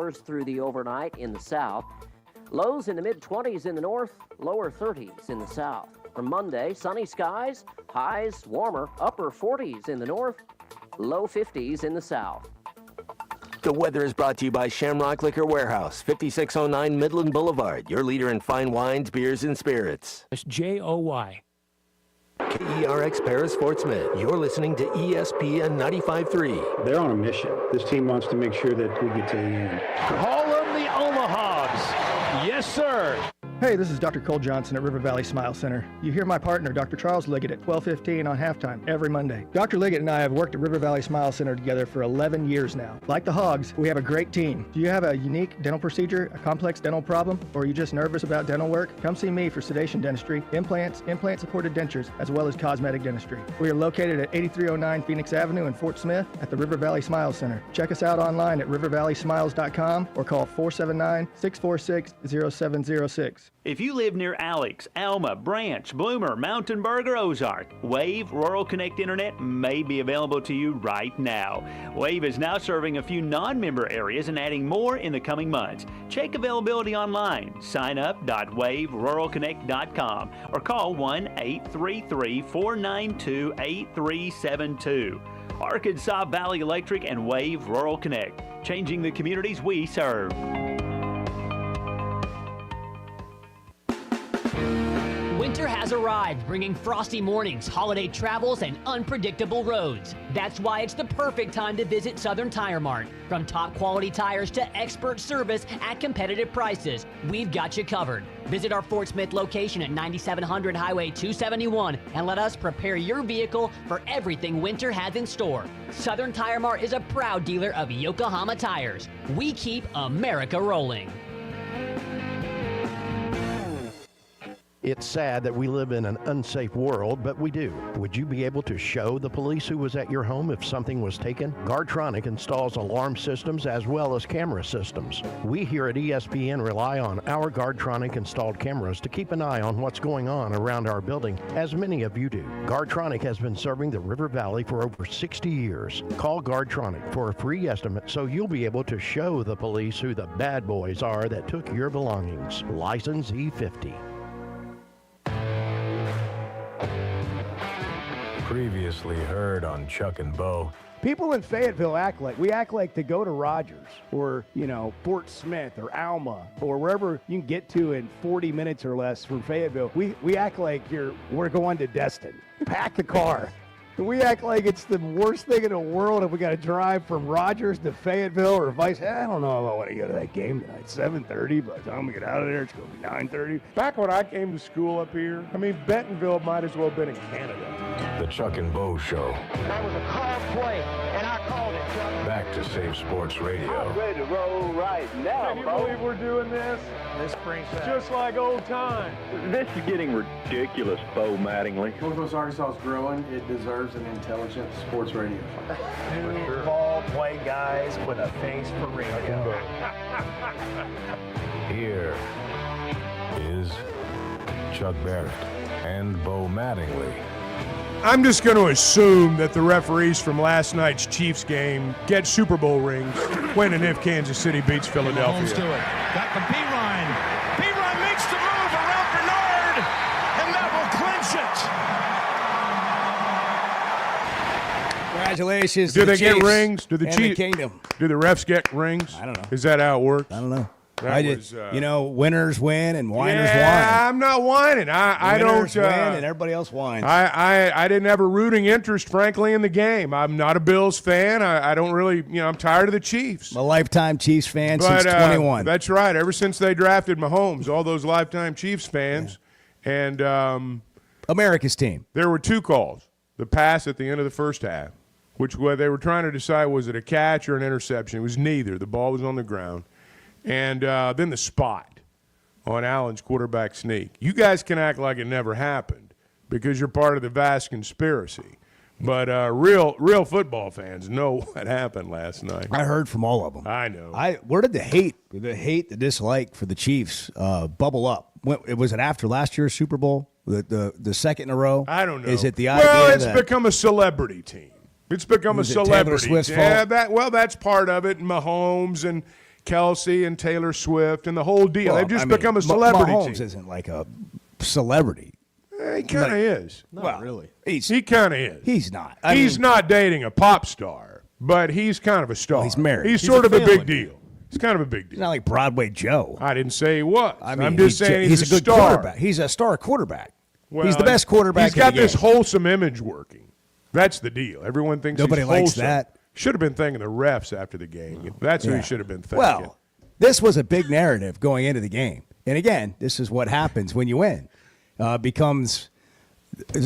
showers through the overnight in the south. Lows in the mid-20s in the north, lower 30s in the south. For Monday, sunny skies, highs warmer, upper 40s in the north, low 50s in the south. The weather is brought to you by Shamrock Liquor Warehouse, 5609 Midland Boulevard, your leader in fine wines, beers, and spirits. It's J-O-Y. KERX Paris Fort Smith. You're listening to ESPN 95.3. They're on a mission. This team wants to make sure that we get to the end. Call them the Omahawks. Yes, sir. Hey, this is Dr. Cole Johnson at River Valley Smile Center. You hear my partner, Dr. Charles Liggett, at 12:15 on halftime every Monday. Dr. Liggett and I have worked at River Valley Smile Center together for 11 years now. Like the Hogs, we have a great team. Do you have a unique dental procedure, a complex dental problem, or are you just nervous about dental work? Come see me for sedation dentistry, implants, implant-supported dentures, as well as cosmetic dentistry. We are located at 8309 Phoenix Avenue in Fort Smith at the River Valley Smile Center. Check us out online at rivervalleysmiles.com or call 479-646-0706. If you live near Alex, Alma, Branch, Bloomer, Mountain Berg, or Ozark, Wave Rural Connect Internet may be available to you right now. Wave is now serving a few non-member areas and adding more in the coming months. Check availability online. Sign up.waveruralconnect.com or call 1-833-492-8372. Arkansas Valley Electric and Wave Rural Connect, changing the communities we serve. Winter has arrived, bringing frosty mornings, holiday travels, and unpredictable roads. That's why it's the perfect time to visit Southern Tire Mart. From top quality tires to expert service at competitive prices, we've got you covered. Visit our Fort Smith location at 9700 Highway 271 and let us prepare your vehicle for everything winter has in store. Southern Tire Mart is a proud dealer of Yokohama tires. We keep America rolling. It's sad that we live in an unsafe world, but we do. Would you be able to show the police who was at your home if something was taken? Guardtronic installs alarm systems as well as camera systems. We here at ESPN rely on our Guardtronic installed cameras to keep an eye on what's going on around our building, as many of you do. Guardtronic has been serving the River Valley for over 60 years. Call Guardtronic for a free estimate so you'll be able to show the police who the bad boys are that took your belongings. License E50. Previously heard on Chuck and Bo. People in Fayetteville act like to go to Rogers or, Fort Smith or Alma or wherever you can get to in 40 minutes or less from Fayetteville. We act like we're going to Destin. Pack the car. We act like it's the worst thing in the world if we got to drive from Rogers to Fayetteville or vice. I don't know if I want to go to that game tonight. 7:30. By the time we get out of there, it's going to be 9:30. Back when I came to school up here, Bentonville might as well have been in Canada. The Chuck and Bo Show. That was a call play, and I called it, Chuck. Back to Save Sports Radio. I'm ready to roll right now, Can you believe we're doing this? This brings back. Just like old times. This is getting ridiculous, Bo Mattingly. Northwest Arkansas is growing. It deserves an intelligent sports radio. Two ball-playing guys with a face for radio. Here is Chuck Barrett and Bo Mattingly. I'm just going to assume that the referees from last night's Chiefs game get Super Bowl rings when and if Kansas City beats Philadelphia. Mahomes to it. Got the B-Ryan. B-Ryan makes the move around Bernard, and that will clinch it. Congratulations. Do they Chiefs get rings? Do the and Chiefs? The Kingdom. Do the refs get rings? I don't know. Is that how it works? I don't know. Winners win and whiners whine. Yeah, I'm not whining. I don't. Winners win and everybody else whines. I didn't have a rooting interest, frankly, in the game. I'm not a Bills fan. I don't really, I'm tired of the Chiefs. I'm a lifetime Chiefs fan since 21. That's right. Ever since they drafted Mahomes, all those lifetime Chiefs fans. Yeah. And America's team. There were two calls. The pass at the end of the first half, which they were trying to decide was it a catch or an interception. It was neither. The ball was on the ground. And then the spot on Allen's quarterback sneak. You guys can act like it never happened because you're part of the vast conspiracy. But real football fans know what happened last night. I heard from all of them. I know. Where did the dislike for the Chiefs bubble up? Was it after last year's Super Bowl, the second in a row? I don't know. Is it the idea Well, it's become a celebrity team. It's become a celebrity. Taylor Swift's fault? That's part of it. Mahomes and Kelsey and Taylor Swift and the whole deal. Well, They've just I mean, become a celebrity Mahomes team. isn't like a celebrity. He kind of is. Not really. He kind of is. He's not. He's not dating a pop star, but he's kind of a star. Well, he's married. He's He's sort a of a big family deal. He's kind of a big He's deal. not like Broadway Joe. I didn't say he was. I mean, I'm just saying he's a good star. quarterback. He's a star quarterback. Well, he's the best quarterback. He's got in the this game. wholesome image working. That's the deal. Everyone thinks Nobody he's likes wholesome. that. Should have been thanking the refs after the game. That's who Yeah. he should have been thanking. Well, this was a big narrative going into the game. And again, this is what happens when you win. There's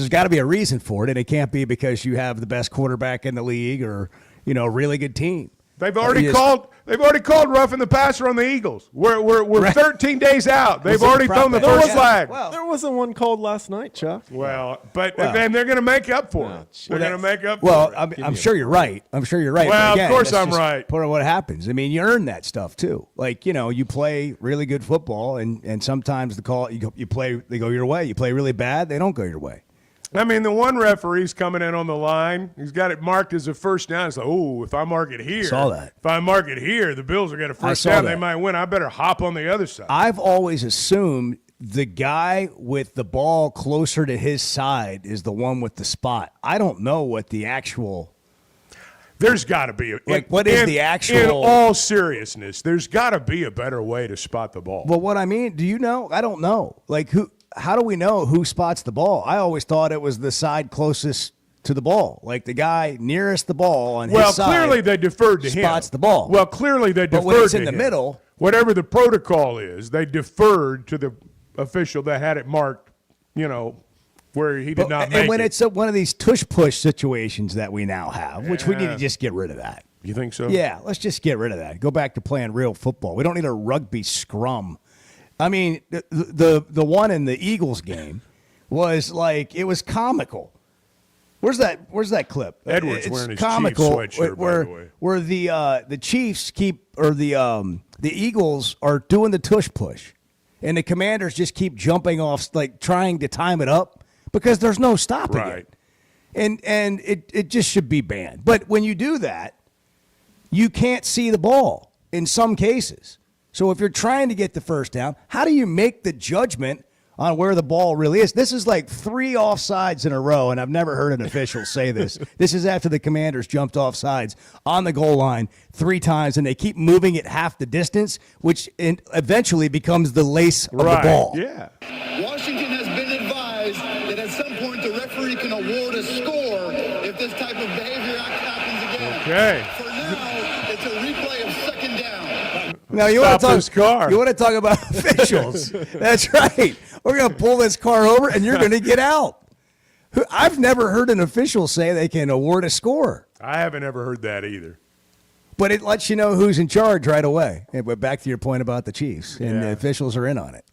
got to be a reason for it, and it can't be because you have the best quarterback in the league or, a really good team. They've already called roughing the passer on the Eagles. We're 13 days out. They've already thrown the first flag. There wasn't one called last night, Chuck. But then they're going to make up for it. They're going to make up Well, for it. I'm sure you're right. I'm sure you're right. Well, But again, of course that's I'm just right. Part of what happens. I mean, you earn that stuff too. Like, you play really good football, and sometimes you play, they go your way. You play really bad, they don't go your way. I mean, the one referee's coming in on the line. He's got it marked as a first down. It's like, oh, if I mark it here, Saw that. If I mark it here, the Bills will get a first saw down. that. They might win. I better hop on the other side. I've always assumed the guy with the ball closer to his side is the one with the spot. I don't know what the actual. There's got to be what is the actual? In all seriousness, there's got to be a better way to spot the ball. Well, what I mean, do you know? I don't know. Like who? How do we know who spots the ball? I always thought it was the side closest to the ball, like the guy nearest the ball on his side. Well, clearly they deferred to him. Spots the ball. Well, clearly they deferred But when it's to in the him. middle, Whatever the protocol is, they deferred to the official that had it marked, where he did not make and when it. it's one of these tush push situations that we now have, which we need to just get rid of that. You think so? Yeah, let's just get rid of that. Go back to playing real football. We don't need a rugby scrum. I mean, the one in the Eagles game was like, it was comical. Where's that clip? Edwards It's wearing his comical Chiefs sweatshirt, where, by the way. where the Chiefs the Eagles are doing the tush push, and the Commanders just keep jumping off, like trying to time it up because there's no stopping it. And it just should be banned. But when you do that, you can't see the ball in some cases. So if you're trying to get the first down, how do you make the judgment on where the ball really is? This is like 3 offsides in a row, and I've never heard an official say this. This is after the Commanders jumped offsides on the goal line 3 times, and they keep moving it half the distance, which eventually becomes the lace of the ball. Yeah. Washington has been advised that at some point the referee can award a score if this type of behavior happens again. Okay. For now, it's a replay of second down. Now you want to talk about officials? That's right. We're going to pull this car over, and you're going to get out. I've never heard an official say they can award a score. I haven't ever heard that either. But it lets you know who's in charge right away. But back to your point about the Chiefs, and the officials are in on it.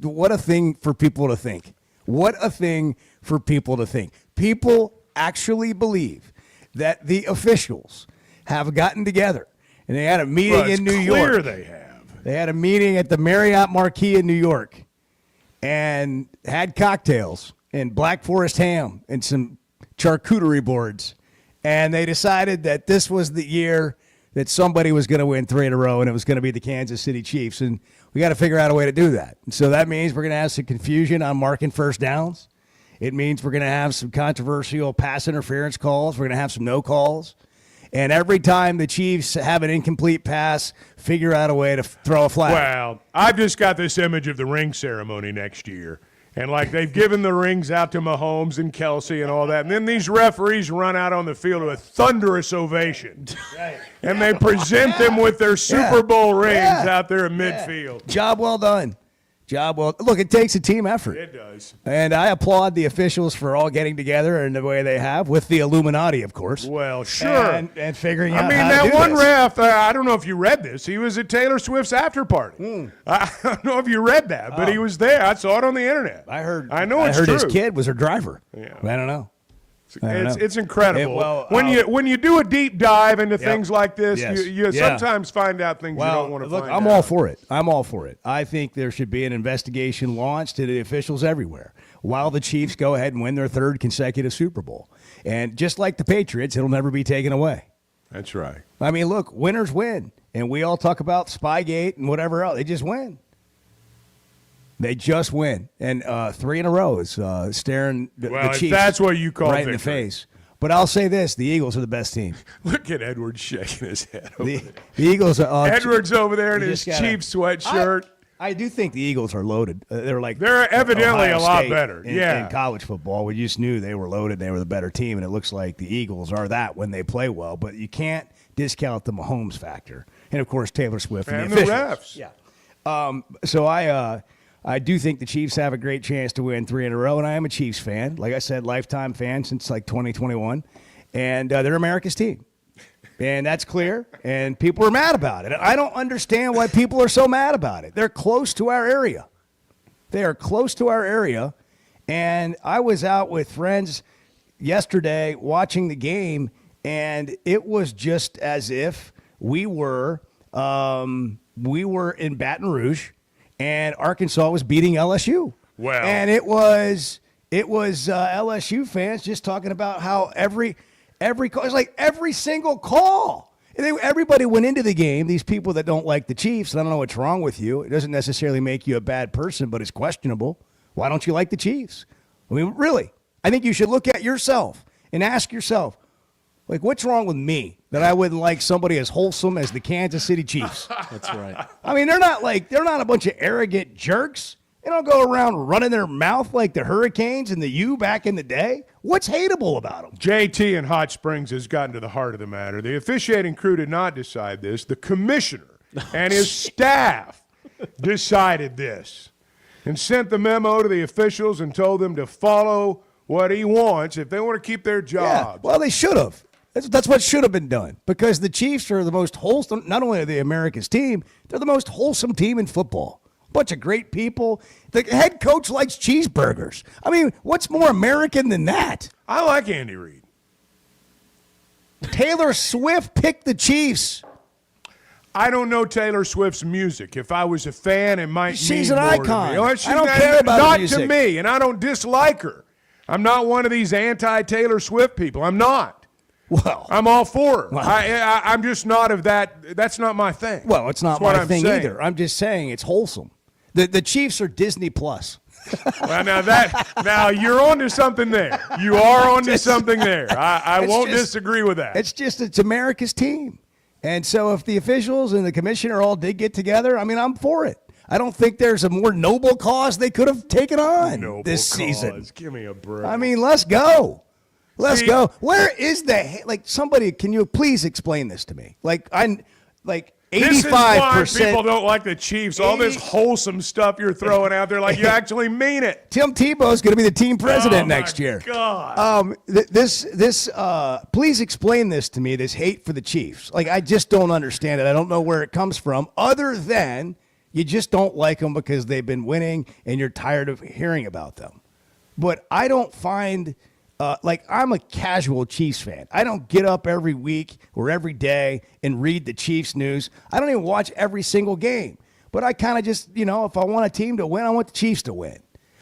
What a thing for people to think. What a thing for people to think. People actually believe that the officials have gotten together, and they had a meeting in New York. They have. They had a meeting at the Marriott Marquis in New York and had cocktails and Black Forest ham and some charcuterie boards. And they decided that this was the year that somebody was going to win 3 in a row, and it was going to be the Kansas City Chiefs. And we got to figure out a way to do that. And so that means we're going to have some confusion on marking first downs. It means we're going to have some controversial pass interference calls. We're going to have some no calls. And every time the Chiefs have an incomplete pass, figure out a way to throw a flag. Well, I've just got this image of the ring ceremony next year. And, like, they've given the rings out to Mahomes and Kelsey and all that. And then these referees run out on the field with a thunderous ovation. Right. And they present them with their Super Bowl rings out there in midfield. Job well done. Look, it takes a team effort. It does. And I applaud the officials for all getting together in the way they have, with the Illuminati, of course. Well, sure. And figuring out how to that do one this. ref, I don't know if you read this. He was at Taylor Swift's after party. I don't know if you read that, but he was there. I saw it on the internet. I know it's true. His kid was her driver. Yeah. I don't know. It's incredible. When you do a deep dive into things like this, you sometimes find out things you don't want to find out. I'm all for it. I'm all for it. I think there should be an investigation launched to the officials everywhere while the Chiefs go ahead and win their 3rd consecutive Super Bowl. And just like the Patriots, it'll never be taken away. That's right. I mean, look, winners win. And we all talk about Spygate and whatever else. They just win. They just win. And 3 in a row is staring the Chiefs if that's what you call right victory. in the face. But I'll say this, the Eagles are the best team. Look at Edwards shaking his head over there. The Eagles are... Edwards over there in you his just gotta- Chiefs sweatshirt. I do think the Eagles are loaded. They're evidently Ohio a lot State better. in college football. We just knew they were loaded. They were the better team, and it looks like the Eagles are that when they play well. But you can't discount the Mahomes factor, and of course Taylor Swift and And the the officials. refs. Yeah. So I do think the Chiefs have a great chance to win 3 in a row, and I am a Chiefs fan. Like I said, lifetime fan since like 2021, and they're America's team. And that's clear, and people are mad about it. I don't understand why people are so mad about it. They're close to our area. They are close to our area, and I was out with friends yesterday watching the game, and it was just as if we were in Baton Rouge, and Arkansas was beating LSU. Well, and it was LSU fans just talking about how every call, it's like every single call. Everybody went into the game, these people that don't like the Chiefs, and I don't know what's wrong with you. It doesn't necessarily make you a bad person, but it's questionable. Why don't you like the Chiefs? I mean, really, I think you should look at yourself and ask yourself, like, what's wrong with me that I wouldn't like somebody as wholesome as the Kansas City Chiefs? That's right. I mean, they're not a bunch of arrogant jerks. They don't go around running their mouth like the Hurricanes and the U back in the day. What's hateable about them? JT in Hot Springs has gotten to the heart of the matter. The officiating crew did not decide this. The commissioner and his staff decided this and sent the memo to the officials and told them to follow what he wants if they want to keep their jobs. Yeah, well, they should have. That's what should have been done, because the Chiefs are the most wholesome. Not only are they America's team, they're the most wholesome team in football. Bunch of great people. The head coach likes cheeseburgers. I mean, what's more American than that? I like Andy Reid. Taylor Swift picked the Chiefs. I don't know Taylor Swift's music. If I was a fan, it might She's mean an more icon. to me. Well, I don't care about her not music. to me, and I don't dislike her. I'm not one of these anti-Taylor Swift people. I'm not. Well, I'm all for her. Well. I'm just not of that. That's not my thing. Well, it's not That's what my I'm thing saying. either. I'm just saying it's wholesome. The Chiefs are Disney Plus. Well, now you're onto something there. You are onto something there. I won't disagree with that. It's America's team. And so if the officials and the commissioner all did get together, I mean, I'm for it. I don't think there's a more noble cause they could have taken on this season. Give me a break. I mean, let's go. Let's go. Where is somebody, can you please explain this to me? Like 85%. This is why people don't like the Chiefs. All this wholesome stuff you're throwing out there, like you actually mean it. Tim Tebow's going to be the team president next year. God. Please explain this to me, this hate for the Chiefs. Like, I just don't understand it. I don't know where it comes from, other than you just don't like them because they've been winning and you're tired of hearing about them. But I don't find... I'm a casual Chiefs fan. I don't get up every week or every day and read the Chiefs news. I don't even watch every single game. But I kind of just, if I want a team to win, I want the Chiefs to win.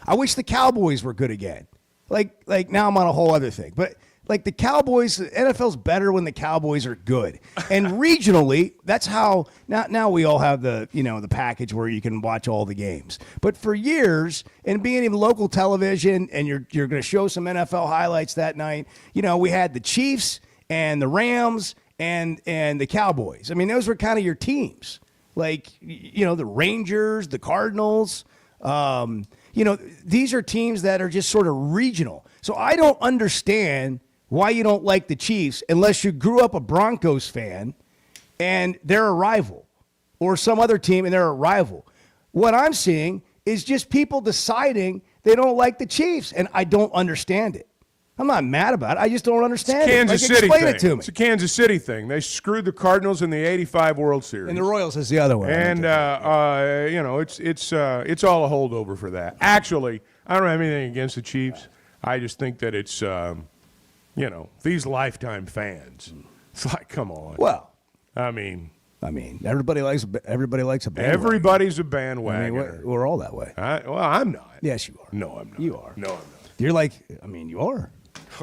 I wish the Cowboys were good again. Like now I'm on a whole other thing. But like the Cowboys, the NFL's better when the Cowboys are good. And regionally, that's how now we all have the package where you can watch all the games. But for years, and being in local television, and you're going to show some NFL highlights that night, we had the Chiefs and the Rams and the Cowboys. I mean, those were kind of your teams. Like, the Rangers, the Cardinals, these are teams that are just sort of regional. So I don't understand why you don't like the Chiefs unless you grew up a Broncos fan and they're a rival, or some other team and they're a rival. What I'm seeing is just people deciding they don't like the Chiefs, and I don't understand it. I'm not mad about it. I just don't understand it. Kansas City explain thing. it to me. It's a Kansas City thing. They screwed the Cardinals in the '85 World Series, And the Royals is the other one. And it's all a holdover for that. Actually, I don't have anything against the Chiefs. I just think that it's these lifetime fans. It's like, come on. Well, I mean, everybody likes a bandwagon. Everybody's a bandwagon. I mean, we're all that way. I'm not. Yes, you are. No, I'm not. You are. No, I'm not. You're like, you are.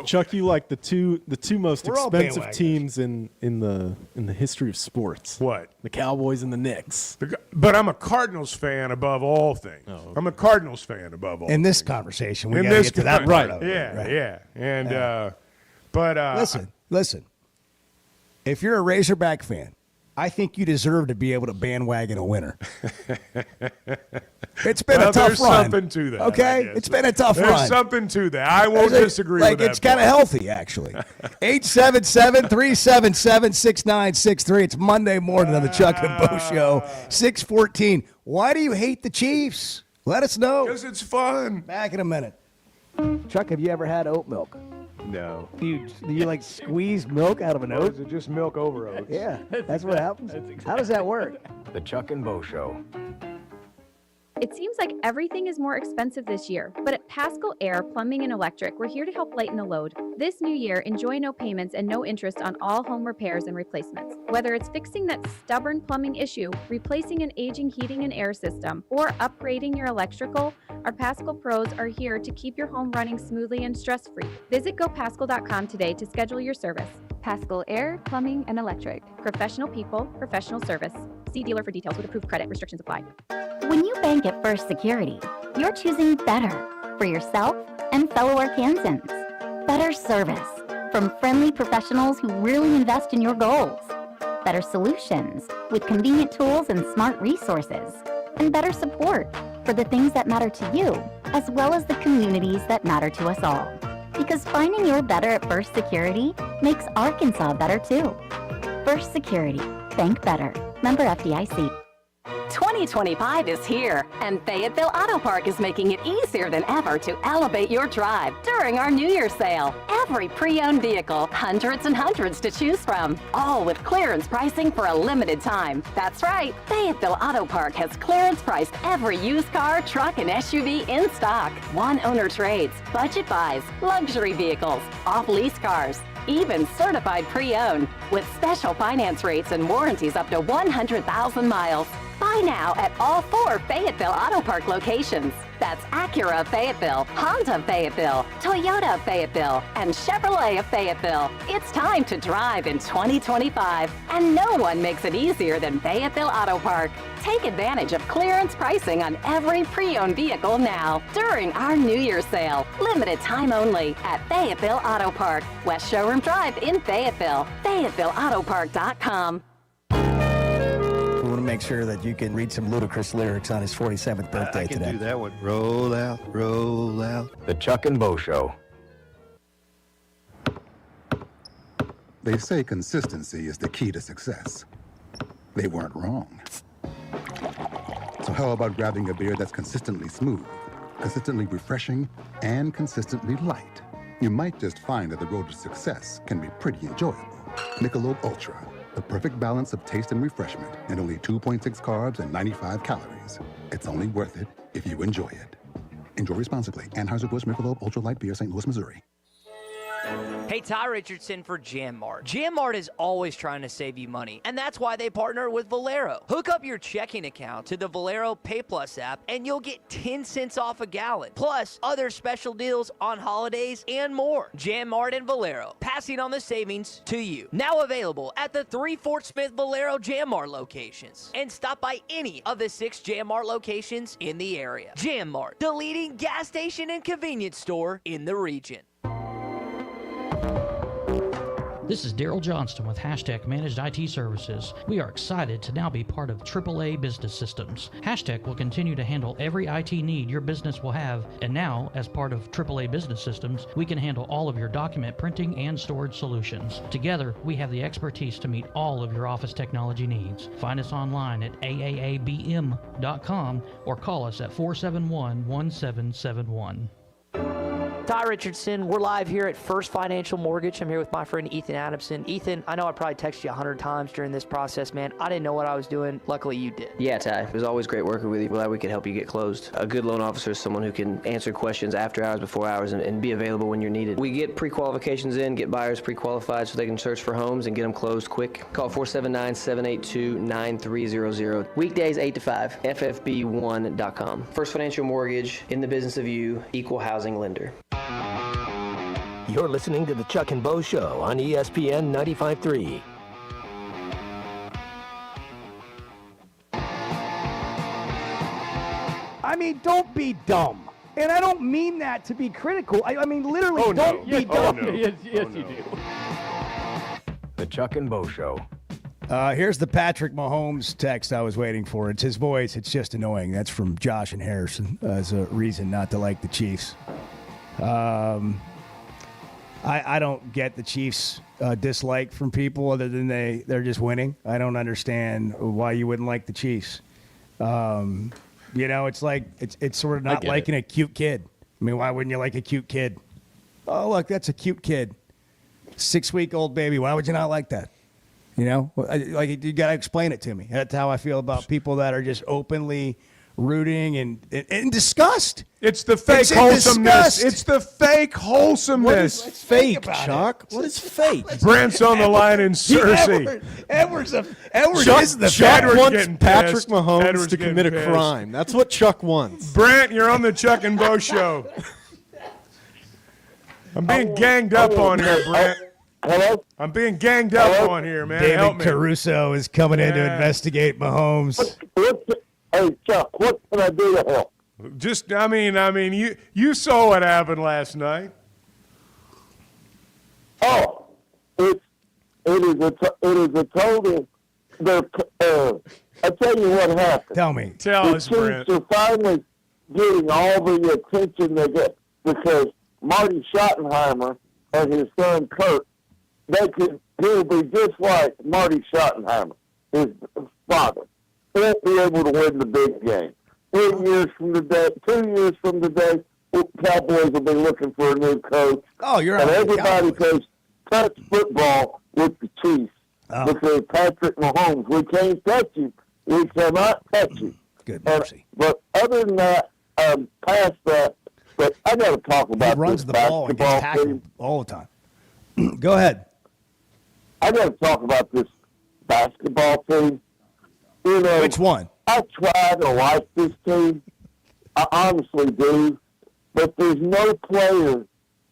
Chuck, you like the two most We're all expensive bandwagoners. teams in the history of sports. What? The Cowboys and the Knicks. But I'm a Cardinals fan above all things. Oh, okay. I'm a Cardinals fan above all In this things. conversation, we In got to this get to that part of it. Yeah, right? yeah. And, Listen. If you're a Razorback fan, I think you deserve to be able to bandwagon a winner. It's been a tough there's run. something to that. Okay? I guess. It's been a tough There's run. something to that. I won't disagree with that. It's kind of healthy, actually. 877-377-6963. It's Monday morning on the Chuck and Bo Show. 6:14. Why do you hate the Chiefs? Let us know. Because it's fun. Back in a minute. Chuck, have you ever had oat milk? No. Do you like squeeze milk out of an Or oat? is it just milk over oats? Yeah, that's what happens. How does that work? The Chuck and Bo Show. It seems like everything is more expensive this year, but at Pascal Air Plumbing and Electric, we're here to help lighten the load. This new year, enjoy no payments and no interest on all home repairs and replacements. Whether it's fixing that stubborn plumbing issue, replacing an aging heating and air system, or upgrading your electrical, our Pascal pros are here to keep your home running smoothly and stress-free. Visit gopascal.com today to schedule your service. Pascal Air Plumbing and Electric. Professional people, professional service. See dealer for details with approved credit. Restrictions apply. When you bank at First Security, you're choosing better for yourself and fellow Arkansans. Better service from friendly professionals who really invest in your goals. Better solutions with convenient tools and smart resources. And better support for the things that matter to you, as well as the communities that matter to us all. Because finding your better at First Security makes Arkansas better too. First Security. Bank better. Member FDIC. 2025 is here, and Fayetteville Auto Park is making it easier than ever to elevate your drive during our New Year's sale. Every pre-owned vehicle, hundreds and hundreds to choose from, all with clearance pricing for a limited time. That's right, Fayetteville Auto Park has clearance priced every used car, truck, and SUV in stock. One-owner trades, budget buys, luxury vehicles, off-lease cars, even certified pre-owned, with special finance rates and warranties up to 100,000 miles. Buy now at all 4 Fayetteville Auto Park locations. That's Acura of Fayetteville, Honda of Fayetteville, Toyota of Fayetteville, and Chevrolet of Fayetteville. It's time to drive in 2025, and no one makes it easier than Fayetteville Auto Park. Take advantage of clearance pricing on every pre-owned vehicle now during our New Year's sale. Limited time only at Fayetteville Auto Park, West Showroom Drive in Fayetteville. FayettevilleAutoPark.com. We want to make sure that you can read some ludicrous lyrics on his 47th birthday today. I can do that one. Roll out, roll out. The Chuck and Bo Show. They say consistency is the key to success. They weren't wrong. So how about grabbing a beer that's consistently smooth, consistently refreshing, and consistently light? You might just find that the road to success can be pretty enjoyable. Michelob Ultra, the perfect balance of taste and refreshment, and only 2.6 carbs and 95 calories. It's only worth it if you enjoy it. Enjoy responsibly. Anheuser-Busch Michelob Ultra Light Beer, St. Louis, Missouri. Hey, Ty Richardson for JamMart. JamMart is always trying to save you money, and that's why they partner with Valero. Hook up your checking account to the Valero Pay Plus app, and you'll get 10 cents off a gallon, plus other special deals on holidays and more. JamMart and Valero, passing on the savings to you. Now available at the 3 Fort Smith Valero JamMart locations. And stop by any of the 6 JamMart locations in the area. JamMart, the leading gas station and convenience store in the region. This is Daryl Johnston with Hashtag Managed IT Services. We are excited to now be part of AAA Business Systems. Hashtag will continue to handle every IT need your business will have, and now, as part of AAA Business Systems, we can handle all of your document printing and storage solutions. Together, we have the expertise to meet all of your office technology needs. Find us online at aaabm.com or call us at 471-1771. Ty Richardson, we're live here at First Financial Mortgage. I'm here with my friend Ethan Adamson. Ethan, I know I probably texted you 100 times during this process, man. I didn't know what I was doing. Luckily, you did. Yeah, Ty. It was always great working with you. Glad we could help you get closed. A good loan officer is someone who can answer questions after hours, before hours, and be available when you're needed. We get pre-qualifications in, get buyers pre-qualified so they can search for homes and get them closed quick. Call 479-782-9300. Weekdays 8 to 5. FFB1.com. First Financial Mortgage, in the business of you, equal housing lender. You're listening to The Chuck and Bo Show on ESPN 95.3. I mean, don't be dumb. And I don't mean that to be critical. I mean, literally, don't be dumb. Yes, you do. The Chuck and Bo Show. Here's the Patrick Mahomes text I was waiting for. It's his voice. It's just annoying. That's from Josh and Harrison as a reason not to like the Chiefs. I don't get the Chiefs' dislike from people other than they're just winning. I don't understand why you wouldn't like the Chiefs. It's like it's sort of not liking a cute kid. I mean, why wouldn't you like a cute kid? Oh, look, that's a cute kid. 6-week-old baby. Why would you not like that? You got to explain it to me. That's how I feel about people that are just openly rooting and disgust. It's the fake wholesomeness. It's the fake wholesomeness. What is fake, Chuck? What is fake? Brent's on the line in Cersei. Edwards is the Chuck Edwards wants getting Patrick pissed. Mahomes Edwards to commit a getting pissed. crime. That's what Chuck wants. Brent, you're on the Chuck and Bo Show. I'm being ganged up on here, Brent. Hello? I'm being ganged up on here, man. Help David me. Caruso is coming in to investigate Mahomes. Hey, Chuck, what can I do to help? Just, I mean, you saw what happened last night. Oh, it is a total. I tell you what happened. Tell me. Tell us, Brent. The Chiefs are finally getting all the attention they get because Marty Schottenheimer and his son Kurt, he'll be just like Marty Schottenheimer, his father. He won't be able to win the big game. 2 years from today, Cowboys will be looking for a new coach. Oh, you're and right. everybody plays touch football with the Chiefs because Patrick Mahomes, we can't touch him. We cannot touch him. Good mercy. But other than that, past that, but I got to talk about He runs this the ball and gets basketball tackled team. all the time. Go ahead. I got to talk about this basketball team. You know, Which one? I try to like this team. I honestly do. But there's no player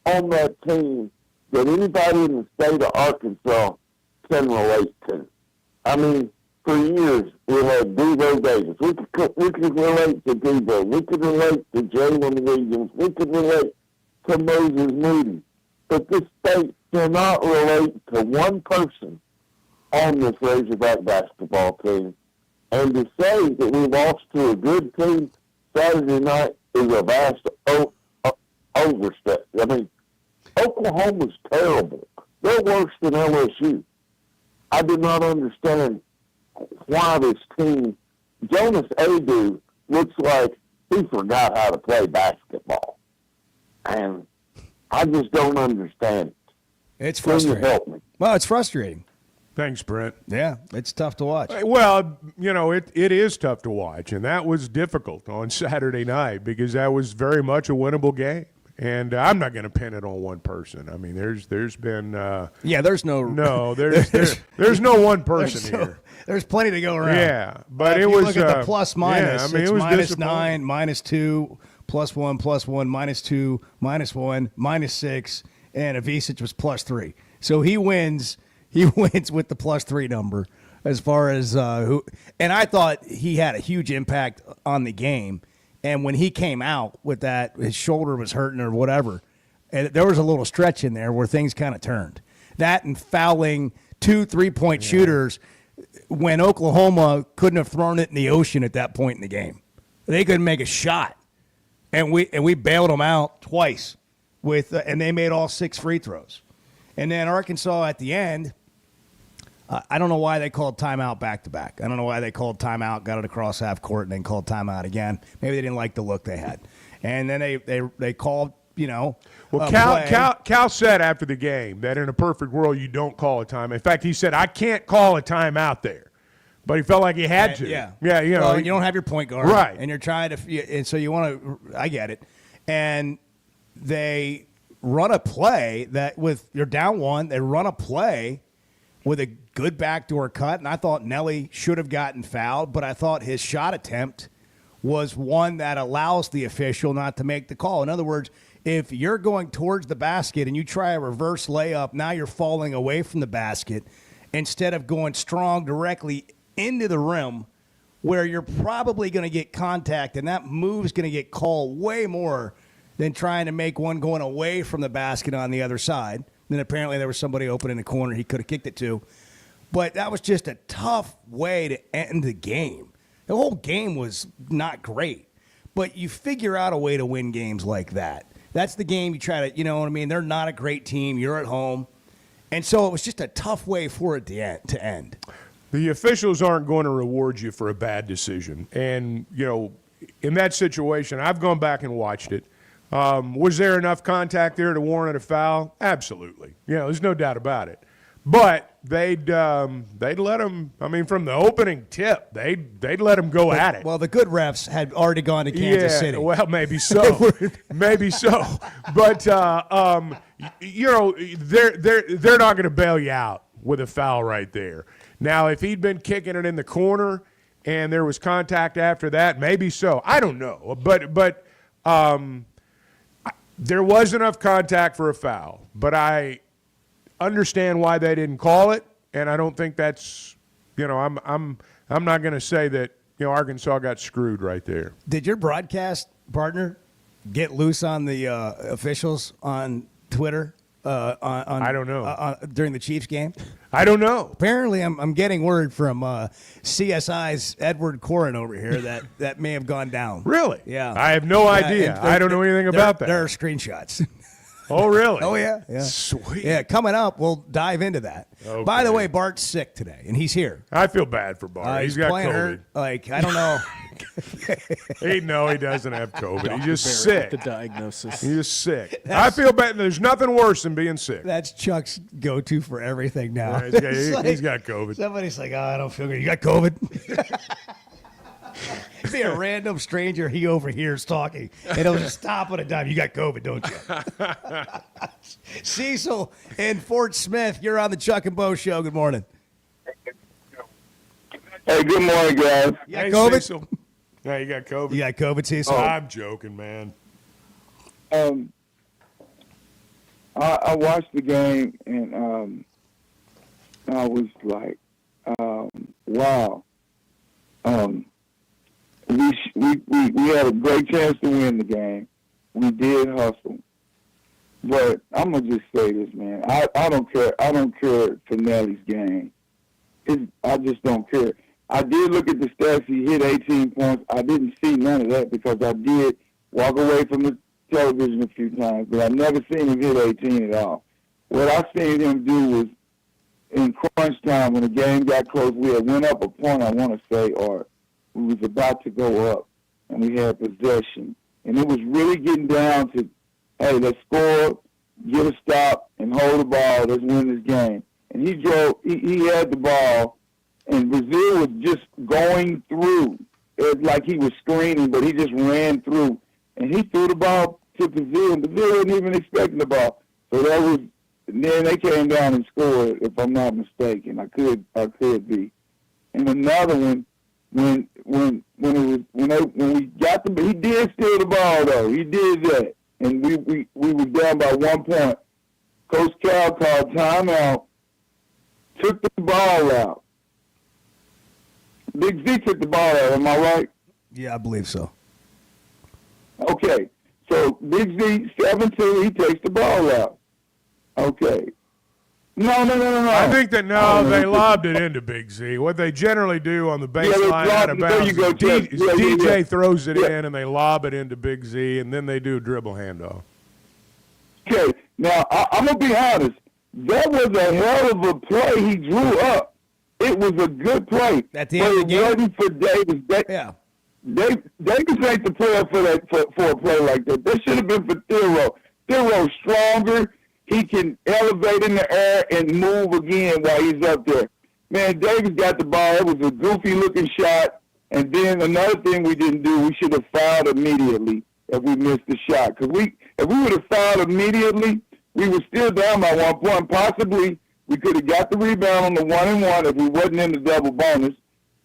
on that team that anybody in the state of Arkansas can relate to. I mean, for years, we had Devo Davis. We could relate to Devo. We could relate to Jalen Williams. We could relate to Moses Moody. But this state cannot relate to one person on this Razorback basketball team. And to say that we lost to a good team Saturday night is a vast overstep. I mean, Oklahoma's terrible. They're worse than LSU. I do not understand why this team, Jonas Adu, looks like he forgot how to play basketball. And I just don't understand it. It's Can you frustrating. help me? Well, it's frustrating. Thanks, Brent. Yeah, it's tough to watch. Well, it is tough to watch, and that was difficult on Saturday night because that was very much a winnable game. And I'm not going to pin it on one person. I mean, there's been there's no there's no one person here. There's plenty to go around. Yeah, but if it you was look at the plus minus. Yeah, I mean, it's it was -9, -2, +1, -2, -1, -6, and Avicic was +3. So he wins. He wins with the +3 number as far as who. And I thought he had a huge impact on the game. And when he came out with that, his shoulder was hurting or whatever, and there was a little stretch in there where things kind of turned. That and fouling 2 3-point shooters when Oklahoma couldn't have thrown it in the ocean at that point in the game. They couldn't make a shot, and we bailed them out twice and they made all 6 free throws. And then Arkansas at the end, I don't know why they called timeout back-to-back. I don't know why they called timeout, got it across half court, and then called timeout again. Maybe they didn't like the look they had. And then they called, Well, play. Cal said after the game that in a perfect world you don't call a timeout. In fact, he said, I can't call a timeout there. But he felt like he had to. Yeah. Yeah, Well, you don't have your point guard. Right. And you're trying to – and so you want to – I get it. And they run a play that with – you're down 1. They run a play with a good backdoor cut, and I thought Nelly should have gotten fouled, but I thought his shot attempt was one that allows the official not to make the call. In other words, if you're going towards the basket and you try a reverse layup, now you're falling away from the basket instead of going strong directly into the rim where you're probably going to get contact, and that move's going to get called way more than trying to make one going away from the basket on the other side. Then apparently there was somebody open in the corner he could have kicked it to. But that was just a tough way to end the game. The whole game was not great. But you figure out a way to win games like that. That's the game you try to, you know what I mean? They're not a great team. You're at home. And so it was just a tough way for it to end. The officials aren't going to reward you for a bad decision. And, you know, in that situation, I've gone back and watched it. Was there enough contact there to warrant a foul? Absolutely. You know, there's no doubt about it. But they'd let them, I mean, from the opening tip, they'd let them go at it. Well, the good refs had already gone to Kansas City. Well, maybe so. Maybe so. But, you know, they're not going to bail you out with a foul right there. Now, if he'd been kicking it in the corner and there was contact after that, maybe so. I don't know. But there was enough contact for a foul. But I understand why they didn't call it, and I don't think that's, you know, I'm not going to say that, you know, Arkansas got screwed right there. Did your broadcast partner get loose on the officials on Twitter? I don't know. During the Chiefs game? I don't know. Apparently, I'm getting word from CSI's Edward Corrin over here that may have gone down. Really? Yeah. I have no idea. I don't know anything about that. There are screenshots. Oh, really? Oh, yeah. Sweet. Yeah, coming up, we'll dive into that. Okay. By the way, Bart's sick today, and he's here. I feel bad for Bart. He's got playing COVID. hurt. Like, I don't know. He doesn't have COVID. He's just sick. The diagnosis. He's just sick. I feel bad. There's nothing worse than being sick. That's Chuck's go-to for everything now. Yeah, he's got COVID. Somebody's like, oh, I don't feel good. You got COVID? Be a random stranger he overhears talking, and he'll just stop at a dime. You got COVID, don't you? Cecil in Fort Smith, you're on the Chuck and Bo Show. Good morning. Hey, good morning, guys. You got COVID? Cecil. Yeah, you got COVID. You got COVID, Cecil? I'm joking, man. I watched the game, and I was like, wow. We had a great chance to win the game. We did hustle. But I'm gonna just say this, man. I don't care. I don't care for Nelly's game. I just don't care. I did look at the stats. He hit 18 points. I didn't see none of that because I did walk away from the television a few times, but I never seen him hit 18 at all. What I seen him do was in crunch time when the game got close, we had went up a point, I want to say, or we was about to go up, and we had possession. And it was really getting down to, hey, let's score, get a stop, and hold the ball. Let's win this game. And he had the ball, and Brazil was just going through. It was like he was screening, but he just ran through. And he threw the ball to Brazil, and Brazil wasn't even expecting the ball. So that was, and then they came down and scored, if I'm not mistaken. I could be. And another one, when we got the, he did steal the ball though. He did that, and we were down by 1 point. Coach Cal called timeout, took the ball out. Big Z took the ball out. Am I right? Yeah, I believe so. Okay, so Big Z 7-2, he takes the ball out. Okay. No. I think that they lobbed it into Big Z. What they generally do on the baseline out of bounds, DJ throws it in and they lob it into Big Z, and then they do a dribble handoff. Okay, now I'm going to be honest. That was a hell of a play he drew up. It was a good play. At the end of the game? It wasn't for Davis. Yeah. Davis ain't the player for a play like that. That should have been for Thero. Thero's stronger. He can elevate in the air and move again while he's up there. Man, Davis got the ball. It was a goofy-looking shot. And then another thing we didn't do, we should have fouled immediately if we missed the shot. Because if we would have fouled immediately, we were still down by 1 point. Possibly we could have got the rebound on the 1-and-1 if we wasn't in the double bonus.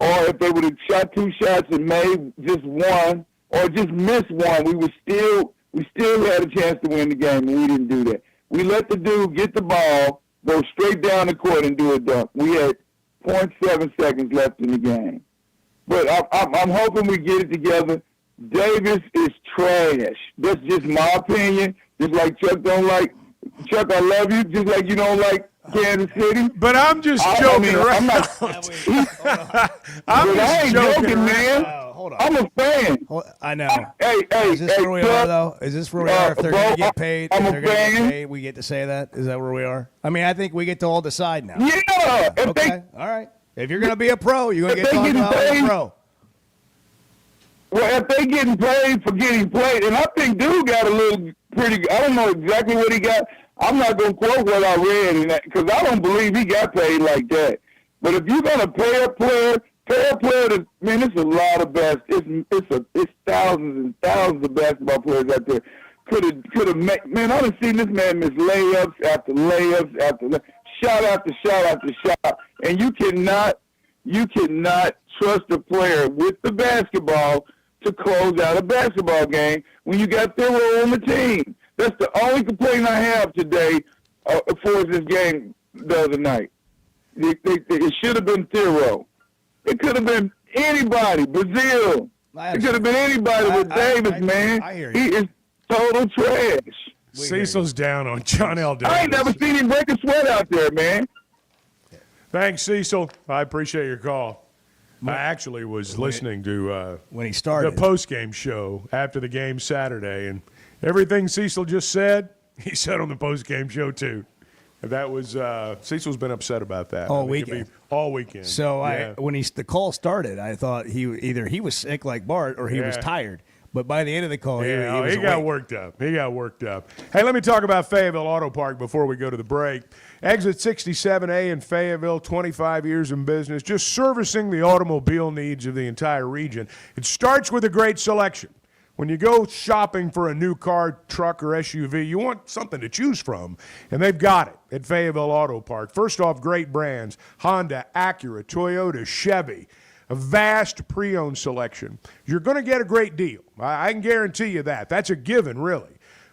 Or if they would have shot 2 shots and made just one or just missed one, we would still we still had a chance to win the game, and we didn't do that. We let the dude get the ball, go straight down the court and do a dunk. We had 0.7 seconds left in the game. But I'm hoping we get it together. Davis is trash. That's just my opinion. Just like Chuck don't like. Chuck, I love you. Just like you don't like Kansas City. But I'm just joking around. I ain't joking, man. Hold on. I'm a fan. I know. Hey, Is this where we are, though? Is this where we are? If they're going to get paid, I'm if a they're going to fan. get paid, we get to say that? Is that where we are? I mean, I think we get to all decide now. Yeah. Okay. All right. If you're going to be a pro, you're going to get talked about as a pro. Well, if they getting paid for getting played, and I think dude got a little pretty. I don't know exactly what he got. I'm not going to quote what I read in that because I don't believe he got paid like that. But if you're going to pay a player to, man, it's a lot of it's thousands and thousands of basketball players out there. Could have man, I done seen this man miss layups after layups after shot after shot after shot, and you cannot trust a player with the basketball to close out a basketball game when you got Thero on the team. That's the only complaint I have today for this game the other night. It should have been Thero. It could have been anybody, Brazil. It could have been anybody with Davis, man. I hear you. He is total trash. Cecil's down on John L. Davis. I ain't never seen him break a sweat out there, man. Thanks, Cecil. I appreciate your call. I actually was listening to when he started the post-game show after the game Saturday, and everything Cecil just said, he said on the post-game show too. And that was Cecil's been upset about that All weekend. All weekend. So yeah. when the call started, I thought he was sick like Bart or he was tired. But by the end of the call, he got awake. worked up. He got worked up. Hey, let me talk about Fayetteville Auto Park before we go to the break. Exit 67A in Fayetteville, 25 years in business, just servicing the automobile needs of the entire region. It starts with a great selection. When you go shopping for a new car, truck, or SUV, you want something to choose from, and they've got it at Fayetteville Auto Park. First off, great brands, Honda, Acura, Toyota, Chevy. A vast pre-owned selection. You're going to get a great deal. I can guarantee you that. That's a given, really.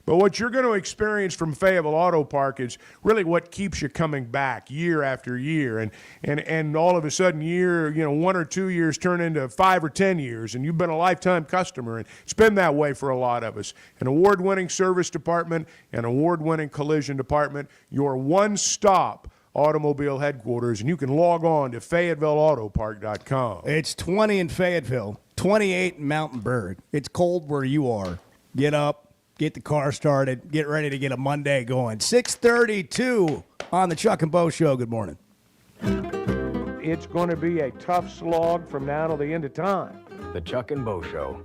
But what you're going to experience from Fayetteville Auto Park is really what keeps you coming back year after year. And all of a sudden, 1 or 2 years turn into 5 or 10 years, and you've been a lifetime customer. And it's been that way for a lot of us. An award-winning service department, an award-winning collision department, your one-stop automobile headquarters, and you can log on to FayettevilleAutopark.com. It's 20 in Fayetteville, 28 in Mountain Berg. It's cold where you are. Get up, get the car started, get ready to get a Monday going. 6:32 on the Chuck and Bo Show. Good morning. It's going to be a tough slog from now till the end of time. The Chuck and Bo Show.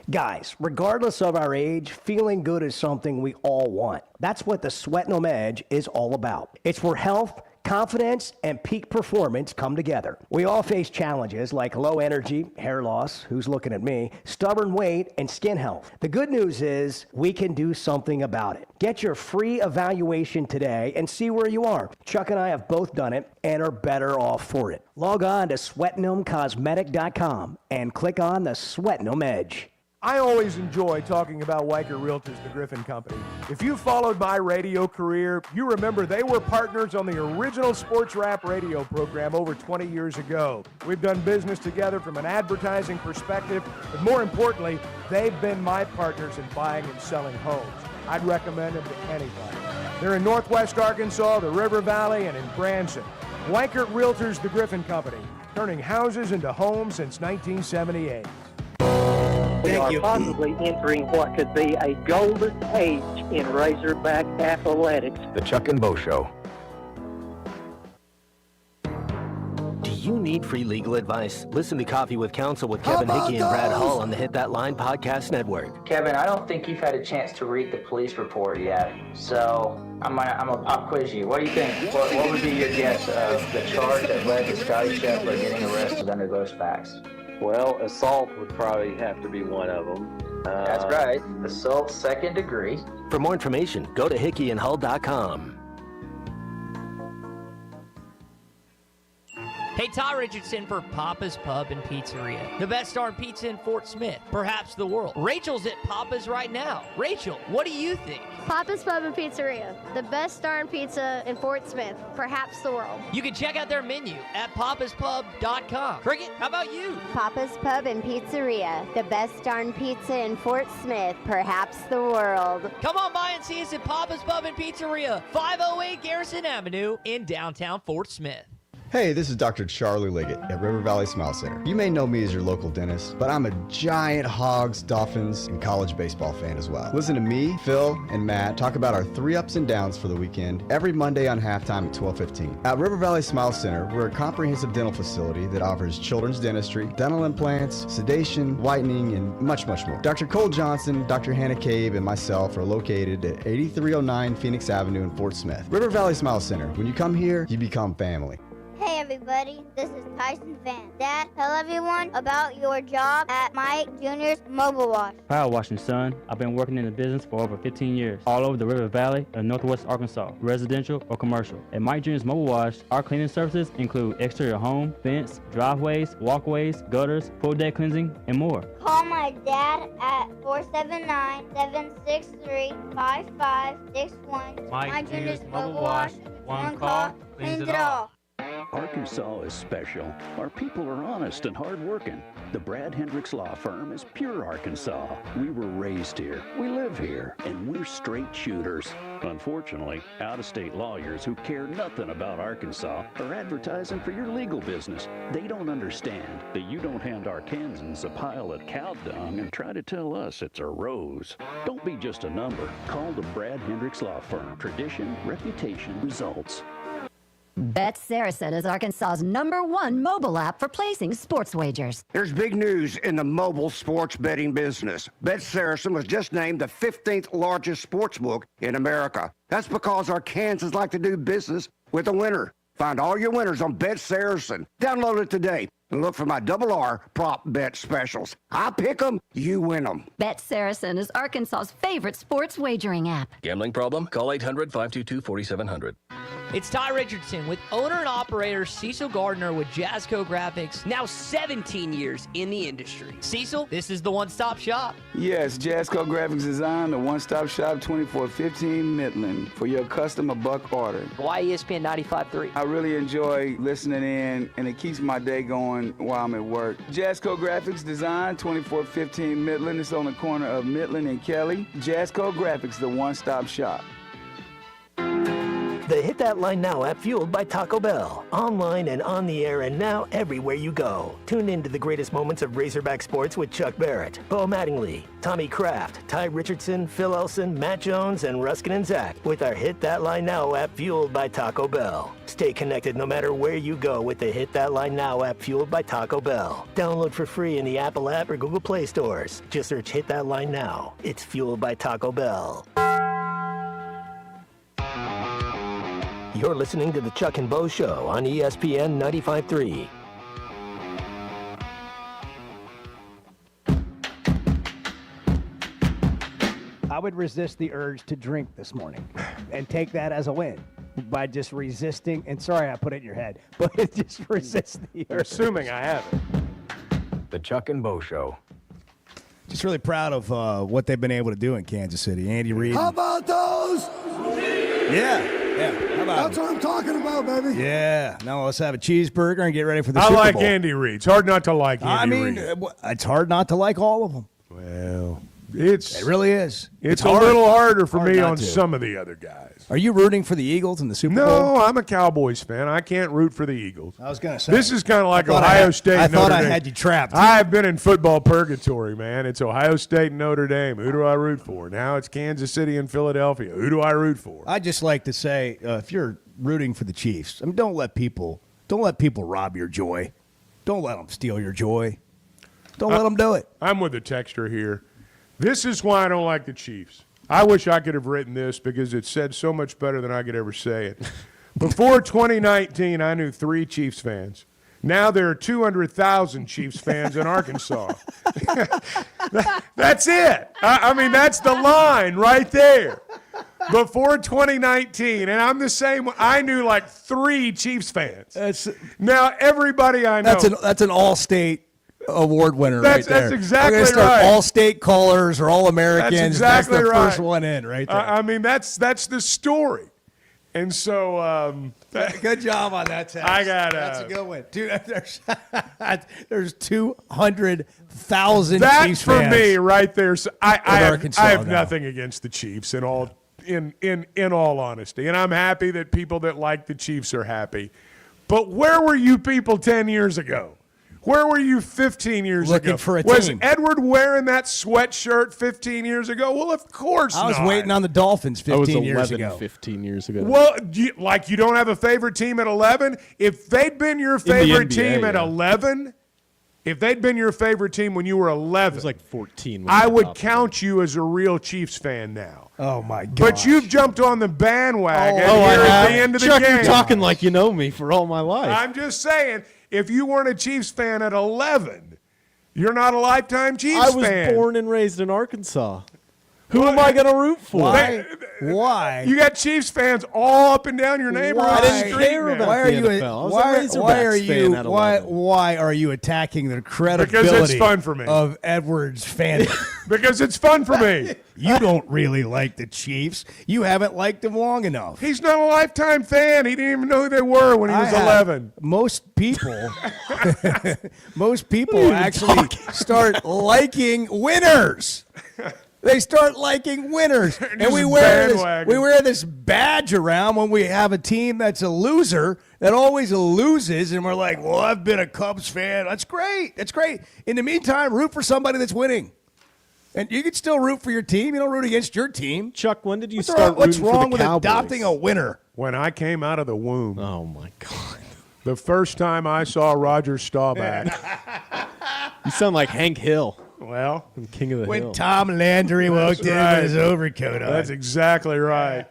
Guys, regardless of our age, feeling good is something we all want. That's what the Sweatnum Edge is all about. It's where health, confidence, and peak performance come together. We all face challenges like low energy, hair loss, who's looking at me, stubborn weight, and skin health. The good news is we can do something about it. Get your free evaluation today and see where you are. Chuck and I have both done it and are better off for it. Log on to SweatnumCosmetic.com and click on the Sweatnum Edge. I always enjoy talking about Weichert Realtors, the Griffin Company. If you followed my radio career, you remember they were partners on the original Sports Rap radio program over 20 years ago. We've done business together from an advertising perspective, but more importantly, they've been my partners in buying and selling homes. I'd recommend them to anybody. They're in Northwest Arkansas, the River Valley, and in Branson. Weichert Realtors, the Griffin Company, turning houses into homes since 1978. We are possibly entering what could be a golden age in Razorback athletics. The Chuck and Bo Show. Do you need free legal advice? Listen to Coffee with Counsel with Kevin Hickey and Brad Hull on the Hit That Line podcast network. Kevin, I don't think you've had a chance to read the police report yet, so I'll quiz you. What do you think? What would be your guess of the charge that led to Scotty Scheffler getting arrested under those facts? Well, assault would probably have to be one of them. That's right. Assault, second degree. For more information, go to hickeyandhull.com. Hey, Ty Richardson for Papa's Pub and Pizzeria. The best darn pizza in Fort Smith, perhaps the world. Rachel's at Papa's right now. Rachel, what do you think? Papa's Pub and Pizzeria. The best darn pizza in Fort Smith, perhaps the world. You can check out their menu at papaspub.com. Cricket, how about you? Papa's Pub and Pizzeria. The best darn pizza in Fort Smith, perhaps the world. Come on by and see us at Papa's Pub and Pizzeria, 508 Garrison Avenue in downtown Fort Smith. Hey, this is Dr. Charlie Liggett at River Valley Smile Center. You may know me as your local dentist, but I'm a giant Hogs, Dolphins, and college baseball fan as well. Listen to me, Phil, and Matt talk about our 3 ups and downs for the weekend every Monday on halftime at 12:15. At River Valley Smile Center, we're a comprehensive dental facility that offers children's dentistry, dental implants, sedation, whitening, and much, much more. Dr. Cole Johnson, Dr. Hannah Cabe, and myself are located at 8309 Phoenix Avenue in Fort Smith. River Valley Smile Center. When you come here, you become family. Hey everybody, this is Tyson Van. Dad, tell everyone about your job at Mike Jr.'s Mobile Wash. Power washing, son. I've been working in the business for over 15 years, all over the River Valley and Northwest Arkansas, residential or commercial. At Mike Jr.'s Mobile Wash, our cleaning services include exterior home, fence, driveways, walkways, gutters, pool deck cleansing, and more. Call my dad at 479-763-5561. Mike Jr.'s Mobile Wash. One call, cleans it all. Arkansas is special. Our people are honest and hardworking. The Brad Hendricks Law Firm is pure Arkansas. We were raised here, we live here, and we're straight shooters. Unfortunately, out-of-state lawyers who care nothing about Arkansas are advertising for your legal business. They don't understand that you don't hand Arkansans a pile of cow dung and try to tell us it's a rose. Don't be just a number. Call the Brad Hendricks Law Firm. Tradition, reputation, results. Bet Saracen is Arkansas's #1 mobile app for placing sports wagers. There's big news in the mobile sports betting business. Bet Saracen was just named the 15th largest sportsbook in America. That's because Arkansans like to do business with a winner. Find all your winners on Bet Saracen. Download it today and look for my RR prop bet specials. I pick them, you win them. Bet Saracen is Arkansas's favorite sports wagering app. Gambling problem? Call 800-522-4700. It's Ty Richardson with owner and operator Cecil Gardner with Jazzco Graphics, now 17 years in the industry. Cecil, this is the one-stop shop. Yes, Jazzco Graphics Design, the one-stop shop, 2415 Midland, for your customer buck order. Why ESPN 95.3? I really enjoy listening in, and it keeps my day going while I'm at work. Jazzco Graphics Design, 2415 Midland. It's on the corner of Midland and Kelly. Jazzco Graphics, the one-stop shop. The Hit That Line Now app, fueled by Taco Bell. Online and on the air and now everywhere you go. Tune in to the greatest moments of Razorback sports with Chuck Barrett, Bo Mattingly, Tommy Kraft, Ty Richardson, Phil Elson, Matt Jones, and Ruskin and Zach with our Hit That Line Now app, fueled by Taco Bell. Stay connected no matter where you go with the Hit That Line Now app, fueled by Taco Bell. Download for free in the Apple app or Google Play stores. Just search Hit That Line Now. It's fueled by Taco Bell. You're listening to the Chuck and Bo Show on ESPN 95.3. I would resist the urge to drink this morning and take that as a win by just resisting. And sorry, I put it in your head, but just resist the urge. Assuming I have it. The Chuck and Bo Show. Just really proud of what they've been able to do in Kansas City. Andy Reid. How about those? Yeah. How about That's what I'm talking about, baby. Yeah. Now let's have a cheeseburger and get ready for the I Super like Bowl. Andy Reid. It's hard not to like Andy Reid. It's hard not to like all of them. Well, it really is. It's a hard. little harder for Hard me not on to. some of the other guys. Are you rooting for the Eagles in the Super Bowl? No, I'm a Cowboys fan. I can't root for the Eagles. I was going to say. This is kind of like I thought Ohio State. I thought Notre I Dame. had you trapped. I've been in football purgatory, man. It's Ohio State and Notre Dame. Who do I root for? Now it's Kansas City and Philadelphia. Who do I root for? I just like to say, if you're rooting for the Chiefs, I mean, don't let people rob your joy. Don't let them steal your joy. Don't let them do it. I'm with the texter here. This is why I don't like the Chiefs. I wish I could have written this because it said so much better than I could ever say it. Before 2019, I knew 3 Chiefs fans. Now there are 200,000 Chiefs fans in Arkansas. That's it. I mean, that's the line right there. before 2019, and I'm the same. I knew like 3 Chiefs fans. Now everybody I know. That's an all-state award winner right there. That's exactly We're gonna start right. all-state callers or all-Americans. That's exactly the right. first one in right there. I mean, that's the story. And so good job on that, Tex. I got that's a good one, dude. There's 200,000 that Chiefs for fans me right there. So I have now. nothing against the Chiefs in all honesty, and I'm happy that people that like the Chiefs are happy. But where were you people 10 years ago? Where were you 15 years ago? Looking for a Was team. Edward wearing that sweatshirt 15 years ago? Well, of course not. I was waiting on the Dolphins 15 years ago. 15 years ago. Well, you don't have a favorite team at 11? If they'd been your favorite team at 11, if they'd been your favorite team when you were 11, it was like 14. I would count you as a real Chiefs fan now. Oh, my God. But you've jumped on the bandwagon I here at have. the end of the Chuck, game. you're talking like you know me for all my life. I'm just saying, if you weren't a Chiefs fan at 11, you're not a lifetime Chiefs I was fan. born and raised in Arkansas. Who am I going to root for? Why? You got Chiefs fans all up and down your neighborhood. I didn't street care now. about Why are the you? NFL. I was a Razorbacks fan at 11. Why are you attacking the credibility? Because it's fun for me. Of Edwards' fandom. Because it's fun for me. You don't really like the Chiefs. You haven't liked them long enough. He's not a lifetime fan. He didn't even know who they were when he was 11. Most people actually start liking winners. They start liking winners, and we wear this badge around when we have a team that's a loser that always loses, and we're like, "Well, I've been a Cubs fan. That's great. That's great." In the meantime, root for somebody that's winning, and you can still root for your team. You don't root against your team. Chuck, when did you What's start What's rooting wrong for the with Cowboys? adopting a winner? When I came out of the womb. Oh, my God. The first time I saw Roger Staubach. You sound like Hank Hill. Well, from King of the When Hill. Tom Landry walked in with his overcoat on. That's exactly right.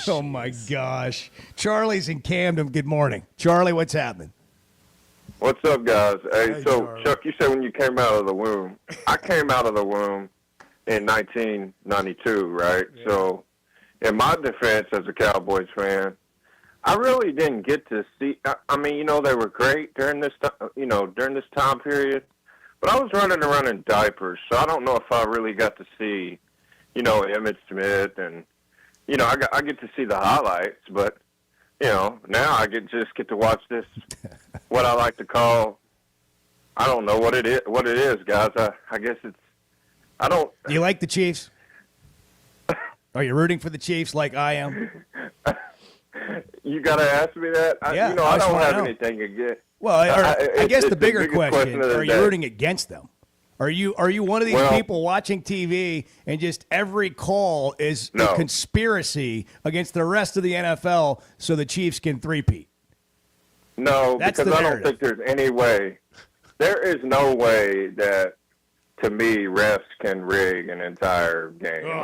Oh, my gosh. Charlie's in Camden. Good morning. Charlie, what's happening? What's up, guys? Hey, so, Charlie. Chuck, you said when you came out of the womb. I came out of the womb in 1992, right? Yeah. So, in my defense as a Cowboys fan, I really didn't get to see. I mean, they were great during this time period. But I was running around in diapers, so I don't know if I really got to see, Emmitt Smith, and I get to see the highlights. But now I just get to watch this, what I like to call, I don't know what it is, guys. I guess it's, I don't. Do you like the Chiefs? Are you rooting for the Chiefs like I am? You got to ask me that. Yeah, I don't have anything against. Well, I guess the bigger biggest question, of the are you day. rooting against them? Are you one of these people watching TV and just every call is a conspiracy against the rest of the NFL so the Chiefs can three-peat? No, That's because the I don't narrative. think there's any way. There is no way that, to me, refs can rig an entire game.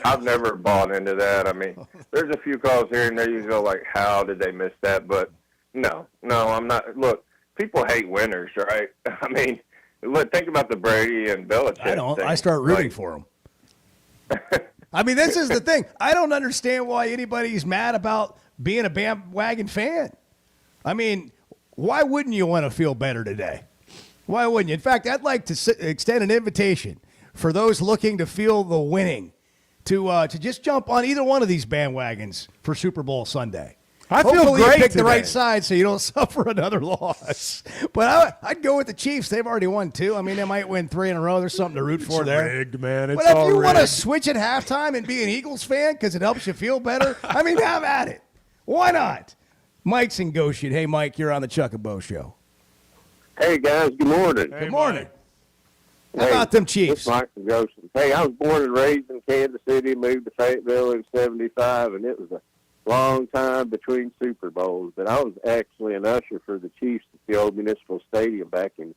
I've never bought into that. I mean, there's a few calls here and there you go like, how did they miss that? But no, I'm not. Look, people hate winners, right? I mean, look, think about the Brady and Belichick I don't. thing. I start rooting for them. I mean, this is the thing. I don't understand why anybody's mad about being a bandwagon fan. I mean, why wouldn't you want to feel better today? Why wouldn't you? In fact, I'd like to extend an invitation for those looking to feel the winning to just jump on either one of these bandwagons for Super Bowl Sunday. I feel Hopefully great you pick the today. right side so you don't suffer another loss. But I'd go with the Chiefs. They've already won 2. I mean, they might win 3 in a row. There's something to root for there. Rigged, man. It's But if all you want to rigged. switch at halftime and be an Eagles fan because it helps you feel better, I mean, have at it. Why not? Mike's in Goshen. Hey, Mike, you're on the Chuck and Bo Show. Hey, guys, good morning. Good morning. How about them Chiefs? It's Mike from Goshen. Hey, I was born and raised in Kansas City, moved to Fayetteville in 75, and it was a long time between Super Bowls. But I was actually an usher for the Chiefs at the old Municipal Stadium back in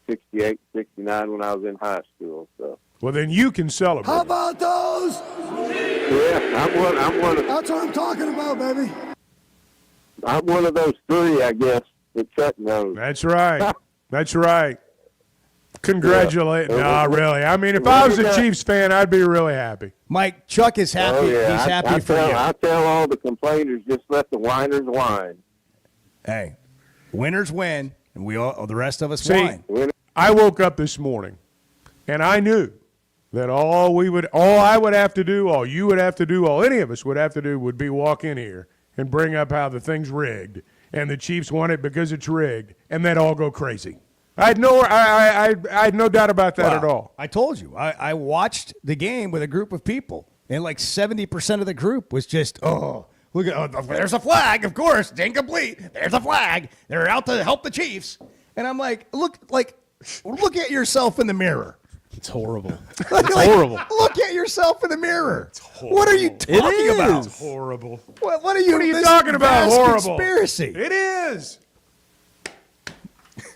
68, 69 when I was in high school. So. Well, then you can celebrate. How about those? Yeah, I'm one of. That's what I'm talking about, baby. I'm one of those 3, I guess, that Chuck knows. That's right. That's right. Congratulate. No, really. I mean, if I was a Chiefs fan, I'd be really happy. Mike, Chuck is happy. Oh, yeah. He's happy for you. I tell all the complainers, just let the whiners whine. Hey, winners win, and the rest of us See, whine. I woke up this morning, and I knew that all I would have to do, all you would have to do, all any of us would have to do would be walk in here and bring up how the thing's rigged, and the Chiefs won it because it's rigged, and then all go crazy. I had no doubt about that at all. I told you. I watched the game with a group of people, and like 70% of the group was just, look at, there's a flag, of course, it's incomplete. There's a flag. They're out to help the Chiefs. And I'm like, look at yourself in the mirror. It's horrible. It's horrible. Look at yourself in the mirror. What are you talking about? It's horrible. What are you talking about? Horrible. Conspiracy. It is.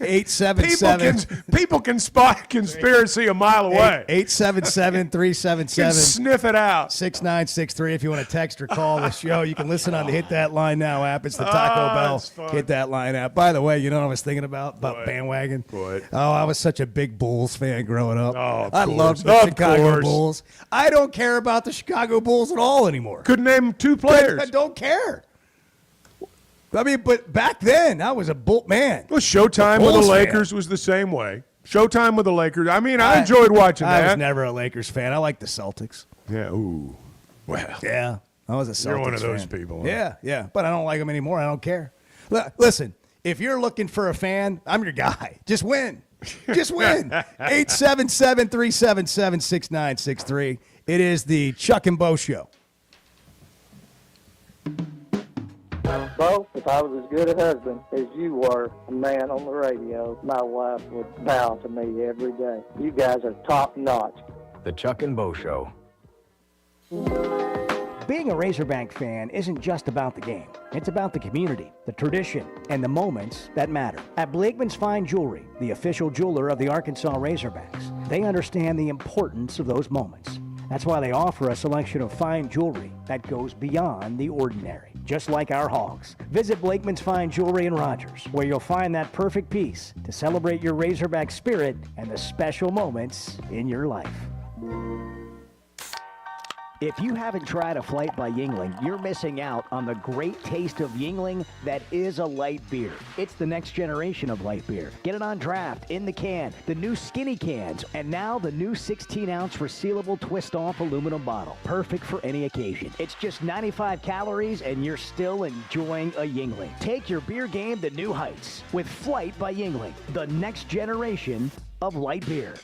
877. People can spot conspiracy a mile away. 877-377. Can sniff it out. 6963. If you want to text or call the show, you can listen on the Hit That Line Now app. It's the Taco Bell Hit That Line app. By the way, you know what I was thinking about bandwagon? What? Oh, I was such a big Bulls fan growing up. Oh, I loved the Chicago Bulls. I don't care about the Chicago Bulls at all anymore. Couldn't name two players. I don't care. I mean, but back then, I was a Bull man. Well, Showtime with the Lakers was the same way. Showtime with the Lakers. I mean, I enjoyed watching that. I was never a Lakers fan. I like the Celtics. Yeah, ooh. Well. Yeah, I was a Celtics fan. You're one of those people. Huh? Yeah. But I don't like them anymore. I don't care. Listen, if you're looking for a fan, I'm your guy. Just win. Just win. 877-377-6963. It is the Chuck and Bo Show. Bo, if I was as good a husband as you were, a man on the radio, my wife would bow to me every day. You guys are top notch. The Chuck and Bo Show. Being a Razorback fan isn't just about the game. It's about the community, the tradition, and the moments that matter. At Blakeman's Fine Jewelry, the official jeweler of the Arkansas Razorbacks, they understand the importance of those moments. That's why they offer a selection of fine jewelry that goes beyond the ordinary, just like our hogs. Visit Blakeman's Fine Jewelry in Rogers, where you'll find that perfect piece to celebrate your Razorback spirit and the special moments in your life. If you haven't tried a Flight by Yuengling, you're missing out on the great taste of Yuengling that is a light beer. It's the next generation of light beer. Get it on draft, in the can, the new skinny cans, and now the new 16-ounce resealable twist-off aluminum bottle. Perfect for any occasion. It's just 95 calories, and you're still enjoying a Yuengling. Take your beer game to new heights with Flight by Yuengling, the next generation of light beer.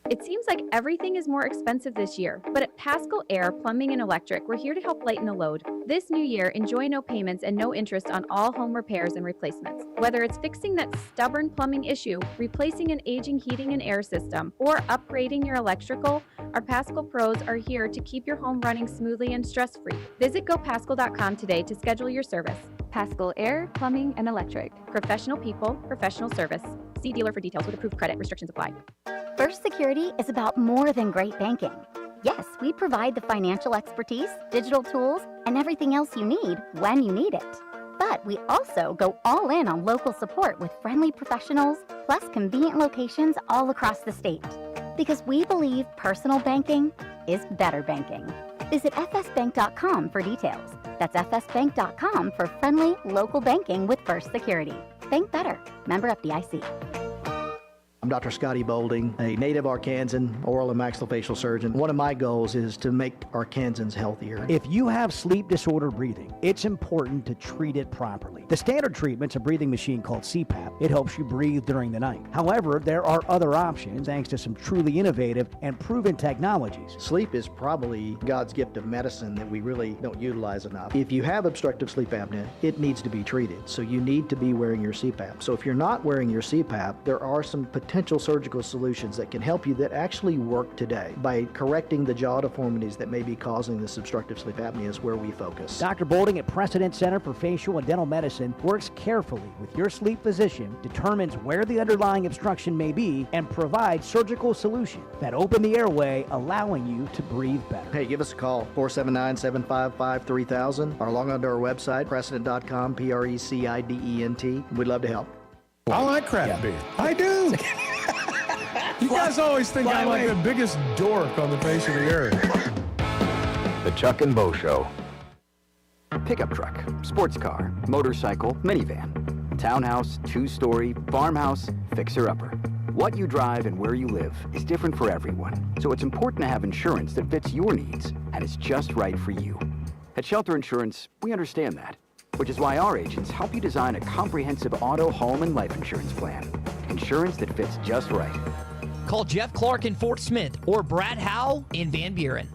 It seems like everything is more expensive this year, but at Paschal Air Plumbing and Electric, we're here to help lighten the load. This new year, enjoy no payments and no interest on all home repairs and replacements. Whether it's fixing that stubborn plumbing issue, replacing an aging heating and air system, or upgrading your electrical, our Paschal pros are here to keep your home running smoothly and stress-free. Visit GoPaschal.com today to schedule your service. Paschal Air Plumbing and Electric. Professional people, professional service. See dealer for details with approved credit. Restrictions apply. First Security is about more than great banking. Yes, we provide the financial expertise, digital tools, and everything else you need when you need it. But we also go all in on local support with friendly professionals, plus convenient locations all across the state. Because we believe personal banking is better banking. Visit fsbank.com for details. That's fsbank.com for friendly local banking with First Security. Bank better. Member FDIC. I'm Dr. Scotty Bolding, a native Arkansan oral and maxillofacial surgeon. One of my goals is to make Arkansans healthier. If you have sleep disorder breathing, it's important to treat it properly. The standard treatment's a breathing machine called CPAP. It helps you breathe during the night. However, there are other options thanks to some truly innovative and proven technologies. Sleep is probably God's gift of medicine that we really don't utilize enough. If you have obstructive sleep apnea, it needs to be treated. So you need to be wearing your CPAP. So if you're not wearing your CPAP, there are some potential surgical solutions that can help you that actually work today. By correcting the jaw deformities that may be causing this obstructive sleep apnea is where we focus. Dr. Bolding at Precedent Center for Facial and Dental Medicine works carefully with your sleep physician, determines where the underlying obstruction may be, and provides surgical solutions that open the airway, allowing you to breathe better. Hey, give us a call, 479-755-3000, or log on to our website, precedent.com, Precedent. We'd love to help. I like craft beer. I do. You guys always think I'm like the biggest dork on the face of the earth. The Chuck and Bo Show. Pickup truck, sports car, motorcycle, minivan, townhouse, two-story, farmhouse, fixer-upper. What you drive and where you live is different for everyone, so it's important to have insurance that fits your needs and is just right for you. At Shelter Insurance, we understand that, which is why our agents help you design a comprehensive auto, home, and life insurance plan. Insurance that fits just right. Call Jeff Clark in Fort Smith or Brad Howe in Van Buren.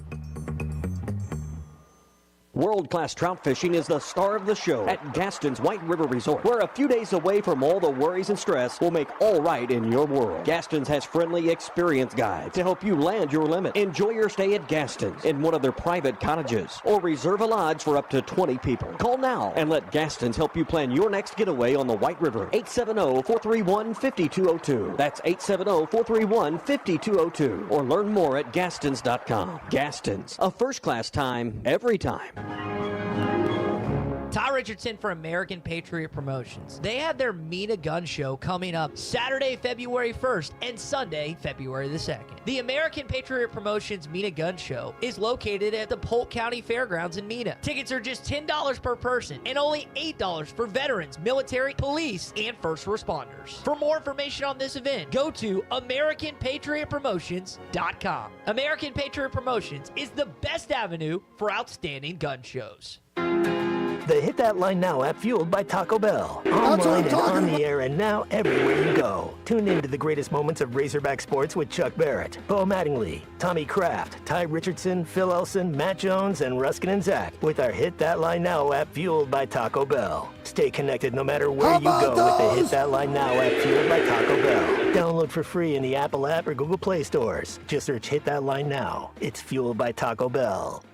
World-class trout fishing is the star of the show at Gaston's White River Resort, where a few days away from all the worries and stress will make all right in your world. Gaston's has friendly, experienced guides to help you land your limit. Enjoy your stay at Gaston's in one of their private cottages, or reserve a lodge for up to 20 people. Call now and let Gaston's help you plan your next getaway on the White River. 870-431-5202. That's 870-431-5202. Or learn more at Gastons.com. Gaston's, a first-class time, every time. Ty Richardson for American Patriot Promotions. They have their Meet a Gun show coming up Saturday, February 1st and Sunday, February the 2nd. The American Patriot Promotions Meet a Gun show is located at the Polk County Fairgrounds in Mena. Tickets are just $10 per person and only $8 for veterans, military, police, and first responders. For more information on this event, go to AmericanPatriotPromotions.com. American Patriot Promotions is the best avenue for outstanding gun shows. The Hit That Line Now app, fueled by Taco Bell. Online and on the air and now everywhere you go. Tune in to the greatest moments of Razorback sports with Chuck Barrett, Bo Mattingly, Tommy Kraft, Ty Richardson, Phil Elson, Matt Jones, and Ruskin and Zach with our Hit That Line Now app, fueled by Taco Bell. Stay connected no matter where you go with the Hit That Line Now app, fueled by Taco Bell. Download for free in the Apple app or Google Play stores. Just search Hit That Line Now. It's fueled by Taco Bell.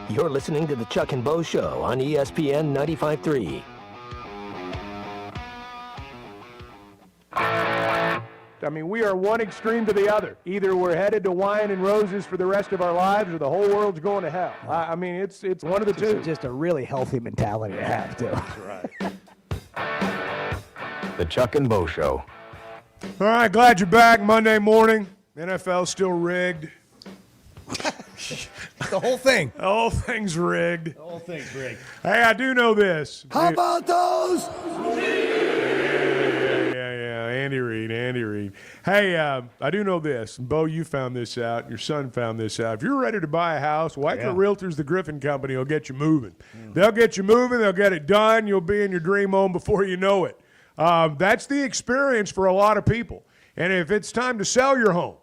You're listening to the Chuck and Bo Show on ESPN 95.3. I mean, we are one extreme to the other. Either we're headed to wine and roses for the rest of our lives, or the whole world's going to hell. I mean, it's one of the two. Just a really healthy mentality to have, too. That's right. The Chuck and Bo Show. All right, glad you're back Monday morning. NFL's still rigged. The whole thing. The whole thing's rigged. The whole thing's rigged. Hey, I do know this. How about those? Yeah. Andy Reid. Hey, I do know this. Bo, you found this out. Your son found this out. If you're ready to buy a house, Weichert Realtors, the Griffin Company, will get you moving. They'll get you moving. They'll get it done. You'll be in your dream home before you know it. That's the experience for a lot of people. And if it's time to sell your home,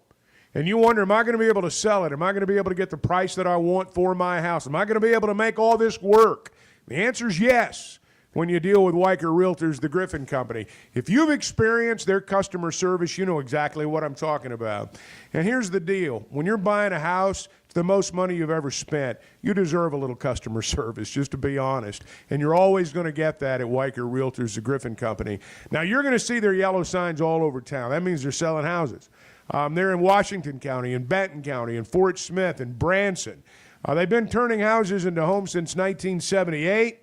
and you wonder, am I going to be able to sell it? Am I going to be able to get the price that I want for my house? Am I going to be able to make all this work? The answer is yes when you deal with Weichert Realtors, the Griffin Company. If you've experienced their customer service, you know exactly what I'm talking about. And here's the deal. When you're buying a house, it's the most money you've ever spent. You deserve a little customer service, just to be honest. And you're always going to get that at Weichert Realtors, the Griffin Company. Now, you're going to see their yellow signs all over town. That means they're selling houses. They're in Washington County, in Benton County, in Fort Smith, in Branson. They've been turning houses into homes since 1978.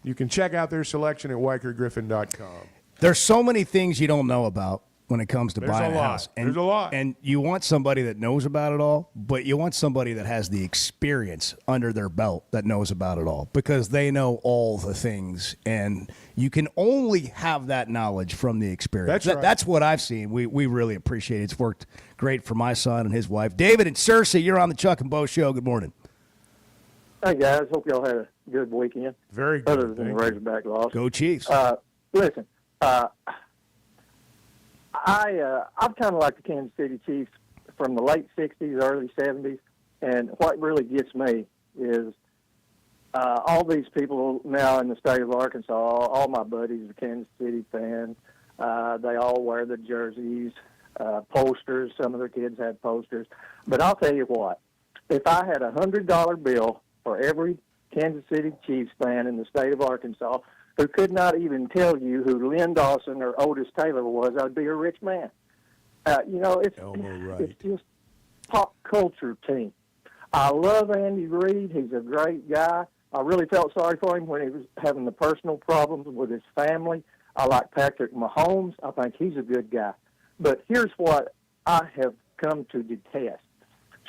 You can check out their selection at WeichertGriffin.com. There's so many things you don't know about when it comes to buying a house. There's a lot. And you want somebody that knows about it all, but you want somebody that has the experience under their belt that knows about it all, because they know all the things, and you can only have that knowledge from the experience. That's right. That's what I've seen. We really appreciate it. It's worked great for my son and his wife. David and Cersei, you're on the Chuck and Bo Show. Good morning. Hey, guys. Hope y'all had a good weekend. Very good. Other than the Razorback loss. Go Chiefs. Listen, I'm kind of like the Kansas City Chiefs from the late 60s, early 70s, and what really gets me is all these people now in the state of Arkansas, all my buddies are Kansas City fans. They all wear the jerseys, posters. Some of their kids had posters. But I'll tell you what, if I had a $100 bill for every Kansas City Chiefs fan in the state of Arkansas who could not even tell you who Lynn Dawson or Otis Taylor was, I'd be a rich man. It's just pop culture team. I love Andy Reid. He's a great guy. I really felt sorry for him when he was having the personal problems with his family. I like Patrick Mahomes. I think he's a good guy. But here's what I have come to detest.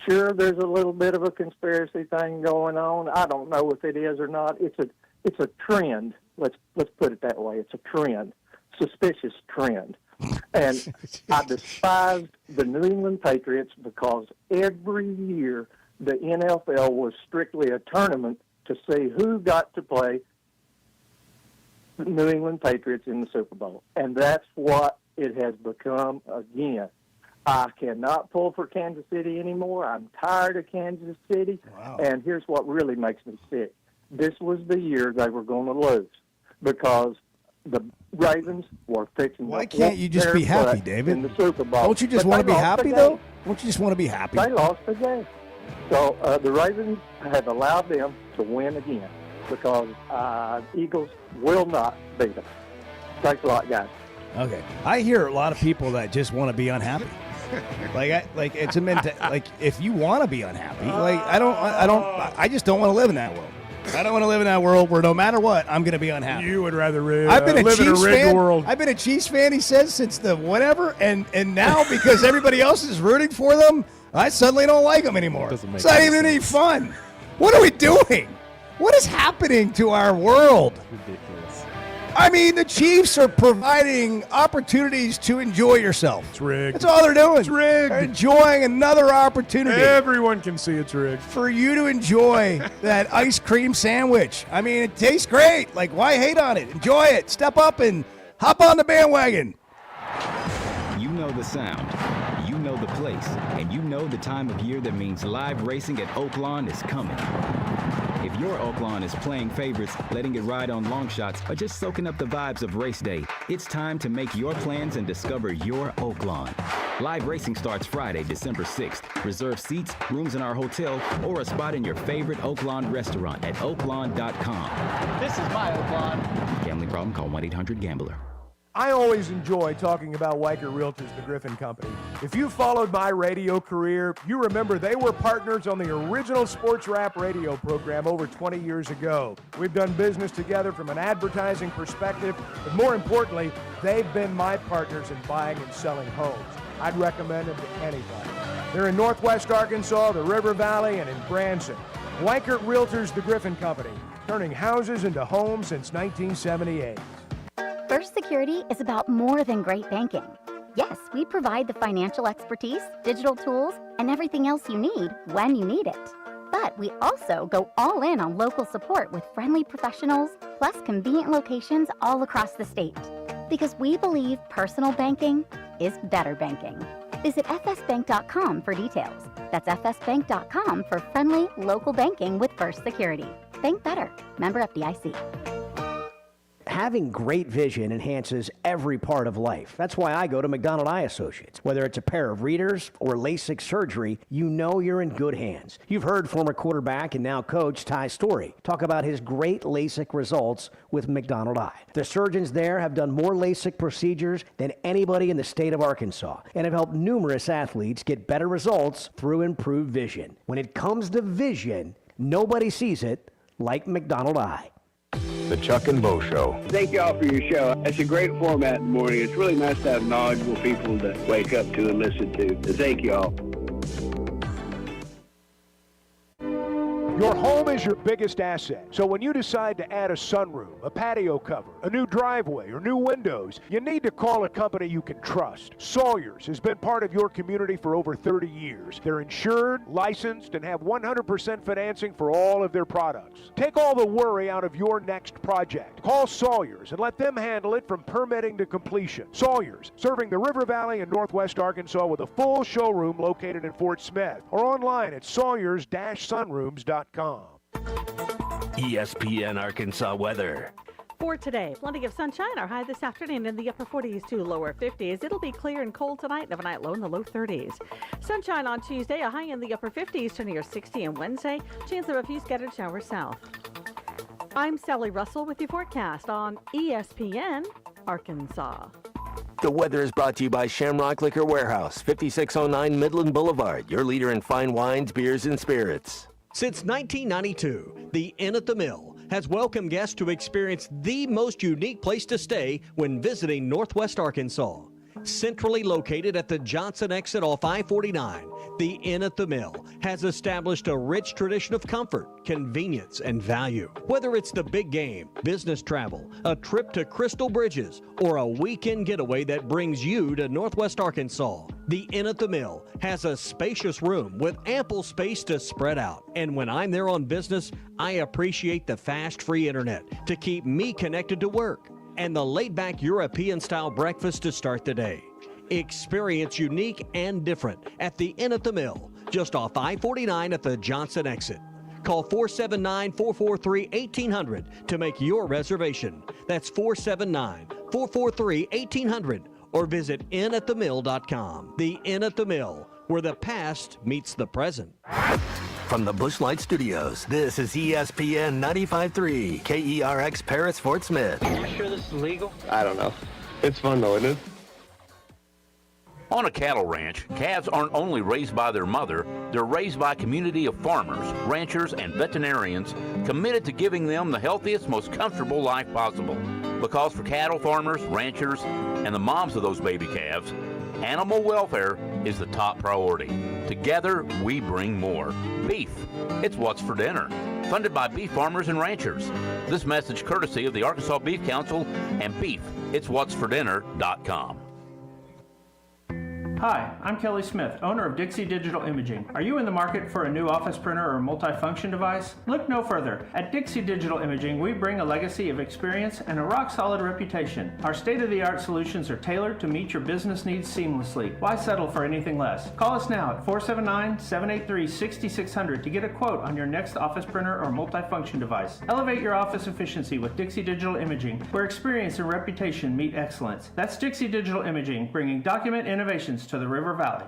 Sure, there's a little bit of a conspiracy thing going on. I don't know if it is or not. It's a trend. Let's put it that way. It's a trend, suspicious trend. And I despised the New England Patriots because every year the NFL was strictly a tournament to see who got to play the New England Patriots in the Super Bowl. And that's what it has become again. I cannot pull for Kansas City anymore. I'm tired of Kansas City. Wow. And here's what really makes me sick. This was the year they were going to lose because the Ravens were fixing. Why can't you just be happy, David? In the Super Bowl. Don't you just But want to they be lost happy, the though? game. Don't you just want to be happy? They lost the game. So the Ravens have allowed them to win again because Eagles will not beat them. Thanks a lot, guys. Okay. I hear a lot of people that just want to be unhappy. Like it's a like if you want to be unhappy, like I just don't want to live in that world. I don't want to live in that world where no matter what, I'm going to be unhappy. You would rather I've been live in a rigged world. I've been a Chiefs fan, he says, since the whatever, and now because everybody else is rooting for them, I suddenly don't like them anymore. It's not even any fun. What are we doing? What is happening to our world? Ridiculous. I mean, the Chiefs are providing opportunities to enjoy yourself. It's rigged. That's all they're doing. It's rigged. They're enjoying another opportunity. Everyone can see it's rigged. For you to enjoy that ice cream sandwich. I mean, it tastes great. Like, why hate on it? Enjoy it. Step up and hop on the bandwagon. You know the sound. You know the place. And you know the time of year that means live racing at Oaklawn is coming. If your Oaklawn is playing favorites, letting it ride on long shots, or just soaking up the vibes of race day, it's time to make your plans and discover your Oaklawn. Live racing starts Friday, December 6th. Reserve seats, rooms in our hotel, or a spot in your favorite Oaklawn restaurant at oaklawn.com. This is my Oaklawn. Gambling problem? Call 1-800-GAMBLER. I always enjoy talking about Weicker Realtors, the Griffin Company. If you followed my radio career, you remember they were partners on the original sports rap radio program over 20 years ago. We've done business together from an advertising perspective, but more importantly, they've been my partners in buying and selling homes. I'd recommend them to anybody. They're in Northwest Arkansas, the River Valley, and in Branson. Weicker Realtors, the Griffin Company, turning houses into homes since 1978. First Security is about more than great banking. Yes, we provide the financial expertise, digital tools, and everything else you need when you need it. But we also go all in on local support with friendly professionals, plus convenient locations all across the state. Because we believe personal banking is better banking. Visit fsbank.com for details. That's fsbank.com for friendly local banking with First Security. Bank better. Member FDIC. Having great vision enhances every part of life. That's why I go to McDonald Eye Associates. Whether it's a pair of readers or LASIK surgery, you know you're in good hands. You've heard former quarterback and now coach Ty Storey talk about his great LASIK results with McDonald Eye. The surgeons there have done more LASIK procedures than anybody in the state of Arkansas and have helped numerous athletes get better results through improved vision. When it comes to vision, nobody sees it like McDonald Eye. The Chuck and Bo Show. Thank y'all for your show. It's a great format in the morning. It's really nice to have knowledgeable people to wake up to and listen to. So thank y'all. Your home is your biggest asset. So when you decide to add a sunroom, a patio cover, a new driveway, or new windows, you need to call a company you can trust. Sawyers has been part of your community for over 30 years. They're insured, licensed, and have 100% financing for all of their products. Take all the worry out of your next project. Call Sawyers and let them handle it from permitting to completion. Sawyers, serving the River Valley and Northwest Arkansas with a full showroom located in Fort Smith or online at sawyers-sunrooms.com. ESPN Arkansas weather. For today, plenty of sunshine. Our high this afternoon in the upper 40s to lower 50s. It'll be clear and cold tonight, and overnight low in the low 30s. Sunshine on Tuesday, a high in the upper 50s to near 60, and Wednesday, chance of a few scattered showers south. I'm Sally Russell with your forecast on ESPN Arkansas. The weather is brought to you by Shamrock Liquor Warehouse, 5609 Midland Boulevard, your leader in fine wines, beers, and spirits. Since 1992, the Inn at the Mill has welcomed guests to experience the most unique place to stay when visiting Northwest Arkansas. Centrally located at the Johnson exit off I-49, the Inn at the Mill has established a rich tradition of comfort, convenience, and value. Whether it's the big game, business travel, a trip to Crystal Bridges, or a weekend getaway that brings you to Northwest Arkansas, the Inn at the Mill has a spacious room with ample space to spread out. And when I'm there on business, I appreciate the fast, free internet to keep me connected to work, and the laid-back European-style breakfast to start the day. Experience unique and different at the Inn at the Mill, just off I-49 at the Johnson exit. Call 479-443-1800 to make your reservation. That's 479-443-1800, or visit innatthemill.com. The Inn at the Mill, where the past meets the present. From the Bushlight Studios, this is ESPN 95.3, KERX Paris Fort Smith. Are you sure this is legal? I don't know. It's fun though, isn't it? On a cattle ranch, calves aren't only raised by their mother, they're raised by a community of farmers, ranchers, and veterinarians committed to giving them the healthiest, most comfortable life possible. Because for cattle farmers, ranchers, and the moms of those baby calves, animal welfare is the top priority. Together, we bring more. Beef. It's what's for dinner. Funded by beef farmers and ranchers. This message courtesy of the Arkansas Beef Council and Beef. It's what'sfordinner.com. Hi, I'm Kelly Smith, owner of Dixie Digital Imaging. Are you in the market for a new office printer or multifunction device? Look no further. At Dixie Digital Imaging, we bring a legacy of experience and a rock-solid reputation. Our state-of-the-art solutions are tailored to meet your business needs seamlessly. Why settle for anything less? Call us now at 479-783-6600 to get a quote on your next office printer or multifunction device. Elevate your office efficiency with Dixie Digital Imaging, where experience and reputation meet excellence. That's Dixie Digital Imaging, bringing document innovations to the River Valley.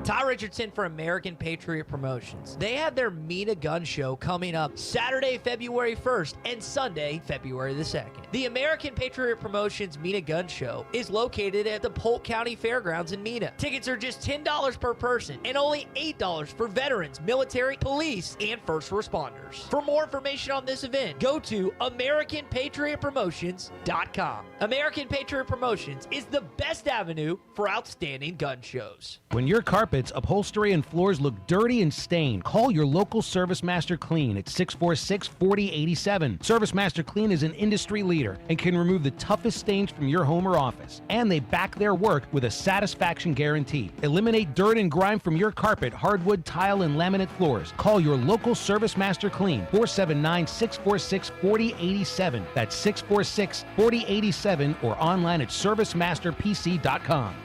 Ty Richardson for American Patriot Promotions. They have their Meet a Gun show coming up Saturday, February 1st and Sunday, February the 2nd. The American Patriot Promotions Meet a Gun show is located at the Polk County Fairgrounds in Mena. Tickets are just $10 per person and only $8 for veterans, military, police, and first responders. For more information on this event, go to AmericanPatriotPromotions.com. American Patriot Promotions is the best avenue for outstanding gun shows. When your carpets, upholstery, and floors look dirty and stained, call your local Service Master Clean at 646-4087. Service Master Clean is an industry leader and can remove the toughest stains from your home or office. And they back their work with a satisfaction guarantee. Eliminate dirt and grime from your carpet, hardwood, tile, and laminate floors. Call your local Service Master Clean, 479-646-4087. That's 646-4087 or online at ServiceMasterPC.com.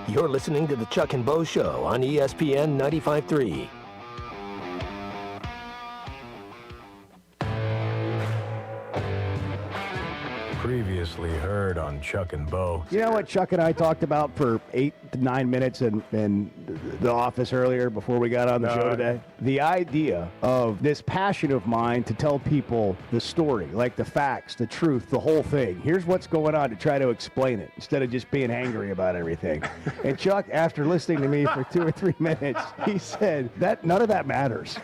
You're listening to the Chuck and Bo Show on ESPN 95.3. Previously heard on Chuck and Bo. You know what Chuck and I talked about for 8 to 9 minutes in the office earlier before we got on the show today? The idea of this passion of mine to tell people the story, like the facts, the truth, the whole thing. Here's what's going on, to try to explain it instead of just being angry about everything. And Chuck, after listening to me for 2 or 3 minutes, he said that none of that matters.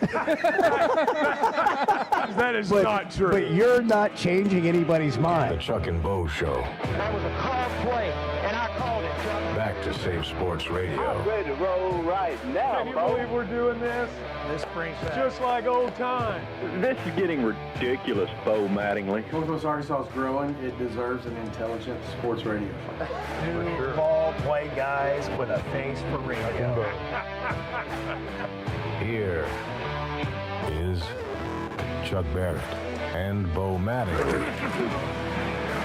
That is not true. But you're not changing anybody's mind. The Chuck and Bo Show. That was a called play, and I called it, Chuck. Back to Save Sports Radio. I'm ready to roll right now, Can you believe we're doing this? This brings back Just like old times. This is getting ridiculous, Bo Mattingly. Northwest Arkansas is growing. It deserves an intelligent sports radio. Two ball play guys with a face for radio. Here is Chuck Barrett and Bo Mattingly.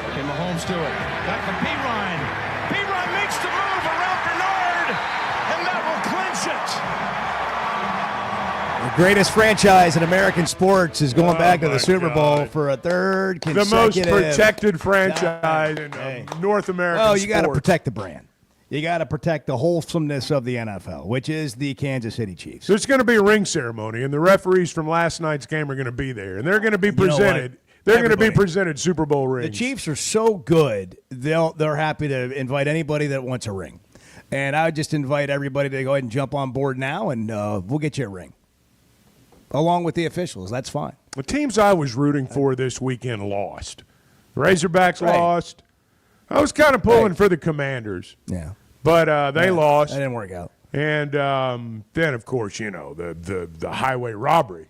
Can Mahomes do it? Back to P-Ryan. P-Ryan makes the move around Bernard, and that will clinch it. The greatest franchise in American sports is going back to the Super Bowl for a third consecutive. The most protected franchise in North American sports. Oh, you got to protect the brand. You got to protect the wholesomeness of the NFL, which is the Kansas City Chiefs. There's going to be a ring ceremony, and the referees from last night's game are going to be there, and they're going to be presented. They're going to be presented Super Bowl rings. The Chiefs are so good; they're happy to invite anybody that wants a ring. And I would just invite everybody to go ahead and jump on board now, and we'll get you a ring. Along with the officials. That's fine. The teams I was rooting for this weekend lost. Razorbacks lost. I was kind of pulling for the Commanders. Yeah. But they lost. That didn't work out. And then, of course, the highway robbery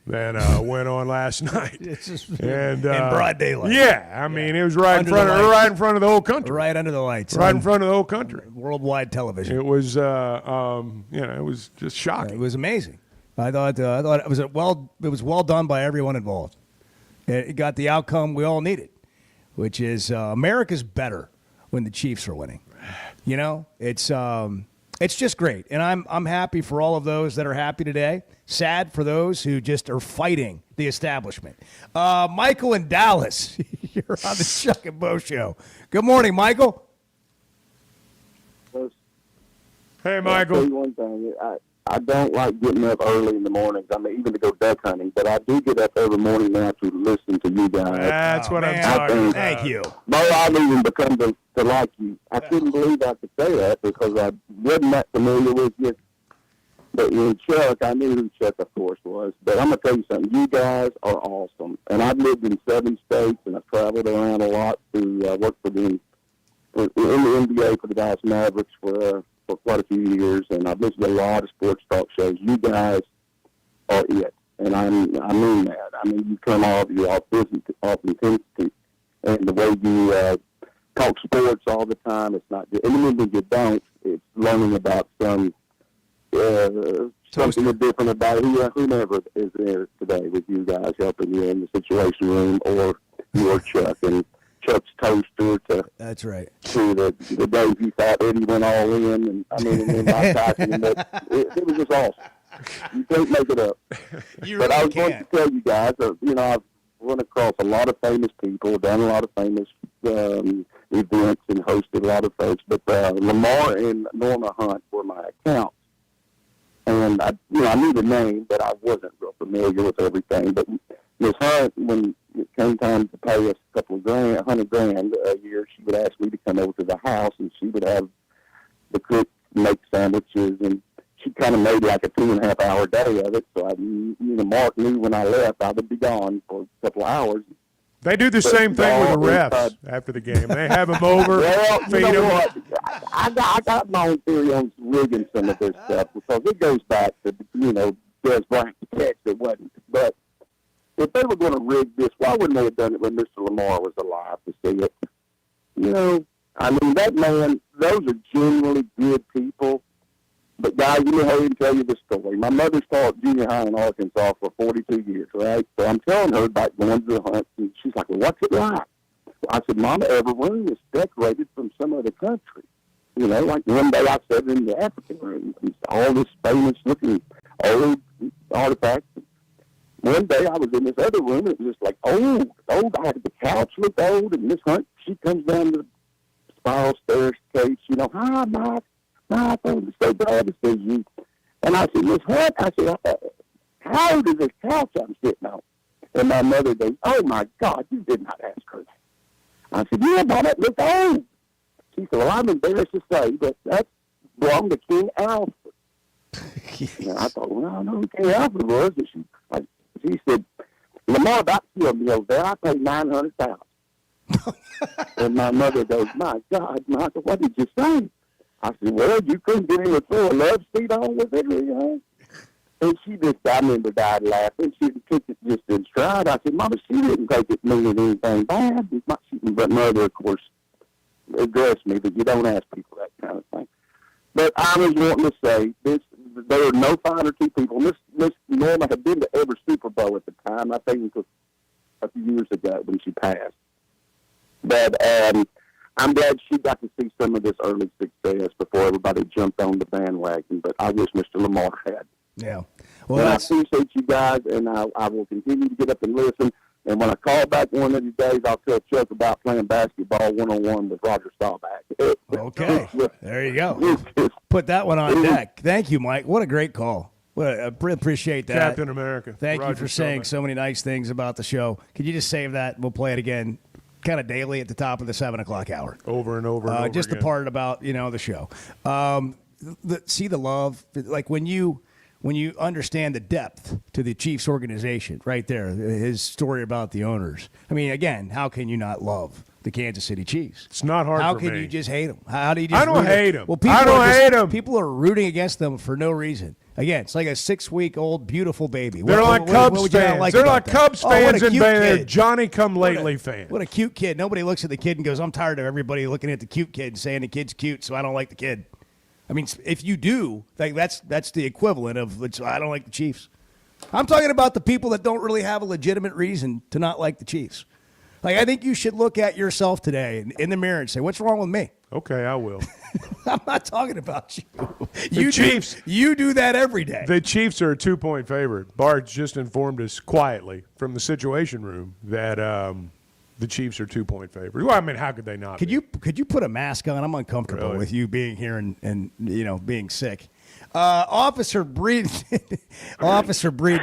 that went on last night. It's just and, in broad daylight. Yeah, I mean, it was right in front of the whole country. Right under the lights. Right in front of the whole country. Worldwide television. It was, it was just shocking. It was amazing. I thought it was well done by everyone involved. It got the outcome we all needed, which is America's better when the Chiefs are winning. You know, it's just great, and I'm happy for all of those that are happy today. Sad for those who just are fighting the establishment. Michael in Dallas, you're on the Chuck and Bo Show. Good morning, Michael. Hey, Michael. I'll tell you one thing. I don't like getting up early in the mornings. I mean, even to go duck hunting, but I do get up every morning now to listen to you guys. That's what I'm talking about. Thank you. Bo, I've even become to like you. I couldn't believe I could say that because I wasn't that familiar with you. But in Chuck, I knew who Chuck, of course, was. But I'm going to tell you something. You guys are awesome. And I've lived in 7 states, and I've traveled around a lot to work for in the NBA for the Dallas Mavericks for quite a few years, and I've listened to a lot of sports talk shows. You guys are it, and I mean that. I mean, you come off your authenticity and the way you talk sports all the time. It's not just, and even when you don't, it's learning about something different about whomever is there today with you guys helping you in the Situation Room or your Chuck and Chuck's toaster to that's right to the days he thought Eddie went all in, and I mean, and Mike Tyson, it was just awesome. You can't make it up. But I was going to tell you guys, I've run across a lot of famous people, done a lot of famous events, and hosted a lot of folks. But Lamar and Norma Hunt were my accounts, and I knew the name, but I wasn't real familiar with everything. But Miss Hunt, when it came time to pay us a couple of $100,000 a year, she would ask me to come over to the house, and she would have the cook make sandwiches, and she kind of made like a 2.5-hour day of it. So Mark knew when I left I would be gone for a couple of hours. They do the same thing with the refs after the game. They have them over, feed them. What? I got my own theory on rigging some of this stuff because it goes back to Des Bryant's catch that wasn't, but. If they were going to rig this, why wouldn't they have done it when Mr. Lamar was alive to see it? I mean, that man, those are genuinely good people. But, guys, let me hurry and tell you the story. My mother's taught junior high in Arkansas for 42 years, right? So I'm telling her about going to the hunt, and she's like, well, what's it like? I said, Mama, every room is decorated from some other country. Like one day I sat in the African room, and all this famous-looking old artifacts. One day I was in this other room, and it was just like old. The couch looked old, and Miss Hunt, she comes down the spiral staircase, hi, Mike, I'm so glad to see you. And I said, Miss Hunt, how old is this couch I'm sitting on? And my mother goes, oh, my God, you did not ask her that. I said, yeah, Mom, it looks old. She said, well, I'm embarrassed to say that that belonged to King Alfred. And I thought, well, I don't know who King Alfred was. And she said, Lamar about killed me over there. I paid $900,000. And my mother goes, my God, Michael, what did you say? I said, well, you couldn't get him to throw a love seat on with it, And she just, I remember, died laughing. She took it just in stride. I said, Mama, she didn't take it meaning anything bad. But mother, of course, addressed me that you don't ask people that kind of thing. But I was wanting to say, there are no finer two people. Miss Norma had been to every Super Bowl at the time. I think it was a few years ago when she passed. But I'm glad she got to see some of this early success before everybody jumped on the bandwagon. But I wish Mr. Lamar had. Yeah. Well, I appreciate you guys, and I will continue to get up and listen. And when I call back one of these days, I'll tell Chuck about playing basketball one-on-one with Roger Staubach. Okay. There you go. Put that one on deck. Thank you, Mike. What a great call. I appreciate that. Captain America. Thank Roger you for saying Staubach. so many nice things about the show. Could you just save that? We'll play it again kind of daily at the top of the 7 o'clock hour. Over and over and over just again. the part about, the show. See the love, like when you understand the depth to the Chiefs organization right there, his story about the owners. I mean, again, how can you not love the Kansas City Chiefs? It's not hard How for can me. you just hate them? How do you just I don't hate them. Well, people I don't hate them. People are rooting against them for no reason. Again, it's like a 6-week-old beautiful baby. They're like Cubs fans. They're like Cubs fans and they're Johnny-come-lately fans. What a cute kid. Nobody looks at the kid and goes, I'm tired of everybody looking at the cute kid and saying the kid's cute, so I don't like the kid. I mean, if you do, like that's the equivalent of I don't like the Chiefs. I'm talking about the people that don't really have a legitimate reason to not like the Chiefs. Like, I think you should look at yourself today in the mirror and say, what's wrong with me? Okay, I will. I'm not talking about you. The Chiefs. You do that every day. The Chiefs are a 2-point favorite. Bart just informed us quietly from the Situation Room that the Chiefs are 2-point favorite. Well, I mean, how could they not? Could you put a mask on? I'm uncomfortable with you being here and being sick. Officer Breeden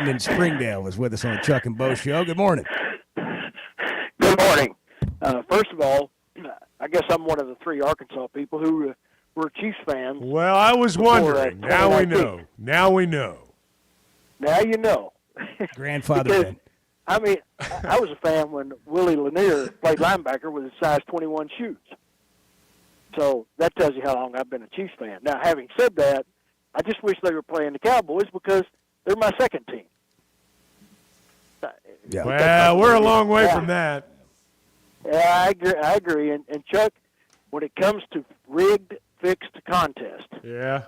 in Springdale is with us on the Chuck and Bo Show. Good morning. Good morning. First of all, I guess I'm one of the 3 Arkansas people who were Chiefs fans. Well, I was wondering. Now we know. Now we know. Now you know. Grandfather Because, Ben. I mean, I was a fan when Willie Lanier played linebacker with his size 21 shoes. So that tells you how long I've been a Chiefs fan. Now, having said that, I just wish they were playing the Cowboys because they're my second team. Yeah. Well, we're a long way from that. Yeah, I agree. And Chuck, when it comes to rigged, fixed contest, yeah,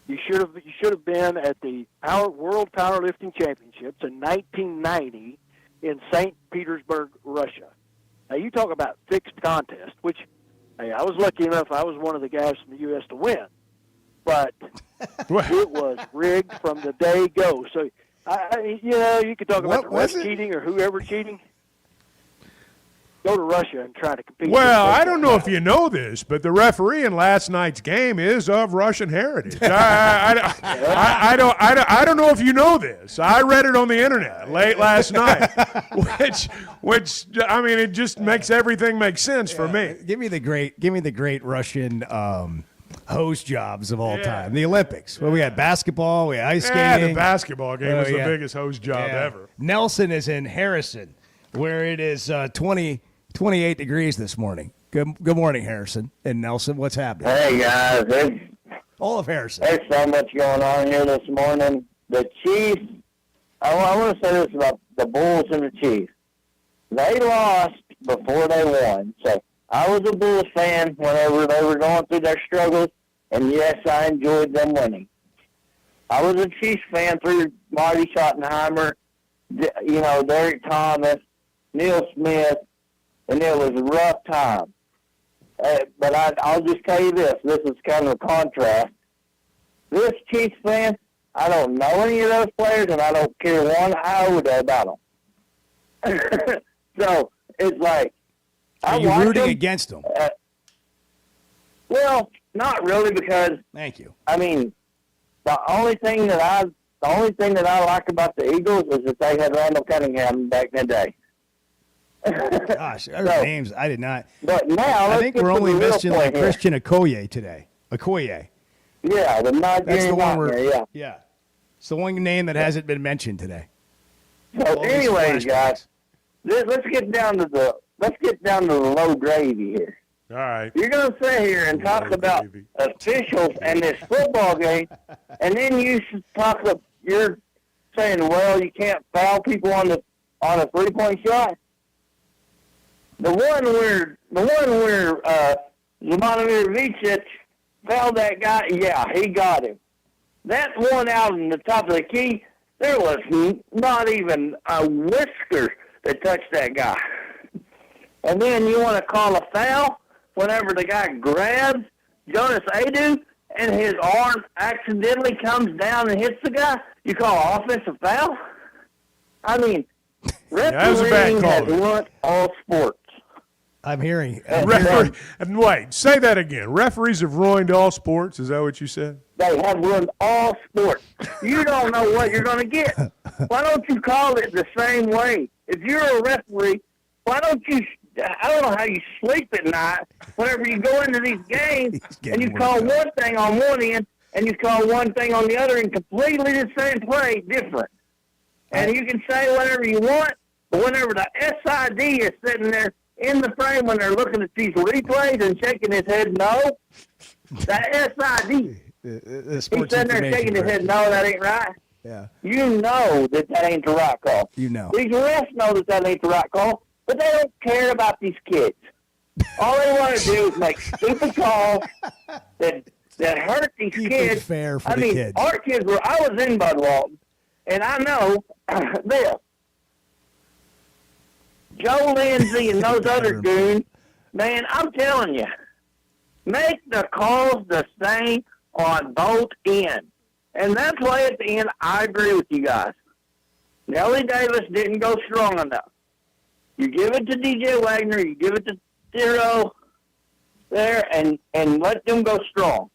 you should have been at the World Powerlifting Championships in 1990 in St. Petersburg, Russia. Now you talk about fixed contest, which hey, I was lucky enough. I was one of the guys from the U.S. to win, but it was rigged from the day go. So you could talk about the refs cheating or whoever cheating. Go to Russia and try to compete. Well, I don't know if you know this, but the referee in last night's game is of Russian heritage. I don't know if you know this. I read it on the internet late last night, which I mean, it just makes everything make sense for me. Give me the great Russian host jobs of all time. The Olympics. Well, we had basketball, we had ice skating. The basketball game was the biggest host job ever. Nelson is in Harrison, where it is 28 degrees this morning. Good morning, Harrison and Nelson. What's happening? Hey, guys. All of Harrison. There's so much going on here this morning. The Chiefs, I want to say this about the Bulls and the Chiefs. They lost before they won. So I was a Bulls fan whenever they were going through their struggles, and yes, I enjoyed them winning. I was a Chiefs fan through Marty Schottenheimer, Derek Thomas, Neil Smith, and it was a rough time. But I'll just tell you this. This is kind of a contrast. This Chiefs fan, I don't know any of those players, and I don't care one iota about them. So it's like, Are you rooting against them? Well, not really, because thank you. I mean, the only thing that I like about the Eagles is that they had Randall Cunningham back in the day. Gosh, names I did not. But now I think we're only missing like Christian Okoye today. Okoye. Yeah, the Nigerian. That's the one where yeah. It's the one name that hasn't been mentioned today. So, anyways, guys, let's get down to the low gravy here. All right. You're going to sit here and talk about officials and this football game, and then you're saying, well, you can't foul people on a 3-point shot. The one where Zvonimir Vicic fouled that guy, yeah, he got him. That one out in the top of the key, there was not even a whisker that touched that guy. And then you want to call a foul whenever the guy grabs Jonas Adu and his arm accidentally comes down and hits the guy? You call offensive foul? I mean, refereeing has ruined all sports. I'm hearing. Wait, say that again. Referees have ruined all sports. Is that what you said? They have ruined all sports. You don't know what you're going to get. Why don't you call it the same way? If you're a referee, why don't you I don't know how you sleep at night whenever you go into these games and you call one thing on one end and you call one thing on the other and completely the same play different. And you can say whatever you want, but whenever the SID is sitting there in the frame when they're looking at these replays and shaking his head no, that SID, he's sitting there shaking his head no, that ain't right. Yeah. You know that ain't the right call. You know. These refs know that ain't the right call, but they don't care about these kids. All they want to do is make stupid calls that hurt these Keep kids. it fair for I the mean, kids. our kids were. I was in Bud Walton, and I know this. Joe Lindsay and those other dudes, man, I'm telling you, make the calls the same on both ends. And that's why at the end, I agree with you guys. Nellie Davis didn't go strong enough. You give it to DJ Wagner, you give it to Zero there, and let them go strong.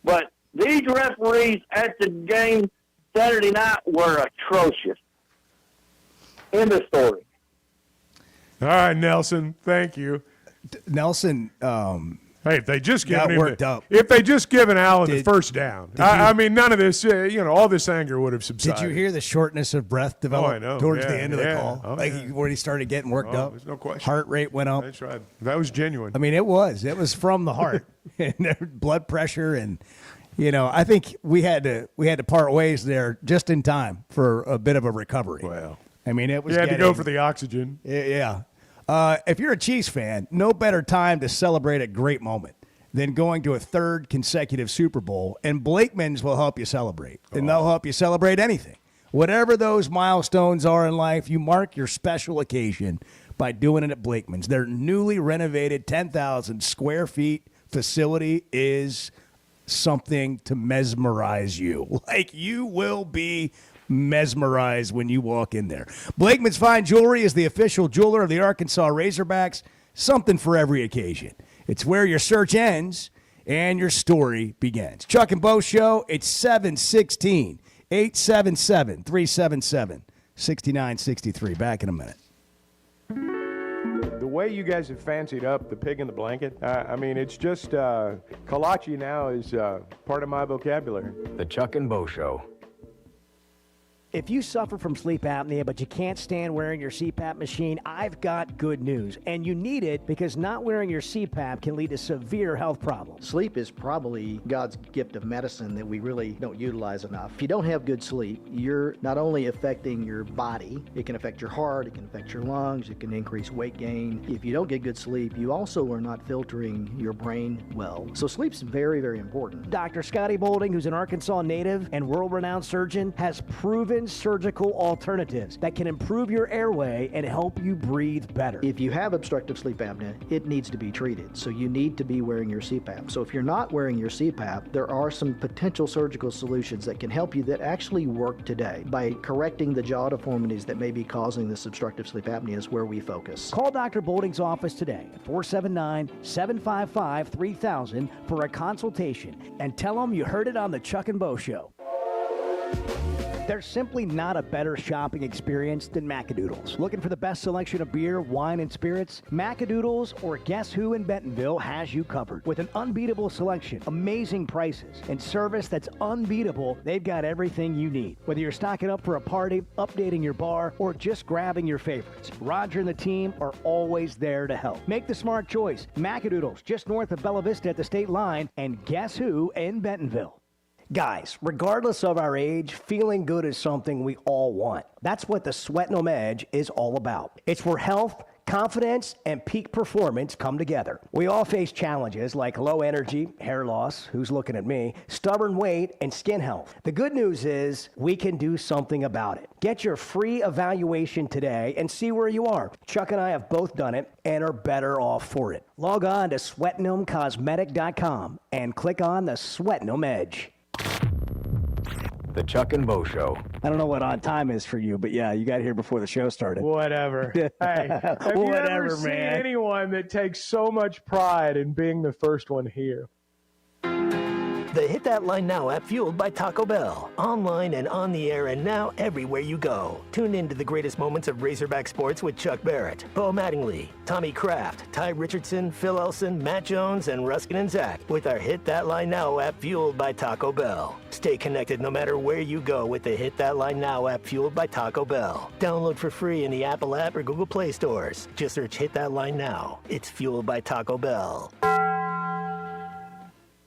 But these referees at the game Saturday night were atrocious. End of story. All right, Nelson. Thank you. Nelson. Hey, if they just got given worked up. If they just given Allen the first down, I mean, none of this. All this anger would have subsided. Did you hear the shortness of breath develop I know. towards Yeah, the end of the call? Oh, Where he started getting worked up. There's no question. Heart rate went up. That's right. That was genuine. I mean, it was from the heart, and blood pressure, and I think we had to part ways there just in time for a bit of a recovery. Well, I mean, it was. You had to go for the oxygen. Yeah. If you're a Chiefs fan, no better time to celebrate a great moment than going to a third consecutive Super Bowl, and Blakeman's will help you celebrate, and they'll help you celebrate anything. Whatever those milestones are in life, you mark your special occasion by doing it at Blakeman's. Their newly renovated 10,000 square feet facility is something to mesmerize you. Like, you will be mesmerized when you walk in there. Blakeman's Fine Jewelry is the official jeweler of the Arkansas Razorbacks, something for every occasion. It's where your search ends and your story begins. Chuck and Bo Show, it's 716-877-377-6963. Back in a minute. The way you guys have fancied up the pig in the blanket, I mean, it's just, kolache now is part of my vocabulary. The Chuck and Bo Show. If you suffer from sleep apnea, but you can't stand wearing your CPAP machine, I've got good news. And you need it because not wearing your CPAP can lead to severe health problems. Sleep is probably God's gift of medicine that we really don't utilize enough. If you don't have good sleep, you're not only affecting your body, it can affect your heart, it can affect your lungs, it can increase weight gain. If you don't get good sleep, you also are not filtering your brain well. So sleep's very, very important. Dr. Scotty Boulding, who's an Arkansas native and world-renowned surgeon, has proven surgical alternatives that can improve your airway and help you breathe better. If you have obstructive sleep apnea, it needs to be treated. So you need to be wearing your CPAP. So if you're not wearing your CPAP, there are some potential surgical solutions that can help you that actually work today. By correcting the jaw deformities that may be causing this obstructive sleep apnea is where we focus. Call Dr. Boulding's office today at 479-755-3000 for a consultation and tell them you heard it on the Chuck and Bo Show. There's simply not a better shopping experience than Macadoodles. Looking for the best selection of beer, wine, and spirits? Macadoodles or Guess Who in Bentonville has you covered. With an unbeatable selection, amazing prices, and service that's unbeatable, they've got everything you need. Whether you're stocking up for a party, updating your bar, or just grabbing your favorites, Roger and the team are always there to help. Make the smart choice. Macadoodles, just north of Bella Vista at the state line, and Guess Who in Bentonville. Guys, regardless of our age, feeling good is something we all want. That's what the Sweatnum Edge is all about. It's where health, confidence, and peak performance come together. We all face challenges like low energy, hair loss, who's looking at me, stubborn weight, and skin health. The good news is we can do something about it. Get your free evaluation today and see where you are. Chuck and I have both done it and are better off for it. Log on to SweatnumCosmetic.com and click on the Sweatnum Edge. The Chuck and Bo Show. I don't know what on time is for you, but yeah, you got here before the show started. Whatever. Hey, have you ever seen anyone that takes so much pride in being the first one here? The Hit That Line Now app, fueled by Taco Bell. Online and on the air and now everywhere you go. Tune in to the greatest moments of Razorback sports with Chuck Barrett, Bo Mattingly, Tommy Kraft, Ty Richardson, Phil Elson, Matt Jones, and Ruskin and Zach with our Hit That Line Now app, fueled by Taco Bell. Stay connected no matter where you go with the Hit That Line Now app, fueled by Taco Bell. Download for free in the Apple app or Google Play stores. Just search Hit That Line Now. It's fueled by Taco Bell.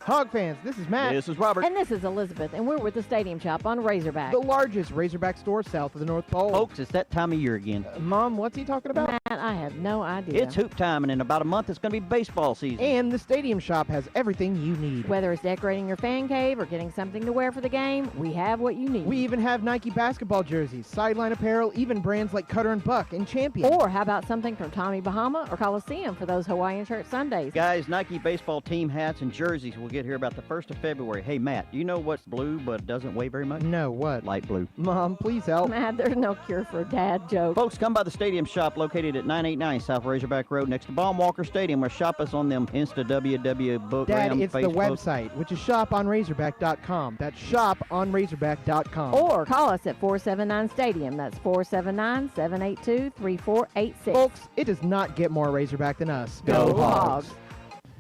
Hog fans, this is Matt. This is Robert. And this is Elizabeth, and we're with the Stadium Shop on Razorback. The largest Razorback store south of the North Pole. Folks, it's that time of year again. Mom, what's he talking about? Matt, I have no idea. It's hoop time, and in about a month, it's going to be baseball season. And the Stadium Shop has everything you need. Whether it's decorating your fan cave or getting something to wear for the game, we have what you need. We even have Nike basketball jerseys, sideline apparel, even brands like Cutter and Buck and Champion. Or how about something from Tommy Bahama or Coliseum for those Hawaiian shirt Sundays? Guys, Nike baseball team hats and jerseys will get here about the 1st of February. Hey, Matt, do you know what's blue but doesn't weigh very much? No, what? Light blue. Mom, please help. Matt, there's no cure for a dad joke. Folks, come by the Stadium Shop located at 989 South Razorback Road next to Baum Walker Stadium, or shop us on them Insta, WW, Bookgram, Dad, it's Facebook. the website, which is shoponrazorback.com. That's shoponrazorback.com. Or call us at 479-STADIUM. That's 479-782-3486. Folks, it does not get more Razorback than us. Go Hogs!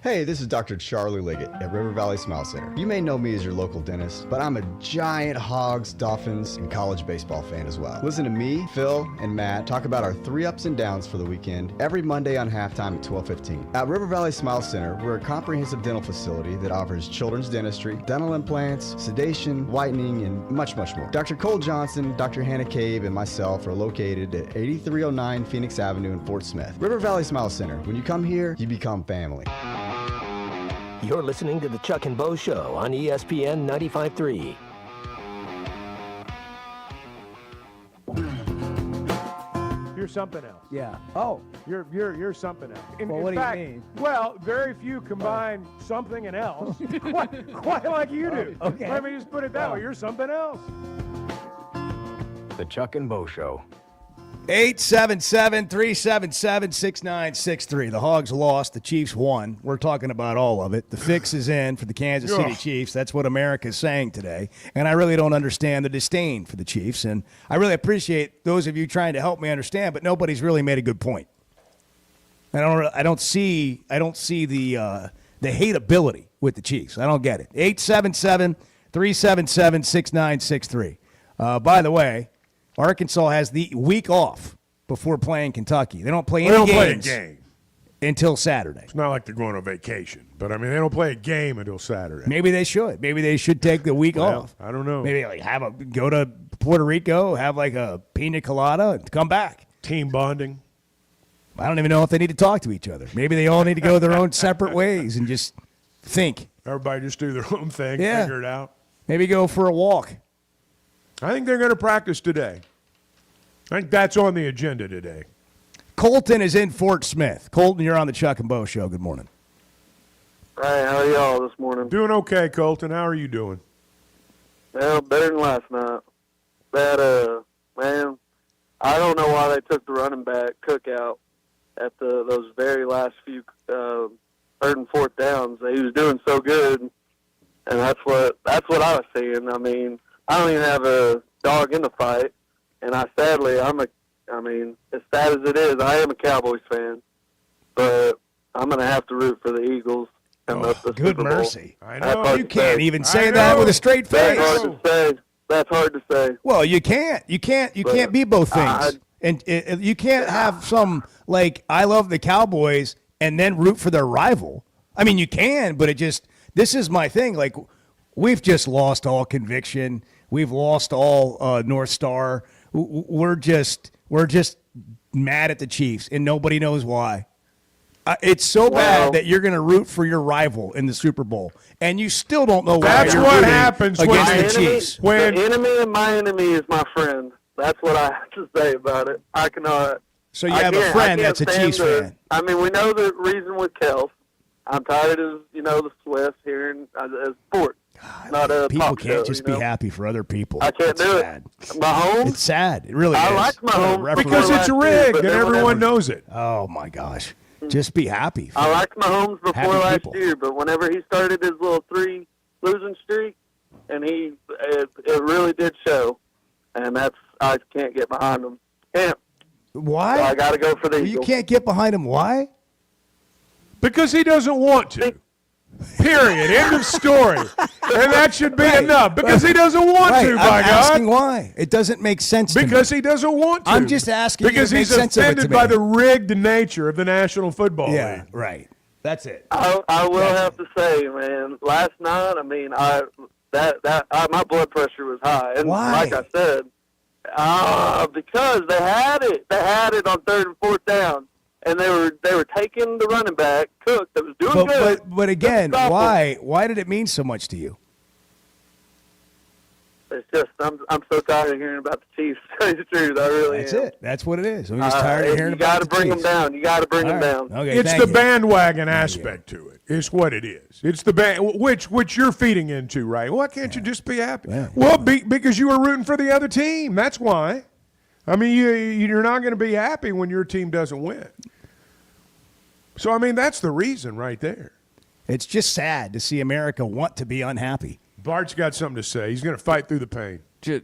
Hey, this is Dr. Charlie Liggett at River Valley Smile Center. You may know me as your local dentist, but I'm a giant Hogs, Dolphins, and college baseball fan as well. Listen to me, Phil, and Matt talk about our 3 ups and downs for the weekend every Monday on halftime at 12:15. At River Valley Smile Center, we're a comprehensive dental facility that offers children's dentistry, dental implants, sedation, whitening, and much, much more. Dr. Cole Johnson, Dr. Hannah Cabe, and myself are located at 8309 Phoenix Avenue in Fort Smith. River Valley Smile Center. When you come here, you become family. You're listening to the Chuck and Bo Show on ESPN 95.3. You're something else. Yeah. Oh. You're something else. In Well, what do you fact, mean? Well, very few combine something and else quite like you do. Okay. Let me just put it that way. You're something else. The Chuck and Bo Show. 877-377-6963. The Hogs lost. The Chiefs won. We're talking about all of it. The fix is in for the Kansas City Chiefs. That's what America is saying today. And I really don't understand the disdain for the Chiefs. And I really appreciate those of you trying to help me understand, but nobody's really made a good point. I don't see the hateability with the Chiefs. I don't get it. 877-377-6963. By the way, Arkansas has the week off before playing Kentucky. They don't play any games until Saturday. It's not like they're going on vacation, but I mean, they don't play a game until Saturday. Maybe they should. Maybe they should take the week off. I don't know. Maybe like go to Puerto Rico, have like a pina colada, and come back. Team bonding. I don't even know if they need to talk to each other. Maybe they all need to go their own separate ways and just think. Everybody just do their own thing, Yeah. figure it out. Maybe go for a walk. I think they're going to practice today. I think that's on the agenda today. Colton is in Fort Smith. Colton, you're on the Chuck and Bo Show. Good morning. Hey, how are y'all this morning? Doing okay, Colton. How are you doing? Well, better than last night. That, man, I don't know why they took the running back cookout at those very last few 3rd and 4th downs. He was doing so good, and that's what I was seeing. I mean, I don't even have a dog in the fight, and as sad as it is, I am a Cowboys fan, but I'm going to have to root for the Eagles. Good mercy. I know. You can't even say that with a straight face. That's hard to say. That's hard to say. Well, you can't. You can't be both things. And you can't have some, like, I love the Cowboys and then root for their rival. I mean, you can, but this is my thing. Like, we've just lost all conviction. We've lost all North Star. We're just mad at the Chiefs, and nobody knows why. It's so bad that you're going to root for your rival in the Super Bowl, and you still don't know why. That's what happens against when the Chiefs. The enemy of my enemy is my friend. That's what I have to say about it. I cannot. So you have a friend that's a Chiefs fan. I mean, we know the reason with Kels. I'm tired of the Swiss hearing a sport. Not a people pop can't show, just be happy for other people. I can't It's do sad. it. Mahomes. It's sad. It really I is. like Mahomes Because it's rigged and everyone knows it. Oh my gosh! Just be happy. I liked Mahomes before Happy last people. year, but whenever he started his little losing streak, and it really did show. And I can't get behind them. Can't. Why? So I got to go for the You Eagles. can't get behind him. Why? Because he doesn't want to. Period. End of story. And that should be enough. Because he doesn't want Right. to, by I'm God. asking why. It doesn't make sense to me. Because he doesn't want to. I'm just asking because you to make he's sense of it offended to by me. the rigged nature of the National Football League. Right. That's it. I will have to say, man, last night, I mean, my blood pressure was high. And Why? like I said, because they had it. They had it on 3rd and 4th down. And they were taking the running back, Cook, that was doing good. But again, Stop him. why did it mean so much to you? It's just I'm so tired of hearing about the Chiefs. To tell you the truth, I really That's am. it. That's what it is. I'm just tired of hearing You about got to bring them Chiefs. down. You got to bring them All down. right. Okay, It's thank the you. bandwagon aspect to it. It's what it is. It's the which you're feeding into, right? Why can't you just be happy? Well, because you were rooting for the other team. That's why. I mean, you're not going to be happy when your team doesn't win. So, I mean, that's the reason right there. It's just sad to see America want to be unhappy. Bart's got something to say. He's going to fight through the pain.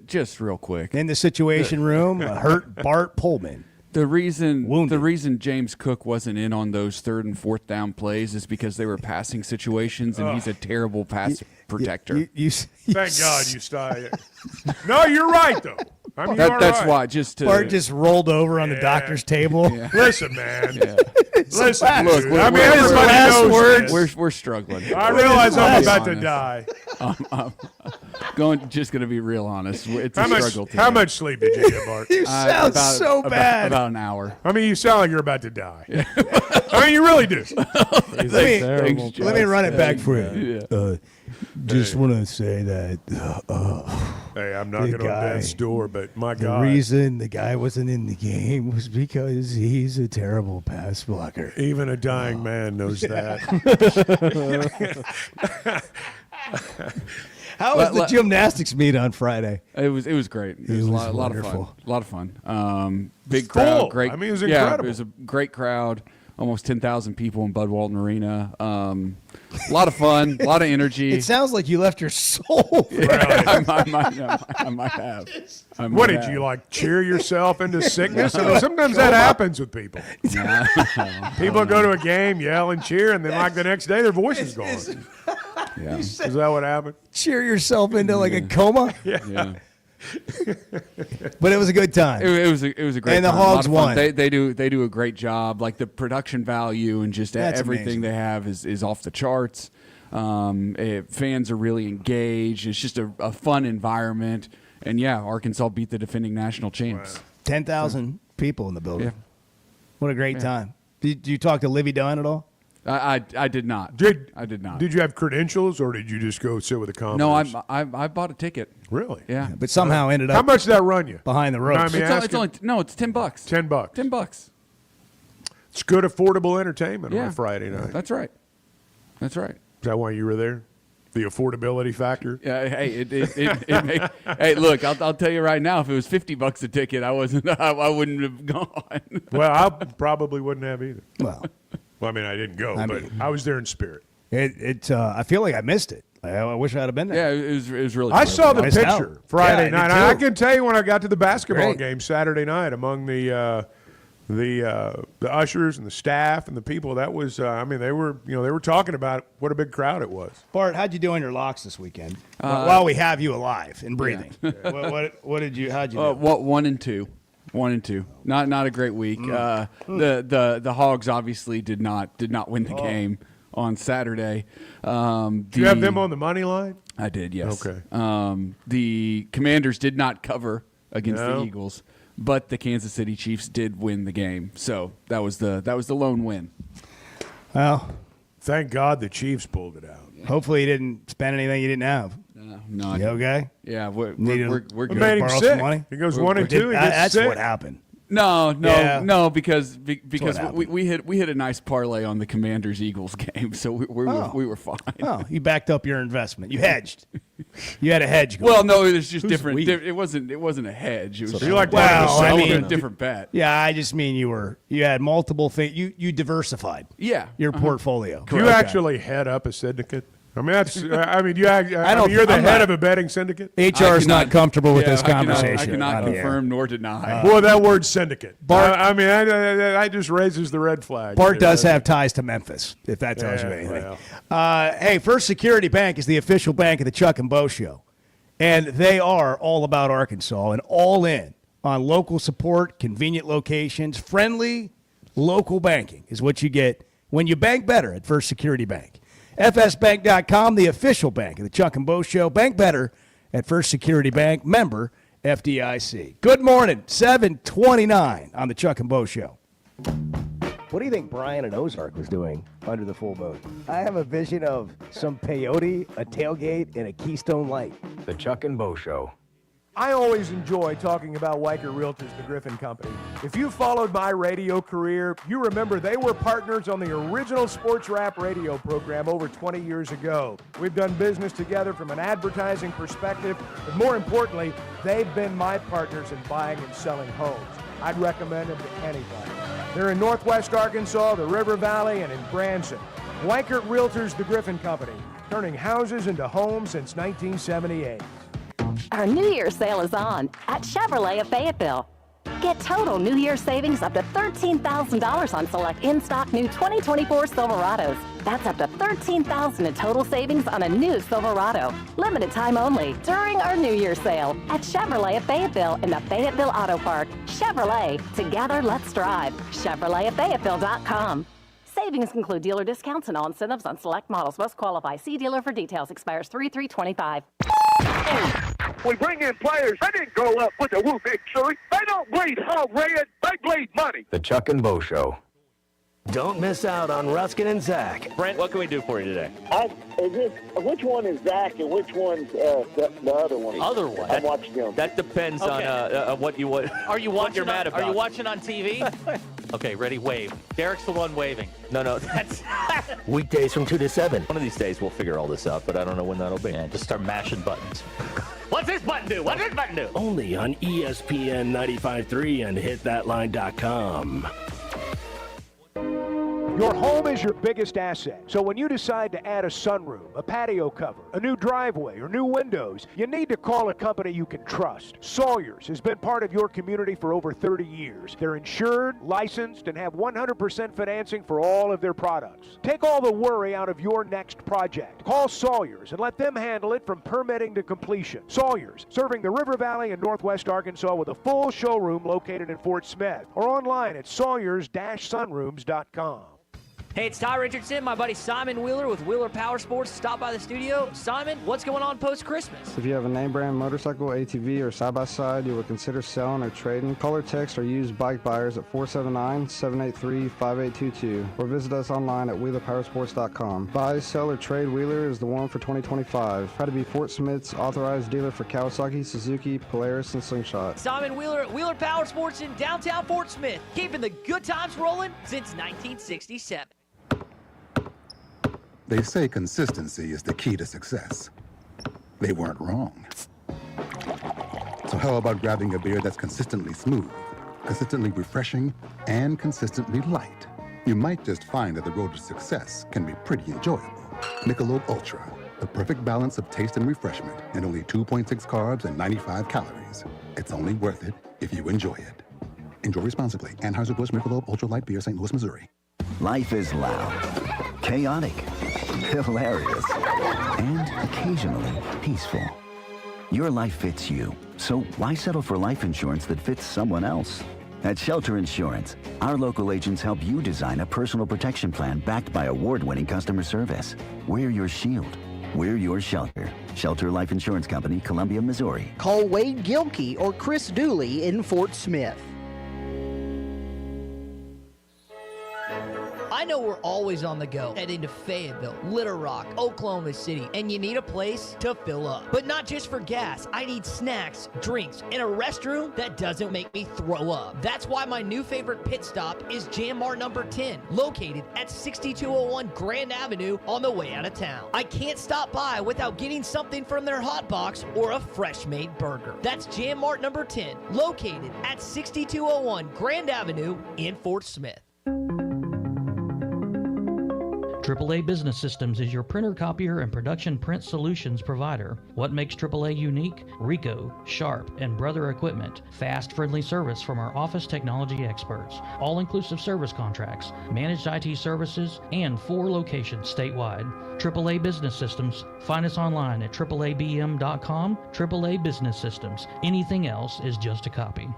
Just real quick. In the Situation Room, hurt Bart Pullman. The reason James Cook wasn't in on those 3rd and 4th down plays is because they were passing situations, and he's a terrible pass protector. Thank God you started. No, you're right, though. I mean, That's right. why. Just to Bart just rolled over on the doctor's table. Listen, man. Listen, look. I mean, everybody knows this. We're struggling. I realize I'm about to die. I'm just going to be real honest. It's a struggle. How much sleep did you get, Bart? You sound so bad. About an hour. I mean, you sound like you're about to die. I mean, you really do. Let me run it back for you. Yeah. Just want to say that. Hey, I'm knocking on death's door, but my The God. reason the guy wasn't in the game was because he's a terrible pass blocker. Even a dying man knows that. How was the gymnastics meet on Friday? It was great. It was a lot of fun. A lot of fun. Big It's full. crowd. Great. I mean, it was Yeah, incredible. it was a great crowd. Almost 10,000 people in Bud Walton Arena. A lot of fun. A lot of energy. It sounds like you left your soul. I might have. What did you like? Cheer yourself into sickness? I mean, sometimes that happens with people. People go to a game, yell and cheer, and then like the next day, their voice is gone. Yeah. Is that what happened? Cheer yourself into like a coma. Yeah. But it was a good time. It was a great And the time. A lot Hogs of fun. won. They do a great job. Like the production value and just That's everything amazing. they have is off the charts. Fans are really engaged. It's just a fun environment. And yeah, Arkansas beat the defending national champs. 10,000 people in the building. Yeah. What a great time. Did you talk to Livy Dunn at all? I did not. I did not. Did you have credentials, or did you just go sit with the commoners? No, I bought a ticket. Really? Yeah. But somehow ended up. How much did that run you? Behind the ropes. Mind me It's asking? only it's $10. $10. $10. It's good, affordable entertainment on Yeah. a Friday night. That's right. That's right. Is that why you were there? The affordability factor? Yeah, hey, hey, look, I'll tell you right now, if it was $50 a ticket, I wouldn't have gone. Well, I probably wouldn't have either. Well, I mean, I didn't go, I but mean- I was there in spirit. I feel like I missed it. I wish I'd have been there. Yeah, it was really. I fun. saw the Missed picture out. Friday Yeah, I night. did I too. can tell you when I got to the basketball Great. game Saturday night among the ushers and the staff and the people. That was, I mean, they were talking about what a big crowd it was. Bart, how'd you do on your locks this weekend? While we have you alive and breathing. What did you? How'd you do? 1 and 2. 1 and 2. Not a great week. The Hogs obviously did not win the game on Saturday. Did you have them on the money line? I did, yes. Okay. The Commanders did not cover against No. the Eagles, but the Kansas City Chiefs did win the game. So that was the lone win. Well, thank God the Chiefs pulled it out. Hopefully you didn't spend anything you didn't have. No. You okay? Yeah, we're Needed- good. It made him Borrow sick. some money? He goes We're- 1 and 2. He gets That's sick. what happened. No, because what happened. we hit a nice parlay on the Commanders Eagles game, so we were fine. Oh, you backed up your investment. You hedged. You had a hedge going. Well, no, it was just Who's different. we? It wasn't a hedge. It was you like I a different bet. Yeah, I just mean you had multiple things. You diversified. Yeah, Your portfolio. Do you actually head up a syndicate? I mean, that's. You're the I'm head not- of a betting syndicate. HR is not comfortable with this conversation. I cannot on the air. confirm nor deny. Boy, that word syndicate. Bart- I just raises the red flag. Bart does have ties to Memphis, if that tells you Yeah, anything. well. Hey, First Security Bank is the official bank of the Chuck and Bo Show. And they are all about Arkansas and all in on local support, convenient locations, friendly local banking is what you get when you bank better at First Security Bank. FSBank.com, the official bank of the Chuck and Bo Show. Bank better at First Security Bank, member FDIC. Good morning, 7:29 on the Chuck and Bo Show. What do you think Brian at Ozark was doing under the full moon? I have a vision of some peyote, a tailgate, and a Keystone Light. The Chuck and Bo Show. I always enjoy talking about Weicker Realtors, the Griffin Company. If you followed my radio career, you remember they were partners on the original sports rap radio program over 20 years ago. We've done business together from an advertising perspective, but more importantly, they've been my partners in buying and selling homes. I'd recommend them to anybody. They're in Northwest Arkansas, the River Valley, and in Branson. Weicker Realtors, the Griffin Company, turning houses into homes since 1978. Our New Year's sale is on at Chevrolet of Fayetteville. Get total New Year's savings up to $13,000 on select in-stock new 2024 Silverados. That's up to $13,000 in total savings on a new Silverado. Limited time only during our New Year's sale at Chevrolet of Fayetteville in the Fayetteville Auto Park. Chevrolet, together let's drive. ChevroletofFayetteville.com. Savings include dealer discounts and all incentives on select models. Must qualify. See dealer for details. Expires 3/3/25. We bring in players. They didn't grow up with a whooping shirt. They don't bleed hot red. They bleed money. The Chuck and Bo Show. Don't miss out on Ruskin and Zach. Brent, what can we do for you today? Which one is Zach and which one's the other one? Other one? I'm watching them. That depends on what you want. Are you what you're mad about. Are you watching on TV? Okay, ready? Wave. Derek's the one waving. No, that's Weekdays from 2 to 7. one of these days we'll figure all this out, but I don't know when that'll be. Yeah, just start mashing buttons. What's this button do? What's this button do? Only on ESPN 95.3 and hitthatline.com. Your home is your biggest asset. So when you decide to add a sunroom, a patio cover, a new driveway, or new windows, you need to call a company you can trust. Sawyers has been part of your community for over 30 years. They're insured, licensed, and have 100% financing for all of their products. Take all the worry out of your next project. Call Sawyers and let them handle it from permitting to completion. Sawyers, serving the River Valley and Northwest Arkansas with a full showroom located in Fort Smith or online at sawyers-sunrooms.com. Hey, it's Ty Richardson, my buddy Simon Wheeler with Wheeler Power Sports. Stop by the studio. Simon, what's going on post-Christmas? If you have a name brand motorcycle, ATV, or side-by-side you would consider selling or trading, call or text or use bike buyers at 479-783-5822 or visit us online at wheelerpowersports.com. Buy, sell, or trade Wheeler is the one for 2025. Proud to be Fort Smith's authorized dealer for Kawasaki, Suzuki, Polaris, and Slingshot. Simon Wheeler at Wheeler Power Sports in downtown Fort Smith, keeping the good times rolling since 1967. They say consistency is the key to success. They weren't wrong. So how about grabbing a beer that's consistently smooth, consistently refreshing, and consistently light? You might just find that the road to success can be pretty enjoyable. Michelob Ultra, the perfect balance of taste and refreshment, and only 2.6 carbs and 95 calories. It's only worth it if you enjoy it. Enjoy responsibly. Anheuser-Busch Michelob Ultra Light Beer, St. Louis, Missouri. Life is loud, chaotic, hilarious, and occasionally peaceful. Your life fits you, so why settle for life insurance that fits someone else? At Shelter Insurance, our local agents help you design a personal protection plan backed by award-winning customer service. We're your shield. We're your shelter. Shelter Life Insurance Company, Columbia, Missouri. Call Wade Gilkey or Chris Dooley in Fort Smith. I know we're always on the go, heading to Fayetteville, Little Rock, Oklahoma City, and you need a place to fill up. But not just for gas. I need snacks, drinks, and a restroom that doesn't make me throw up. That's why my new favorite pit stop is Jam Mart number 10, located at 6201 Grand Avenue on the way out of town. I can't stop by without getting something from their hot box or a fresh-made burger. That's Jam Mart number 10, located at 6201 Grand Avenue in Fort Smith. AAA Business Systems is your printer, copier, and production print solutions provider. What makes AAA unique? Ricoh, Sharp, and Brother Equipment. Fast, friendly service from our office technology experts. All-inclusive service contracts, managed IT services, and 4 locations statewide. AAA Business Systems. Find us online at AAABM.com. AAA Business Systems. Anything else is just a copy.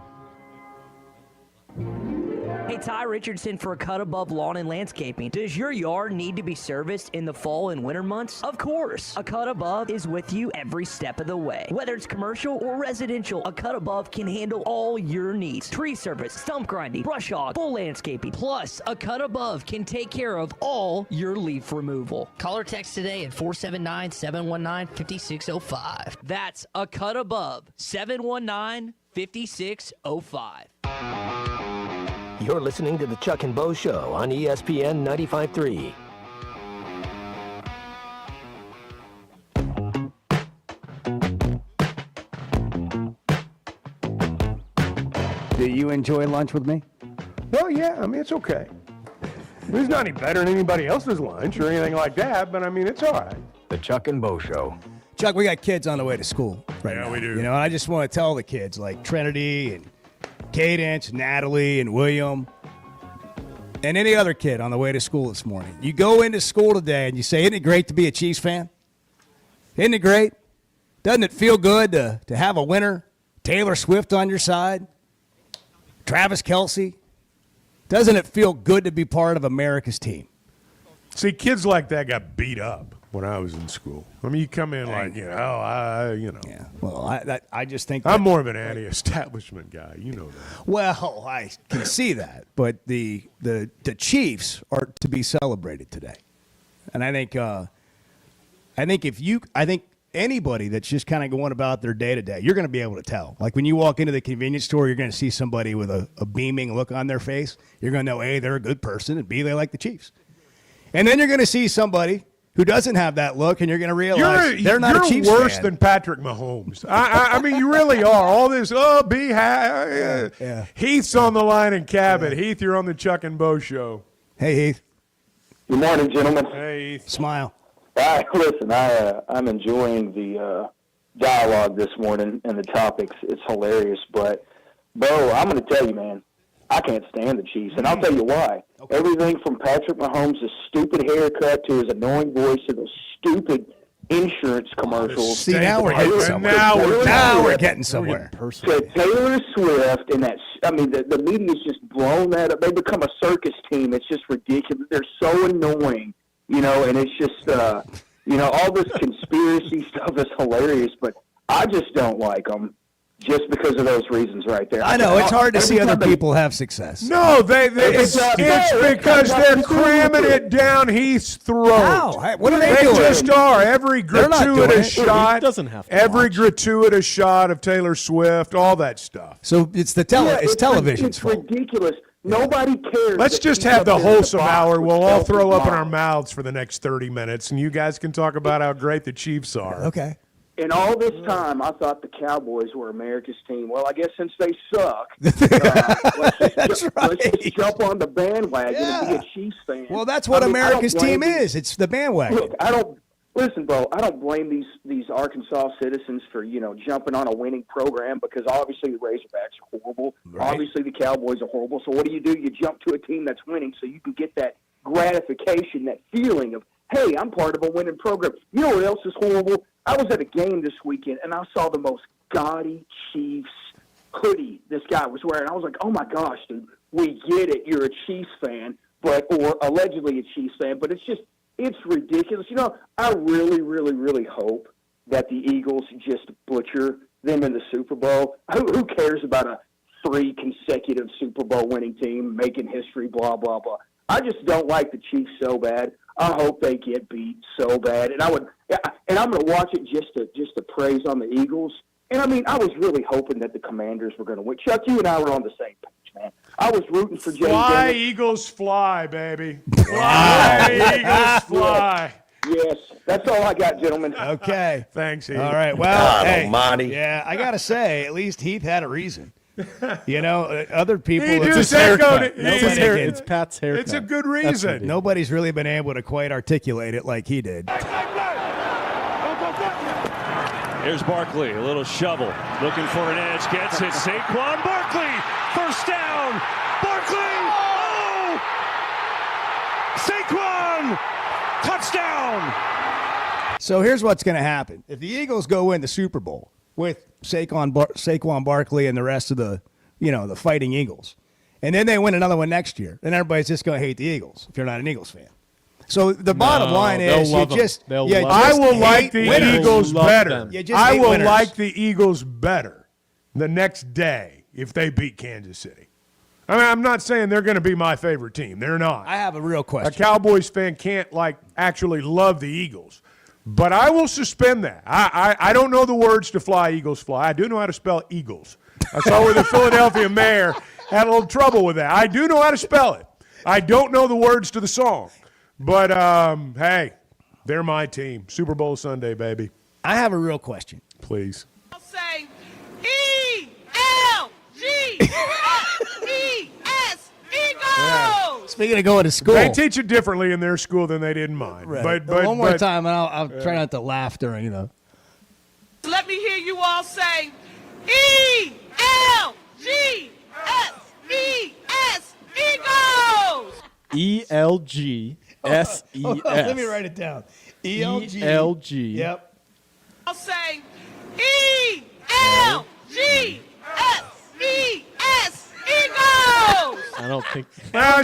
Hey, Ty Richardson for A Cut Above Lawn and Landscaping. Does your yard need to be serviced in the fall and winter months? Of course. A Cut Above is with you every step of the way. Whether it's commercial or residential, A Cut Above can handle all your needs. Tree service, stump grinding, brush hog, full landscaping. Plus, A Cut Above can take care of all your leaf removal. Call or text today at 479-719-5605. That's A Cut Above, 719-5605. You're listening to the Chuck and Bo Show on ESPN 95.3. Do you enjoy lunch with me? Well, yeah, I mean, it's okay. It's not any better than anybody else's lunch or anything like that, but I mean, it's all right. The Chuck and Bo Show. Chuck, we got kids on the way to school right now. Yeah, we do. You know, and I just want to tell the kids, like Trinity and Cadence, Natalie, and William, and any other kid on the way to school this morning. You go into school today and you say, isn't it great to be a Chiefs fan? Isn't it great? Doesn't it feel good to have a winner? Taylor Swift on your side? Travis Kelce? Doesn't it feel good to be part of America's team? See, kids like that got beat up when I was in school. I mean, you come in like, Yeah. Well, I just think I'm more of an anti-establishment guy. You know that. Well, I can see that, but the Chiefs are to be celebrated today, and I think anybody that's just kind of going about their day to day, you're going to be able to tell. Like when you walk into the convenience store, you're going to see somebody with a beaming look on their face. You're going to know A, they're a good person, and B, they like the Chiefs. And then you're going to see somebody who doesn't have that look, and you're going to realize they're not a Chiefs You're worse fan. than Patrick Mahomes. I mean, you really are. All this, Heath's on the line in Cabot. Yeah. Heath, you're on the Chuck and Bo Show. Hey, Heath. Good morning, gentlemen. Hey, Heath. Smile. Listen, I'm enjoying the dialogue this morning and the topics. It's hilarious. But, Bo, I'm going to tell you, man, I can't stand the Chiefs, and I'll tell you why. Okay. Everything from Patrick Mahomes' stupid haircut to his annoying voice to those stupid insurance commercials. See, now we're getting somewhere. Now we're getting somewhere. To Taylor Swift and that, I mean, the media's just blown that up. They become a circus team. It's just ridiculous. They're so annoying, and it's just, all this conspiracy stuff is hilarious, but I just don't like them. Just because of those reasons right there. I know, it's hard to see other people have success. No, it's because they're cramming it down Heath's throat. How? What are they doing? They just are. Every gratuitous shot, doesn't have to every gratuitous shot of Taylor Swift, all that stuff. So it's it's television. It's ridiculous. Nobody cares. Let's just have the wholesome hour. We'll all throw up in our mouths for the next 30 minutes, and you guys can talk about how great the Chiefs are. Okay. And all this time, I thought the Cowboys were America's team. Well, I guess since they suck, let's just jump on the bandwagon and be a Chiefs fan. Well, that's what America's team is. It's the bandwagon. Look, listen, bro. I don't blame these Arkansas citizens for jumping on a winning program because obviously the Razorbacks are horrible. Right. Obviously the Cowboys are horrible. So what do? You jump to a team that's winning so you can get that gratification, that feeling of, hey, I'm part of a winning program. You know what else is horrible? I was at a game this weekend, and I saw the most gaudy Chiefs hoodie this guy was wearing. I was like, oh, my gosh, dude, we get it. You're a Chiefs fan, or allegedly a Chiefs fan, but it's ridiculous. I really, really, really hope that the Eagles just butcher them in the Super Bowl. Who cares about a 3 consecutive Super Bowl winning team making history, blah, blah, blah. I just don't like the Chiefs so bad. I hope they get beat so bad, and I'm going to watch it just to praise on the Eagles. And I mean, I was really hoping that the Commanders were going to win. Chuck, you and I were on the same page, man. I was rooting for Jay. Fly, Eagles, fly, baby. Fly, Eagles, fly. Yes, that's all I got, gentlemen. Okay, thanks, Heath. All right, well, God almighty. Yeah, I got to say, at least Heath had a reason. You know, other people. He it's just his echoed haircut. it. It's Nobody his can- Pat's haircut. It's a good That's reason. what it is. Nobody's really been able to quite articulate it like he did. Here's Barkley, a little shovel, looking for an edge, gets it. Saquon Barkley, first down. Barkley, oh! Saquon, touchdown. So here's what's going to happen. If the Eagles go win the Super Bowl with Saquon Barkley and the rest of the, the Fighting Eagles, and then they win another one next year, then everybody's just going to hate the Eagles if you're not an Eagles fan. So the bottom line is you just I will like the Eagles better. I will winners. like the Eagles better the next day if they beat Kansas City. I mean, I'm not saying they're going to be my favorite team. They're not. I have a real question. A Cowboys fan can't actually love the Eagles. But I will suspend that. I don't know the words to Fly, Eagles, Fly. I do know how to spell Eagles. I saw where the Philadelphia mayor had a little trouble with that. I do know how to spell it. I don't know the words to the song. But, hey, they're my team. Super Bowl Sunday, baby. I have a real question. Please. Say E-L-G-S-E-S, Eagles! Speaking of going to school. They teach it differently in their school than they did in mine. Right. But One more time, and I'll try not to laugh during, Let me hear you all say E-L-G-S-E-S, Eagles! E-L-G-S-E-S. Let me write it down. E-L-G. E-L-G. Yep. I'll say E-L-G-S-E-S, Eagles! I don't think.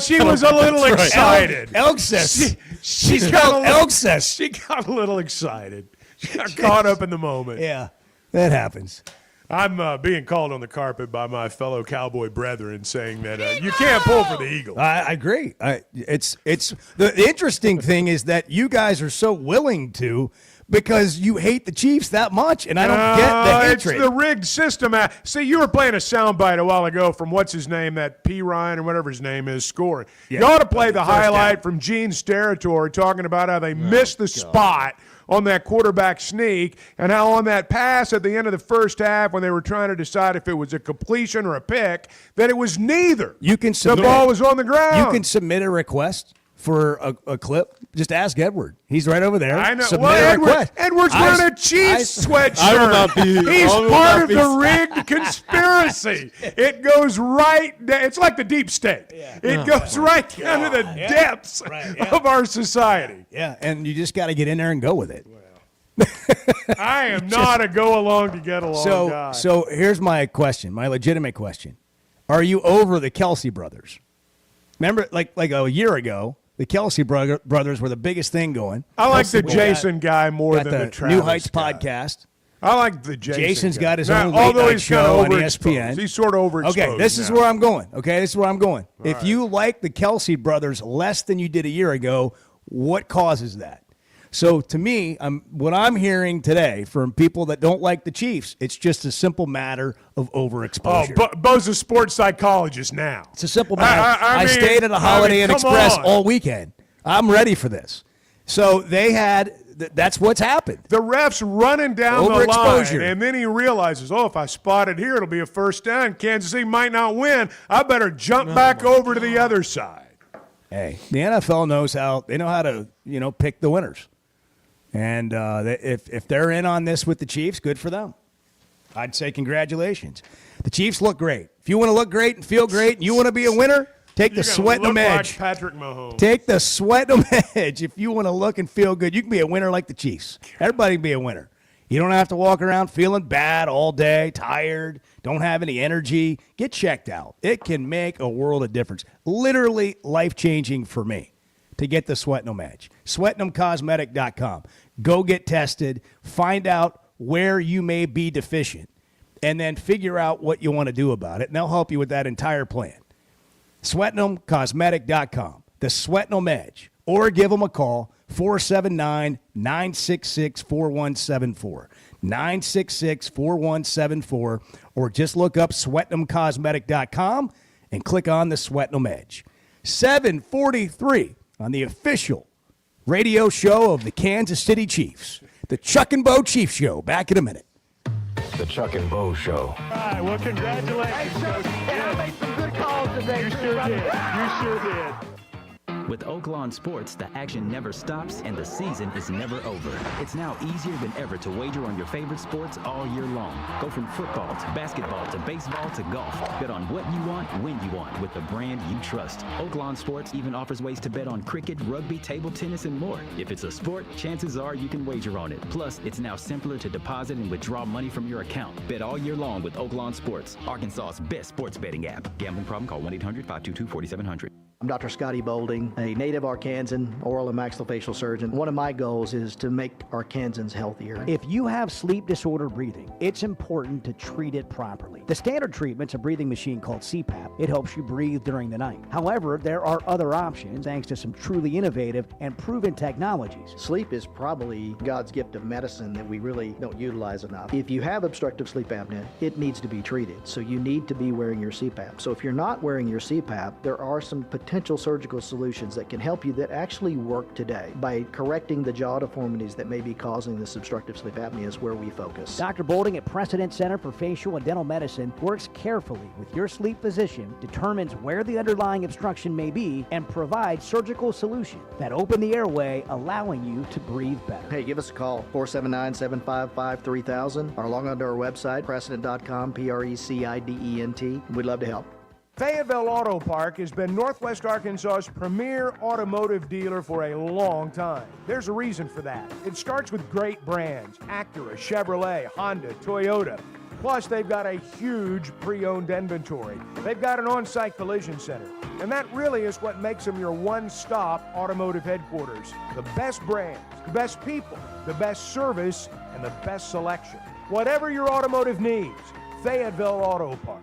She was a little That's right. excited. Elksess. She She's got called a little- Elksess. She got a little excited. She got caught up in the moment. Yeah, that happens. I'm being called on the carpet by my fellow Cowboy brethren saying that you can't pull for the Eagles. I agree. It's the interesting thing is that you guys are so willing to because you hate the Chiefs that much, and I don't get the hatred. It's the rigged system. See, you were playing a soundbite a while ago from what's his name, that P. Ryan or whatever his name is, scoring. Yeah. You ought to play the First highlight down. from Gene's territory talking about how they missed the spot on that quarterback sneak and how on that pass at the end of the first half when they were trying to decide if it was a completion or a pick, that it was neither. You can the submit, ball was on the ground. You can submit a request for a clip. Just ask Edward. He's right over there. I know. Submit Well, a request. Edward's wearing a Chiefs sweatshirt. I will not be- He's I will part not of be- the rigged conspiracy. It goes right down. It's like the deep state. It goes right down to the depths of our society. Yeah, and you just got to get in there and go with it. I am not a go along to get along guy. So here's my question, my legitimate question. Are you over the Kelsey brothers? Remember, like a year ago, the Kelsey brothers were the biggest thing going. I like the We Jason guy more got than the the Travis New Heights guy. podcast. I like the Jason Jason's guy. got his Now, own late although night he's kinda show on overexposed. ESPN. He's sort of overexposed. Okay, this is now. where I'm going. Okay, this is where I'm going. If right. you like the Kelsey brothers less than you did a year ago, what causes that? So to me, what I'm hearing today from people that don't like the Chiefs, it's just a simple matter of overexposure. Bo's a sports psychologist now. It's a simple matter. I mean, stayed at a Holiday Inn come Express on. all weekend. I'm ready for this. So they had. That's what's happened. The ref's running down the line, Overexposure. and then he realizes, if I spot it here, it'll be a first down. Kansas City might not win. I better jump back over to the other side. Hey, the NFL knows how. They know how to, pick the winners. And if they're in on this with the Chiefs, good for them. I'd say congratulations. The Chiefs look great. If you want to look great and feel great and you want to be a winner, take the You're gonna sweat and look the like edge. Patrick Mahomes. Take the sweat and the edge. If you want to look and feel good, you can be a winner like the Chiefs. Everybody can be a winner. You don't have to walk around feeling bad all day, tired, don't have any energy. Get checked out. It can make a world of difference. Literally life-changing for me to get the Sweatnum Edge. SweatnumCosmetic.com. Go get tested. Find out where you may be deficient, and then figure out what you want to do about it, and they'll help you with that entire plan. SweatnumCosmetic.com. The Sweatnum Edge. Or give them a call, 479-966-4174. 966-4174. Or just look up SweatnumCosmetic.com and click on the Sweatnum Edge. 7:43 on the official radio show of the Kansas City Chiefs. The Chuck and Bo Chiefs Show. Back in a minute. The Chuck and Bo Show. All right, well, congratulations, Coach. I made some good calls today. You sure did. You sure did. With Oaklawn Sports, the action never stops and the season is never over. It's now easier than ever to wager on your favorite sports all year long. Go from football to basketball to baseball to golf. Bet on what you want, when you want, with the brand you trust. Oaklawn Sports even offers ways to bet on cricket, rugby, table tennis, and more. If it's a sport, chances are you can wager on it. Plus, it's now simpler to deposit and withdraw money from your account. Bet all year long with Oaklawn Sports, Arkansas's best sports betting app. Gambling problem? Call 1-800-522-4700. I'm Dr. Scotty Bolding, a native Arkansan oral and maxillofacial surgeon. One of my goals is to make Arkansans healthier. If you have sleep disordered breathing, it's important to treat it properly. The standard treatment's a breathing machine called CPAP. It helps you breathe during the night. However, there are other options thanks to some truly innovative and proven technologies. Sleep is probably God's gift of medicine that we really don't utilize enough. If you have obstructive sleep apnea, it needs to be treated. So you need to be wearing your CPAP. So if you're not wearing your CPAP, there are some potential surgical solutions that can help you that actually work today. By correcting the jaw deformities that may be causing this obstructive sleep apnea is where we focus. Dr. Bolding at Precedent Center for Facial and Dental Medicine works carefully with your sleep physician, determines where the underlying obstruction may be, and provides surgical solutions that open the airway, allowing you to breathe better. Hey, give us a call, 479-755-3000, or log on to our website, precedent.com, Precedent. We'd love to help. Fayetteville Auto Park has been Northwest Arkansas's premier automotive dealer for a long time. There's a reason for that. It starts with great brands: Acura, Chevrolet, Honda, Toyota. Plus, they've got a huge pre-owned inventory. They've got an on-site collision center. And that really is what makes them your one-stop automotive headquarters. The best brands, the best people, the best service, and the best selection. Whatever your automotive needs, Fayetteville Auto Park.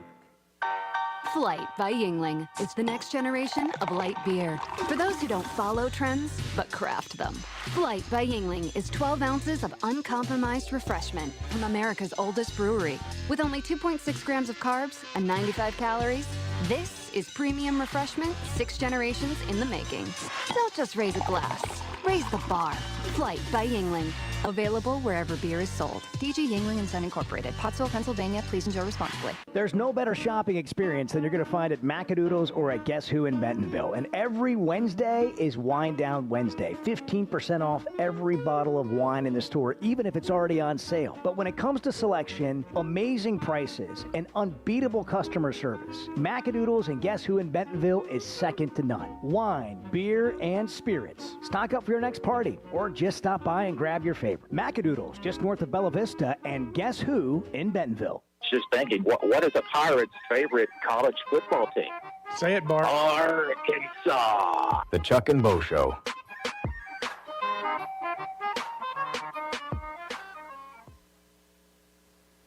Flight by Yuengling is the next generation of light beer. For those who don't follow trends, but craft them. Flight by Yuengling is 12 ounces of uncompromised refreshment from America's oldest brewery. With only 2.6 grams of carbs and 95 calories, this is premium refreshment 6 generations in the making. Don't just raise a glass, raise the bar. Flight by Yuengling. Available wherever beer is sold. DG Yuengling and Son Incorporated, Pottsville, Pennsylvania. Please enjoy responsibly. There's no better shopping experience than you're going to find at Macadoodles or at Guess Who in Bentonville. And every Wednesday is Wine Down Wednesday. 15% off every bottle of wine in the store, even if it's already on sale. But when it comes to selection, amazing prices, and unbeatable customer service, Macadoodles and Guess Who in Bentonville is second to none. Wine, beer, and spirits. Stock up for your next party, or just stop by and grab your favorite. Macadoodles, just north of Bella Vista, and Guess Who in Bentonville. Just thinking, what is a Pirates' favorite college football team? Say it, Bart. Arkansas. The Chuck and Bo Show.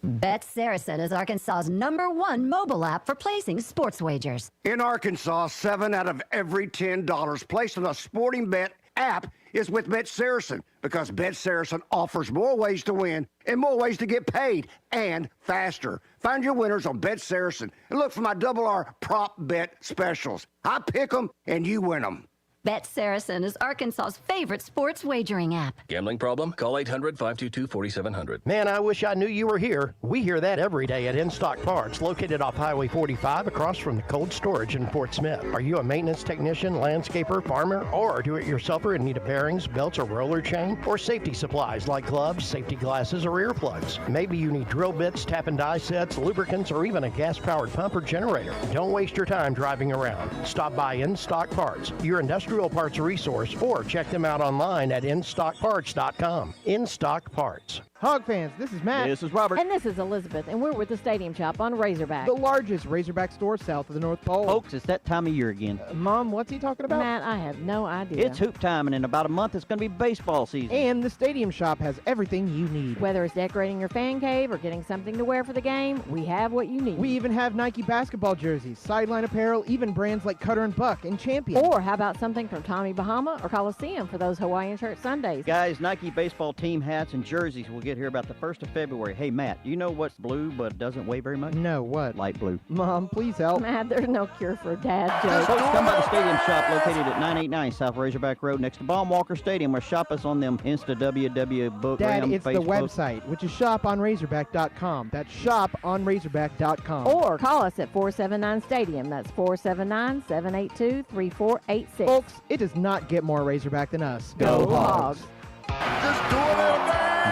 Bet Saracen is Arkansas's #1 mobile app for placing sports wagers. In Arkansas, 7 out of every $10 placed on a sporting bet app is with Bet Saracen, because Bet Saracen offers more ways to win and more ways to get paid, and faster. Find your winners on Bet Saracen and look for my R prop bet specials. I pick them and you win them. Bet Saracen is Arkansas's favorite sports wagering app. Gambling problem? Call 800-522-4700. Man, I wish I knew you were here. We hear that every day at In Stock Parts, located off Highway 45 across from the cold storage in Fort Smith. Are you a maintenance technician, landscaper, farmer, or do-it-yourselfer in need of bearings, belts, or roller chain? Or safety supplies like gloves, safety glasses, or earplugs? Maybe you need drill bits, tap and die sets, lubricants, or even a gas-powered pump or generator. Don't waste your time driving around. Stop by In Stock Parts, your industrial parts resource, or check them out online at InStockParts.com. In Stock Parts. Hog fans, this is Matt. This is Robert. And this is Elizabeth, and we're with the Stadium Shop on Razorback. The largest Razorback store south of the North Pole. Folks, it's that time of year again. Mom, what's he talking about? Matt, I have no idea. It's hoop time, and in about a month, it's going to be baseball season. And the Stadium Shop has everything you need. Whether it's decorating your fan cave or getting something to wear for the game, we have what you need. We even have Nike basketball jerseys, sideline apparel, even brands like Cutter and Buck and Champion. Or how about something from Tommy Bahama or Coliseum for those Hawaiian shirt Sundays? Guys, Nike baseball team hats and jerseys will get forget here about the 1st of February. Hey, Matt, do you know what's blue but doesn't weigh very much? No, what? Light blue. Mom, please help. Matt, there's no cure for dad jokes. Folks, come by the Stadium Shop located at 989 South Razorback Road next to Baum-Walker Stadium, or shop us on them Insta WW book. Dad, Facebook. it's the website, which is shoponrazorback.com. That's shoponrazorback.com. Or call us at 479-STADIUM. That's 479-782-3486. Folks, it does not get more Razorback than us. Go Hogs.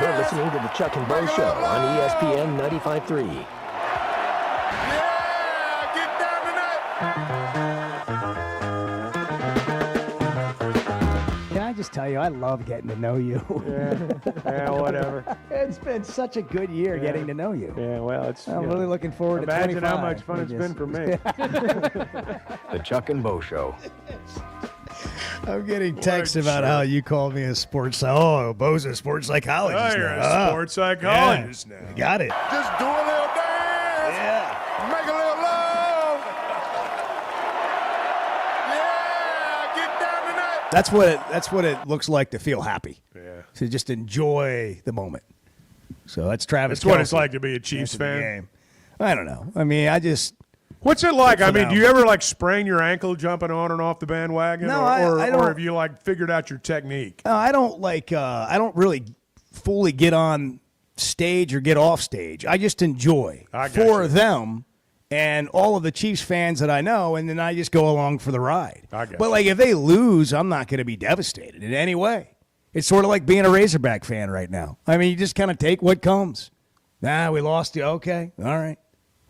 You're listening to the Chuck and Bo Show on ESPN 95.3. Can I just tell you, I love getting to know you. Yeah, whatever. It's been such a good year getting to know you. Yeah, well, I'm really looking forward to 25. Imagine how much fun it's been for me. The Chuck and Bo Show. I'm getting texts about how you called me a sports. Oh, Bo's a sports psychologist. Oh, you're now. a sports psychologist now. Got it. Just do a little dance. Yeah. Make a little love. Yeah, get down tonight. That's what it looks like to feel happy. Yeah. To just enjoy the moment. So that's Travis. That's what it's Kelce. like to be a Chiefs After the fan. game. I don't know. I mean, What's it like? Good for I mean, them. do you ever like sprain your ankle jumping on and off the bandwagon? No, or, I don't. or have you like figured out your technique? No, I don't like. I don't really fully get on stage or get off stage. I just enjoy I got for you. them and all of the Chiefs fans that I know, and then I just go along for the ride. I got But you. like, if they lose, I'm not going to be devastated in any way. It's sort of like being a Razorback fan right now. I mean, you just kind of take what comes. Nah, we lost you. Okay, all right.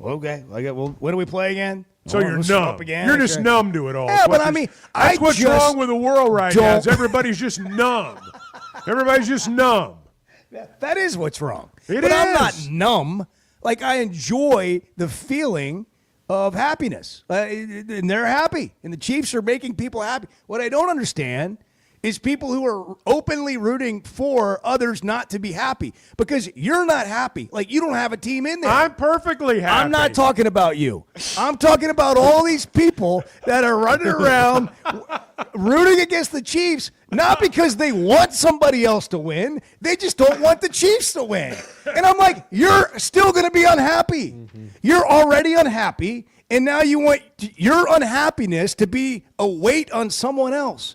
Okay. Well, when do we play again? So you're we'll show numb. up again. You're just Okay. numb to it all. Yeah, That's but what I is- mean, that's I what's just wrong with the world right now. don't- Is everybody's just numb. Everybody's just numb. That is what's wrong. It but I'm not is. numb. Like, I enjoy the feeling of happiness. And they're happy. And the Chiefs are making people happy. What I don't understand is people who are openly rooting for others not to be happy because you're not happy. Like, you don't have a team in there. I'm perfectly happy. I'm not talking about you. I'm talking about all these people that are running around rooting against the Chiefs, not because they want somebody else to win. They just don't want the Chiefs to win. And I'm like, you're still going to be unhappy. You're already unhappy, and now you want your unhappiness to be a weight on someone else.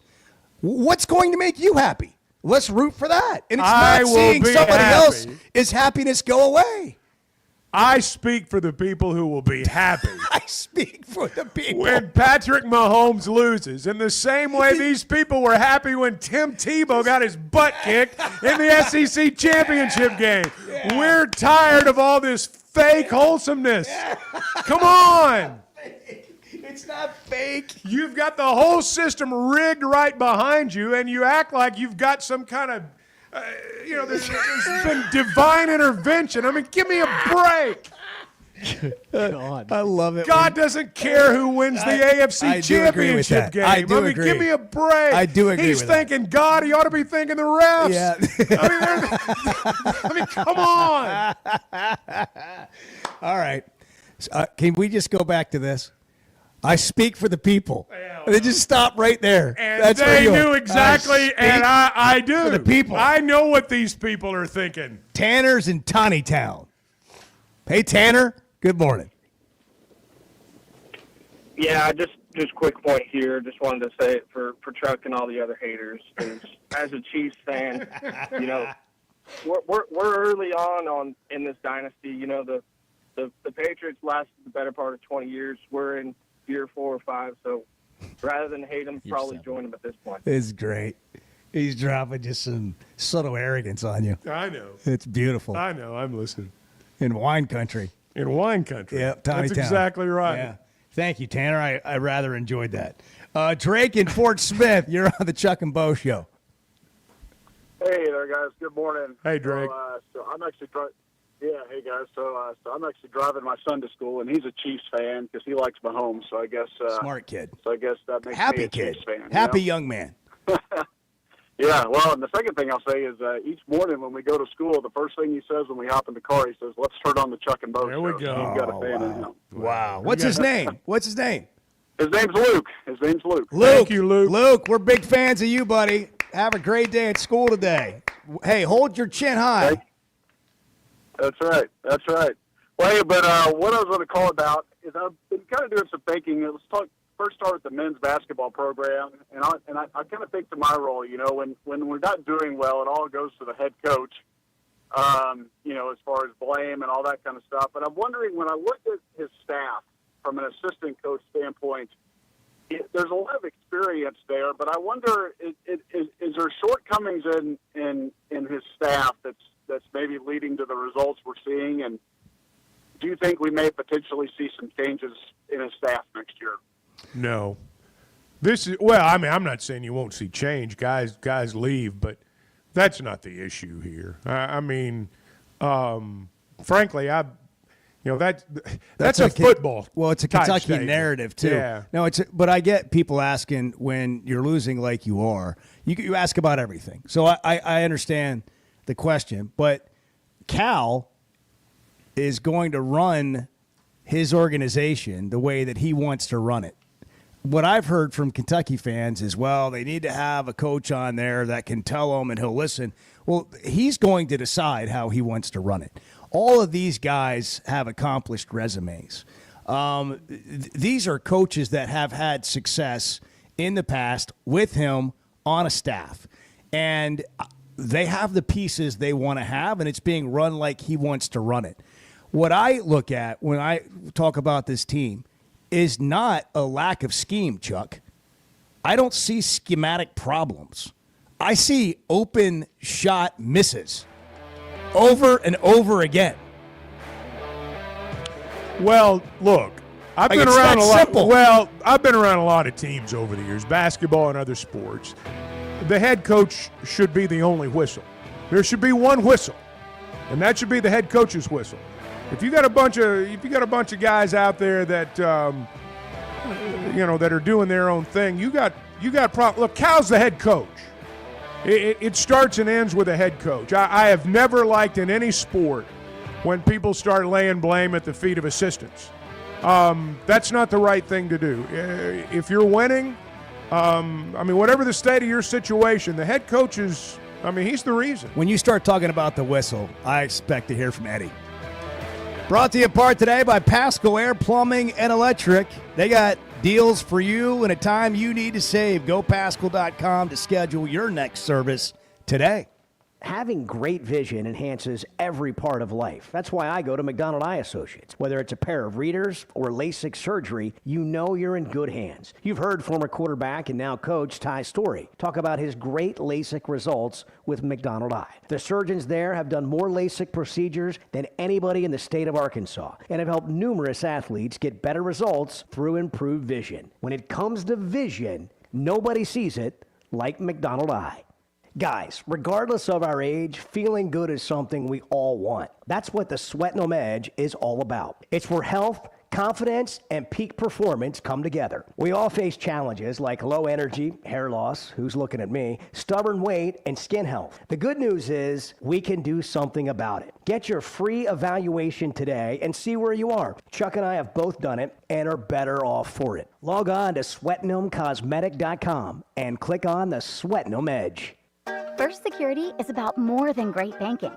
What's going to make you happy? Let's root for that. And it's I not will seeing be somebody happy. else's happiness go away. I speak for the people who will be happy. I speak for the people. When Patrick Mahomes loses, in the same way these people were happy when Tim Tebow got his butt kicked in the SEC championship game. Yeah. We're tired of all this fake wholesomeness. Yeah. Come on. It's not fake. You've got the whole system rigged right behind you, and you act like you've got some kind of, there's been divine intervention. I mean, give me a break. God. I love it. God doesn't care who wins the AFC championship game. I do agree. Give me a break. I do agree He's with thinking God. He ought to be thinking the refs. Yeah. I mean, come on. All right. Can we just go back to this? I speak for the people. They just stop right there. And That's they what knew exactly, and I do. For the people. I know what these people are thinking. Tanner's in Tawny Town. Hey, Tanner. Good morning. Yeah, just quick point here. Just wanted to say it for Chuck and all the other haters. As a Chiefs fan, we're early on in this dynasty. You know, the Patriots lasted the better part of 20 years. We're in year 4 or 5, so rather than hate them, probably join them at this point. It's great. He's dropping just some subtle arrogance on you. I know. It's beautiful. I know. I'm listening. In wine country. In wine country. Yeah, Tawny That's Town. exactly right. Yeah. Thank you, Tanner. I rather enjoyed that. Drake in Fort Smith, you're on the Chuck and Bo Show. Hey there, guys. Good morning. Hey, Drake. So I'm actually hey guys. So I'm actually driving my son to school, and he's a Chiefs fan because he likes Mahomes. So I guess Smart kid. So I guess that makes me Happy a kid. Chiefs fan. Happy you know? young man. Yeah. Well, and the second thing I'll say is each morning when we go to school, the first thing he says when we hop in the car, he says, "Let's turn on the Chuck and Bo There show." we go. So he's got a fan in him. Wow. What's his name? What's his name? His name's Luke. Luke. Thank you, Luke. Luke, we're big fans of you, buddy. Have a great day at school today. Hey, hold your chin high. That's right. That's right. Well, hey, but what I was going to call about is I've been kind of doing some thinking. Let's first start with the men's basketball program, and I kind of think to my role, when we're not doing well, it all goes to the head coach, as far as blame and all that kind of stuff. But I'm wondering, when I look at his staff from an assistant coach standpoint, there's a lot of experience there, but I wonder, is there shortcomings in his staff that's maybe leading to the results we're seeing? And do you think we may potentially see some changes in his staff next year? No. I'm not saying you won't see change. Guys leave, but that's not the issue here. Frankly, that's a football. Well, it's a Kentucky narrative too. Yeah. No, but I get people asking when you're losing like you are. You ask about everything, so I understand the question. But Cal is going to run his organization the way that he wants to run it. What I've heard from Kentucky fans is, well, they need to have a coach on there that can tell them and he'll listen. Well, he's going to decide how he wants to run it. All of these guys have accomplished resumes. These are coaches that have had success in the past with him on a staff. And they have the pieces they want to have, and it's being run like he wants to run it. What I look at when I talk about this team is not a lack of scheme, Chuck. I don't see schematic problems. I see open shot misses over and over again. Well, look, I've been around a lot. Well, I've been around a lot of teams over the years, basketball and other sports. The head coach should be the only whistle. There should be one whistle, and that should be the head coach's whistle. If you got a bunch of guys out there that that are doing their own thing, you got Look, Cal's the head coach. It starts and ends with a head coach. I have never liked in any sport when people start laying blame at the feet of assistants. That's not the right thing to do. If you're winning, whatever the state of your situation, the head coach is, he's the reason. When you start talking about the whistle, I expect to hear from Eddie. Brought to you in part today by Pasco Air Plumbing and Electric. They got deals for you in a time you need to save. Go Pasco.com to schedule your next service today. Having great vision enhances every part of life. That's why I go to McDonald Eye Associates. Whether it's a pair of readers or LASIK surgery, you know you're in good hands. You've heard former quarterback and now coach Ty Storey talk about his great LASIK results with McDonald Eye. The surgeons there have done more LASIK procedures than anybody in the state of Arkansas and have helped numerous athletes get better results through improved vision. When it comes to vision, nobody sees it like McDonald Eye. Guys, regardless of our age, feeling good is something we all want. That's what the Sweatnum Edge is all about. It's where health, confidence, and peak performance come together. We all face challenges like low energy, hair loss, who's looking at me, stubborn weight, and skin health. The good news is we can do something about it. Get your free evaluation today and see where you are. Chuck and I have both done it and are better off for it. Log on to SweatnumCosmetic.com and click on the Sweatnum Edge. First Security is about more than great banking.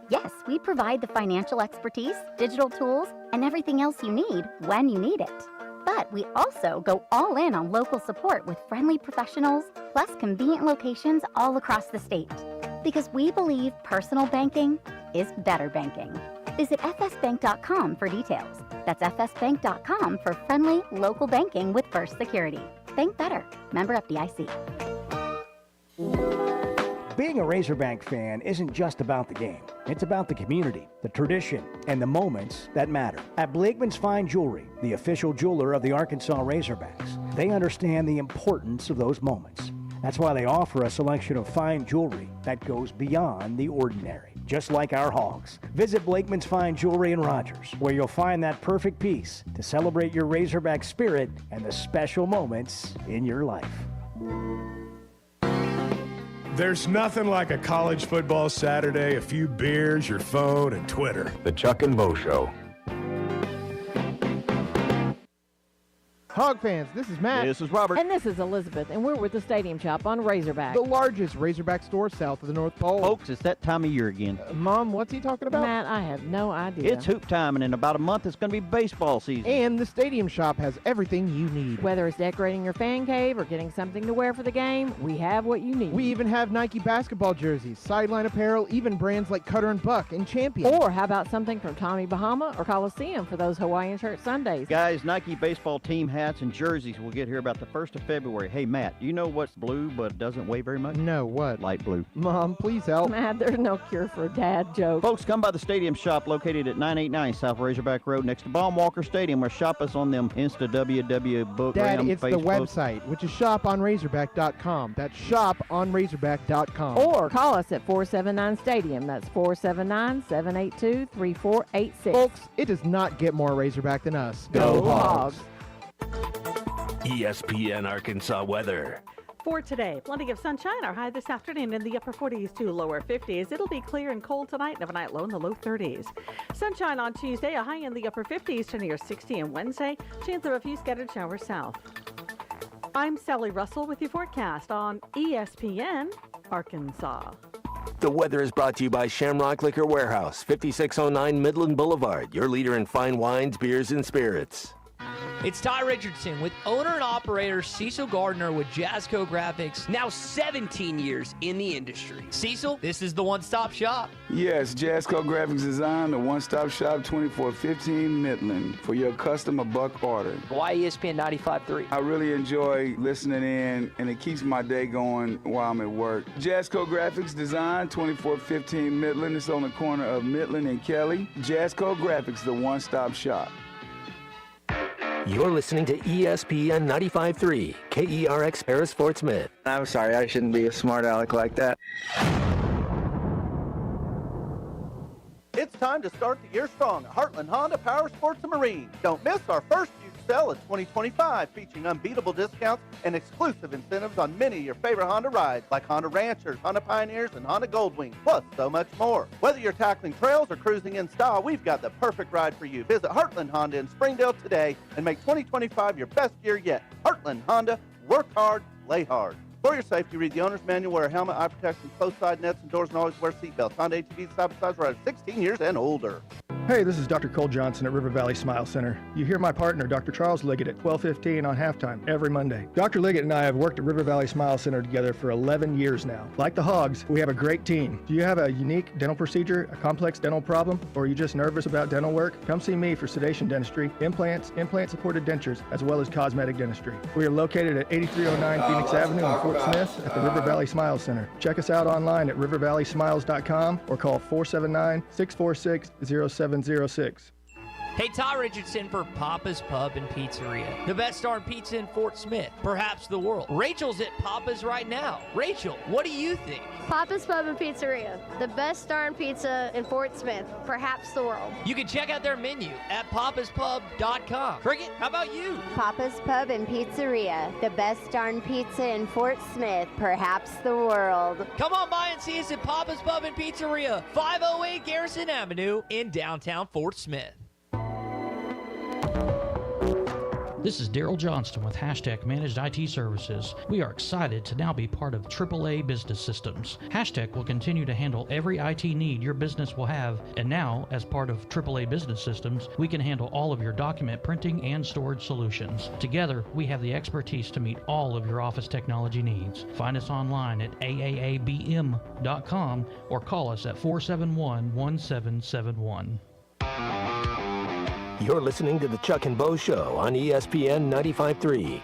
Yes, we provide the financial expertise, digital tools, and everything else you need when you need it. But we also go all in on local support with friendly professionals, plus convenient locations all across the state. Because we believe personal banking is better banking. Visit fsbank.com for details. That's fsbank.com for friendly local banking with First Security. Bank better. Member FDIC. Being a Razorback fan isn't just about the game. It's about the community, the tradition, and the moments that matter. At Blakeman's Fine Jewelry, the official jeweler of the Arkansas Razorbacks, they understand the importance of those moments. That's why they offer a selection of fine jewelry that goes beyond the ordinary, just like our hogs. Visit Blakeman's Fine Jewelry in Rogers, where you'll find that perfect piece to celebrate your Razorback spirit and the special moments in your life. There's nothing like a college football Saturday, a few beers, your phone, and Twitter. The Chuck and Bo Show. Hog fans, this is Matt. This is Robert. And this is Elizabeth, and we're with the Stadium Shop on Razorback. The largest Razorback store south of the North Pole. Folks, it's that time of year again. Mom, what's he talking about? Matt, I have no idea. It's hoop time, and in about a month, it's going to be baseball season. And the Stadium Shop has everything you need. Whether it's decorating your fan cave or getting something to wear for the game, we have what you need. We even have Nike basketball jerseys, sideline apparel, even brands like Cutter and Buck and Champion. Or how about something from Tommy Bahama or Coliseum for those Hawaiian shirt Sundays? Guys, Nike baseball team hats and jerseys will get here about the 1st of February. Hey, Matt, do you know what's blue but doesn't weigh very much? No, what? Light blue. Mom, please help. Matt, there's no cure for a dad joke. Folks, come by the Stadium Shop located at 989 South Razorback Road next to Baum-Walker Stadium, or shop us on them Insta WW book. Dad, Ram, it's Facebook. the website, which is shoponrazorback.com. That's shoponrazorback.com. Or call us at 479-STADIUM. That's 479-782-3486. Folks, it does not get more Razorback than us. Go Hogs! ESPN Arkansas weather. For today, plenty of sunshine. Our high this afternoon in the upper 40s to lower 50s. It'll be clear and cold tonight, and overnight low in the low 30s. Sunshine on Tuesday, a high in the upper 50s to near 60 on Wednesday. Chance of a few scattered showers south. I'm Sally Russell with your forecast on ESPN Arkansas. The weather is brought to you by Shamrock Liquor Warehouse, 5609 Midland Boulevard, your leader in fine wines, beers, and spirits. It's Ty Richardson with owner and operator Cecil Gardner with Jazzco Graphics, now 17 years in the industry. Cecil, this is the one-stop shop. Yes, Jazzco Graphics Design, the one-stop shop, 2415 Midland, for your custom or bulk order. Why ESPN 95.3? I really enjoy listening in, and it keeps my day going while I'm at work. Jazzco Graphics Design, 2415 Midland. It's on the corner of Midland and Kelly. Jazzco Graphics, the one-stop shop. You're listening to ESPN 95.3, KERX Paris Fort Smith. I'm sorry, I shouldn't be a smart aleck like that. It's time to start the year strong at Heartland Honda Power Sports and Marine. Don't miss our first huge sale in 2025, featuring unbeatable discounts and exclusive incentives on many of your favorite Honda rides, like Honda Ranchers, Honda Pioneers, and Honda Goldwing, plus so much more. Whether you're tackling trails or cruising in style, we've got the perfect ride for you. Visit Heartland Honda in Springdale today and make 2025 your best year yet. Heartland Honda, work hard, play hard. For your safety, read the owner's manual, wear a helmet, eye protection, close side nets and doors, and always wear seatbelts. Honda ATVs side-by-sides are 16 years and older. Hey, this is Dr. Cole Johnson at River Valley Smile Center. You hear my partner, Dr. Charles Liggett, at 12:15 on halftime every Monday. Dr. Liggett and I have worked at River Valley Smile Center together for 11 years now. Like the Hogs, we have a great team. Do you have a unique dental procedure, a complex dental problem, or are you just nervous about dental work? Come see me for sedation dentistry, implants, implant-supported dentures, as well as cosmetic dentistry. We are located at 8309 Phoenix Avenue in Fort Smith at the River Valley Smile Center. Check us out online at rivervalleysmiles.com or call 479-646-0706. Hey, Ty Richardson for Papa's Pub and Pizzeria. The best darn pizza in Fort Smith, perhaps the world. Rachel's at Papa's right now. Rachel, what do you think? Papa's Pub and Pizzeria. The best darn pizza in Fort Smith, perhaps the world. You can check out their menu at papaspub.com. Cricket, how about you? Papa's Pub and Pizzeria. The best darn pizza in Fort Smith, perhaps the world. Come on by and see us at Papa's Pub and Pizzeria, 508 Garrison Avenue in downtown Fort Smith. This is Daryl Johnston with Hashtag Managed IT Services. We are excited to now be part of AAA Business Systems. Hashtag will continue to handle every IT need your business will have, and now, as part of AAA Business Systems, we can handle all of your document printing and storage solutions. Together, we have the expertise to meet all of your office technology needs. Find us online at aaabm.com or call us at 471-1771. You're listening to the Chuck and Bo Show on ESPN 95.3.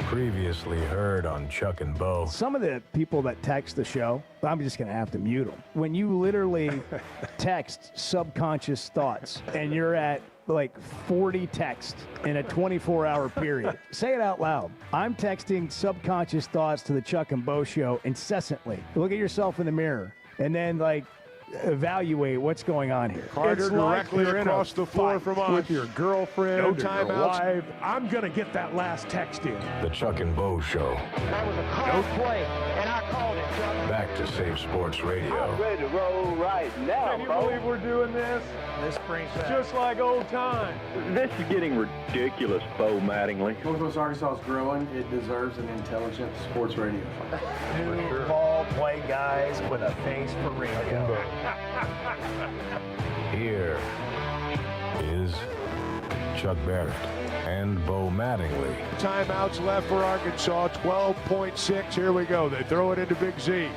Previously heard on Chuck and Bo. Some of the people that text the show, I'm just going to have to mute them. When you literally text subconscious thoughts and you're at like 40 texts in a 24-hour period. Say it out loud. I'm texting subconscious thoughts to the Chuck and Bo Show incessantly. Look at yourself in the mirror and then like evaluate what's going on here. Carter It's like directly you're in across a the floor fight from us. with your girlfriend No or your timeouts. wife. I'm going to get that last text in. The Chuck and Bo Show. That was a called play, and I called it, Chuck. Back to Save Sports Radio. I'm ready to roll right now, Can you believe we're doing this? This brings back. Just like old times. This is getting ridiculous, Bo Mattingly. Northwest Arkansas is growing. It deserves an intelligent sports radio. Two ball play guys with a face for radio. Here is Chuck Barrett and Bo Mattingly. Timeouts left for Arkansas, 12.6. Here we go. They throw it into Big Z.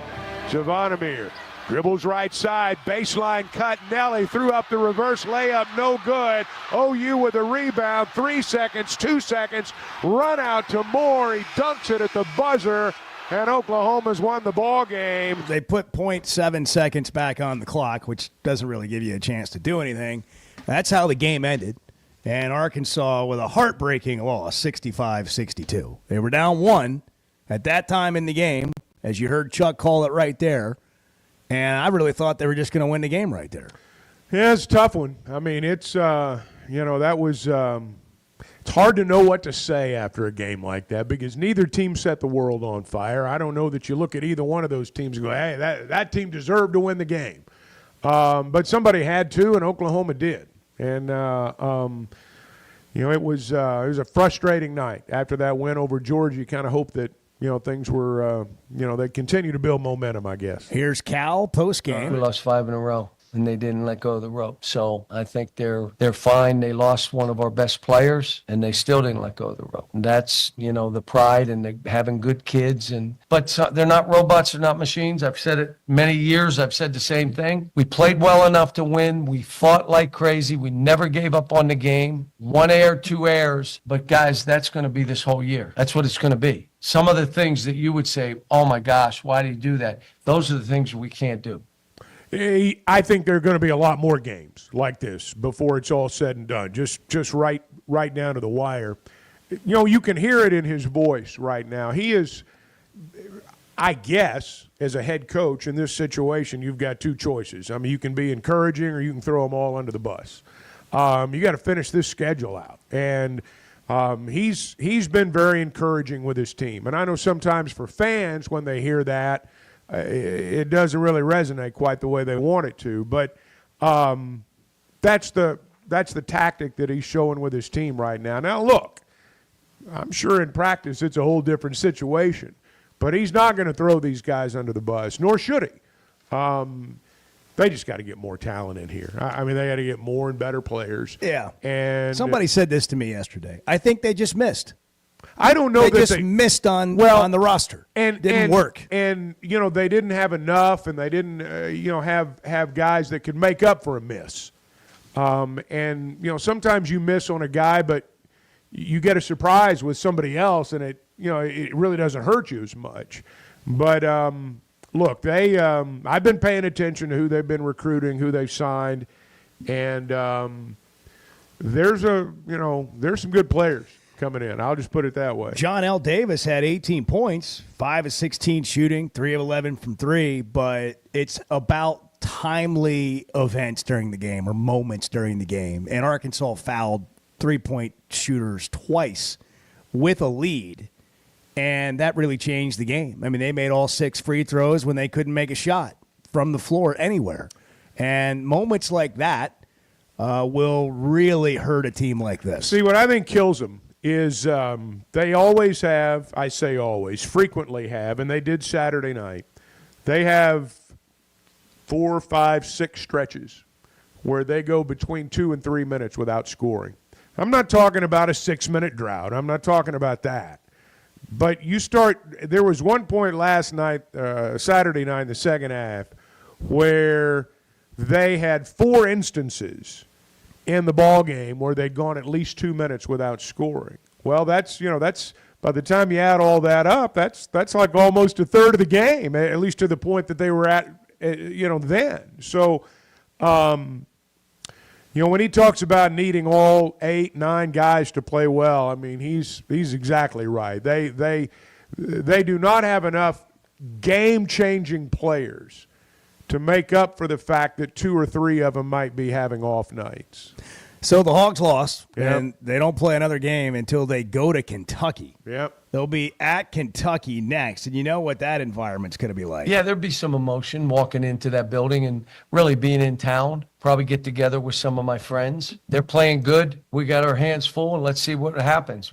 Savonimir dribbles right side, baseline cut. Nelly threw up the reverse layup, no good. OU with a rebound, 3 seconds, 2 seconds. Run out to Moore. He dunks it at the buzzer, and Oklahoma's won the ball game. They put 0.7 seconds back on the clock, which doesn't really give you a chance to do anything. That's how the game ended. And Arkansas with a heartbreaking loss, 65-62. They were down 1 at that time in the game, as you heard Chuck call it right there. And I really thought they were just going to win the game right there. Yeah, it's a tough one. I mean, it's, that was, it's hard to know what to say after a game like that because neither team set the world on fire. I don't know that you look at either one of those teams and go, hey, that team deserved to win the game. But somebody had to, and Oklahoma did. And, it was a frustrating night. After that win over Georgia, you kind of hope that, things were, they continue to build momentum, I guess. Here's Cal post-game. We lost 5 in a row, and they didn't let go of the rope. So I think they're fine. They lost one of our best players, and they still didn't let go of the rope. And that's, the pride and having good kids. But they're not robots. They're not machines. I've said it many years. I've said the same thing. We played well enough to win. We fought like crazy. We never gave up on the game. 1 error, 2 errors. But, guys, that's going to be this whole year. That's what it's going to be. Some of the things that you would say, oh, my gosh, why did he do that? Those are the things we can't do. I think there are going to be a lot more games like this before it's all said and done, just right down to the wire. You can hear it in his voice right now. He is, I guess, as a head coach in this situation, you've got 2 choices. I mean, you can be encouraging or you can throw them all under the bus. You got to finish this schedule out. And he's been very encouraging with his team. And I know sometimes for fans, when they hear that, it doesn't really resonate quite the way they want it to. But that's the tactic that he's showing with his team right now. Now, look, I'm sure in practice it's a whole different situation. But he's not going to throw these guys under the bus, nor should he. They just got to get more talent in here. I mean, they got to get more and better players. Yeah. And somebody said this to me yesterday. I think they just missed. I don't know they that just missed on the roster. And didn't work. And they didn't have enough, and they didn't have guys that could make up for a miss. Sometimes you miss on a guy, but you get a surprise with somebody else, and it really doesn't hurt you as much. But look, I've been paying attention to who they've been recruiting, who they've signed, and there's some good players coming in. I'll just put it that way. John L. Davis had 18 points, 5 of 16 shooting, 3 of 11 from 3, but it's about timely events during the game or moments during the game. And Arkansas fouled 3-point shooters twice with a lead, and that really changed the game. I mean, they made all 6 free throws when they couldn't make a shot from the floor anywhere. And moments like that will really hurt a team like this. See, what I think kills them is they always have, I say always, frequently have, and they did Saturday night, they have 4, 5, 6 stretches where they go between 2 and 3 minutes without scoring. I'm not talking about a 6-minute drought. I'm not talking about that. But there was one point last night, Saturday night in the second half, where they had 4 instances in the ball game where they'd gone at least 2 minutes without scoring. Well, that's by the time you add all that up, that's like almost a third of the game, at least to the point that they were at, then. So, when he talks about needing all 8, 9 guys to play well, I mean, he's exactly right. They do not have enough game-changing players to make up for the fact that 2 or 3 of them might be having off nights. So the Hogs lost, Yep. and they don't play another game until they go to Kentucky. Yep. They'll be at Kentucky next, and you know what that environment's going to be like. Yeah, there'd be some emotion walking into that building and really being in town. Probably get together with some of my friends. They're playing good. We got our hands full, and let's see what happens.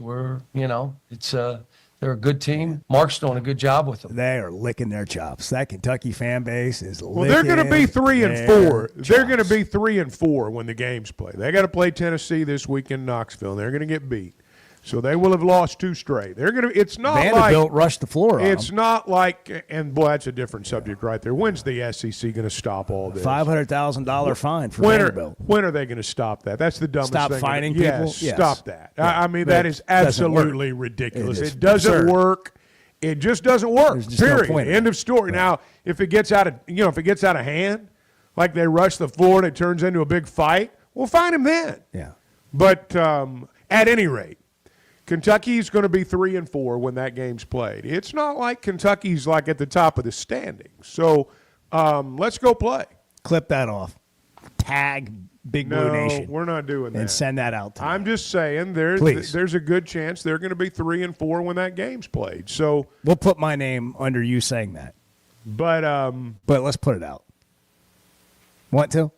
They're a good team. Mark's doing a good job with them. They are licking their chops. That Kentucky fan base is licking. Well, they're going to be 3 and 4. their They're going to chops. be 3 and 4 when the games play. They got to play Tennessee this week in Knoxville. And they're going to get beat, so they will have lost 2 straight. They're going to. It's not Vanderbilt like rushed the floor on It's them. not like, and boy, that's a different subject right there. When's the SEC going to stop all this? $500,000 fine for When Vanderbilt. When are they going to stop that? That's the dumbest Stop thing. fining Yes, people? Yes. stop that. Yeah. I mean, But that is it doesn't work. absolutely ridiculous. It is It doesn't absurd. work. It just doesn't work. There's just no Period. point in End it. of story. Right. Now, if it gets out of hand, like they rush the floor and it turns into a big fight, we'll fine them then. Yeah. But at any rate, Kentucky's going to be 3 and 4 when that game's played. It's not like Kentucky's like at the top of the standings. So let's go play. Clip that off. Tag Big Blue Nation. We're not doing that. And send that out to I'm just saying Please. there's a good chance they're going to be 3 and 4 when that game's played. So, We'll put my name under you saying that. but let's put it out. Want to?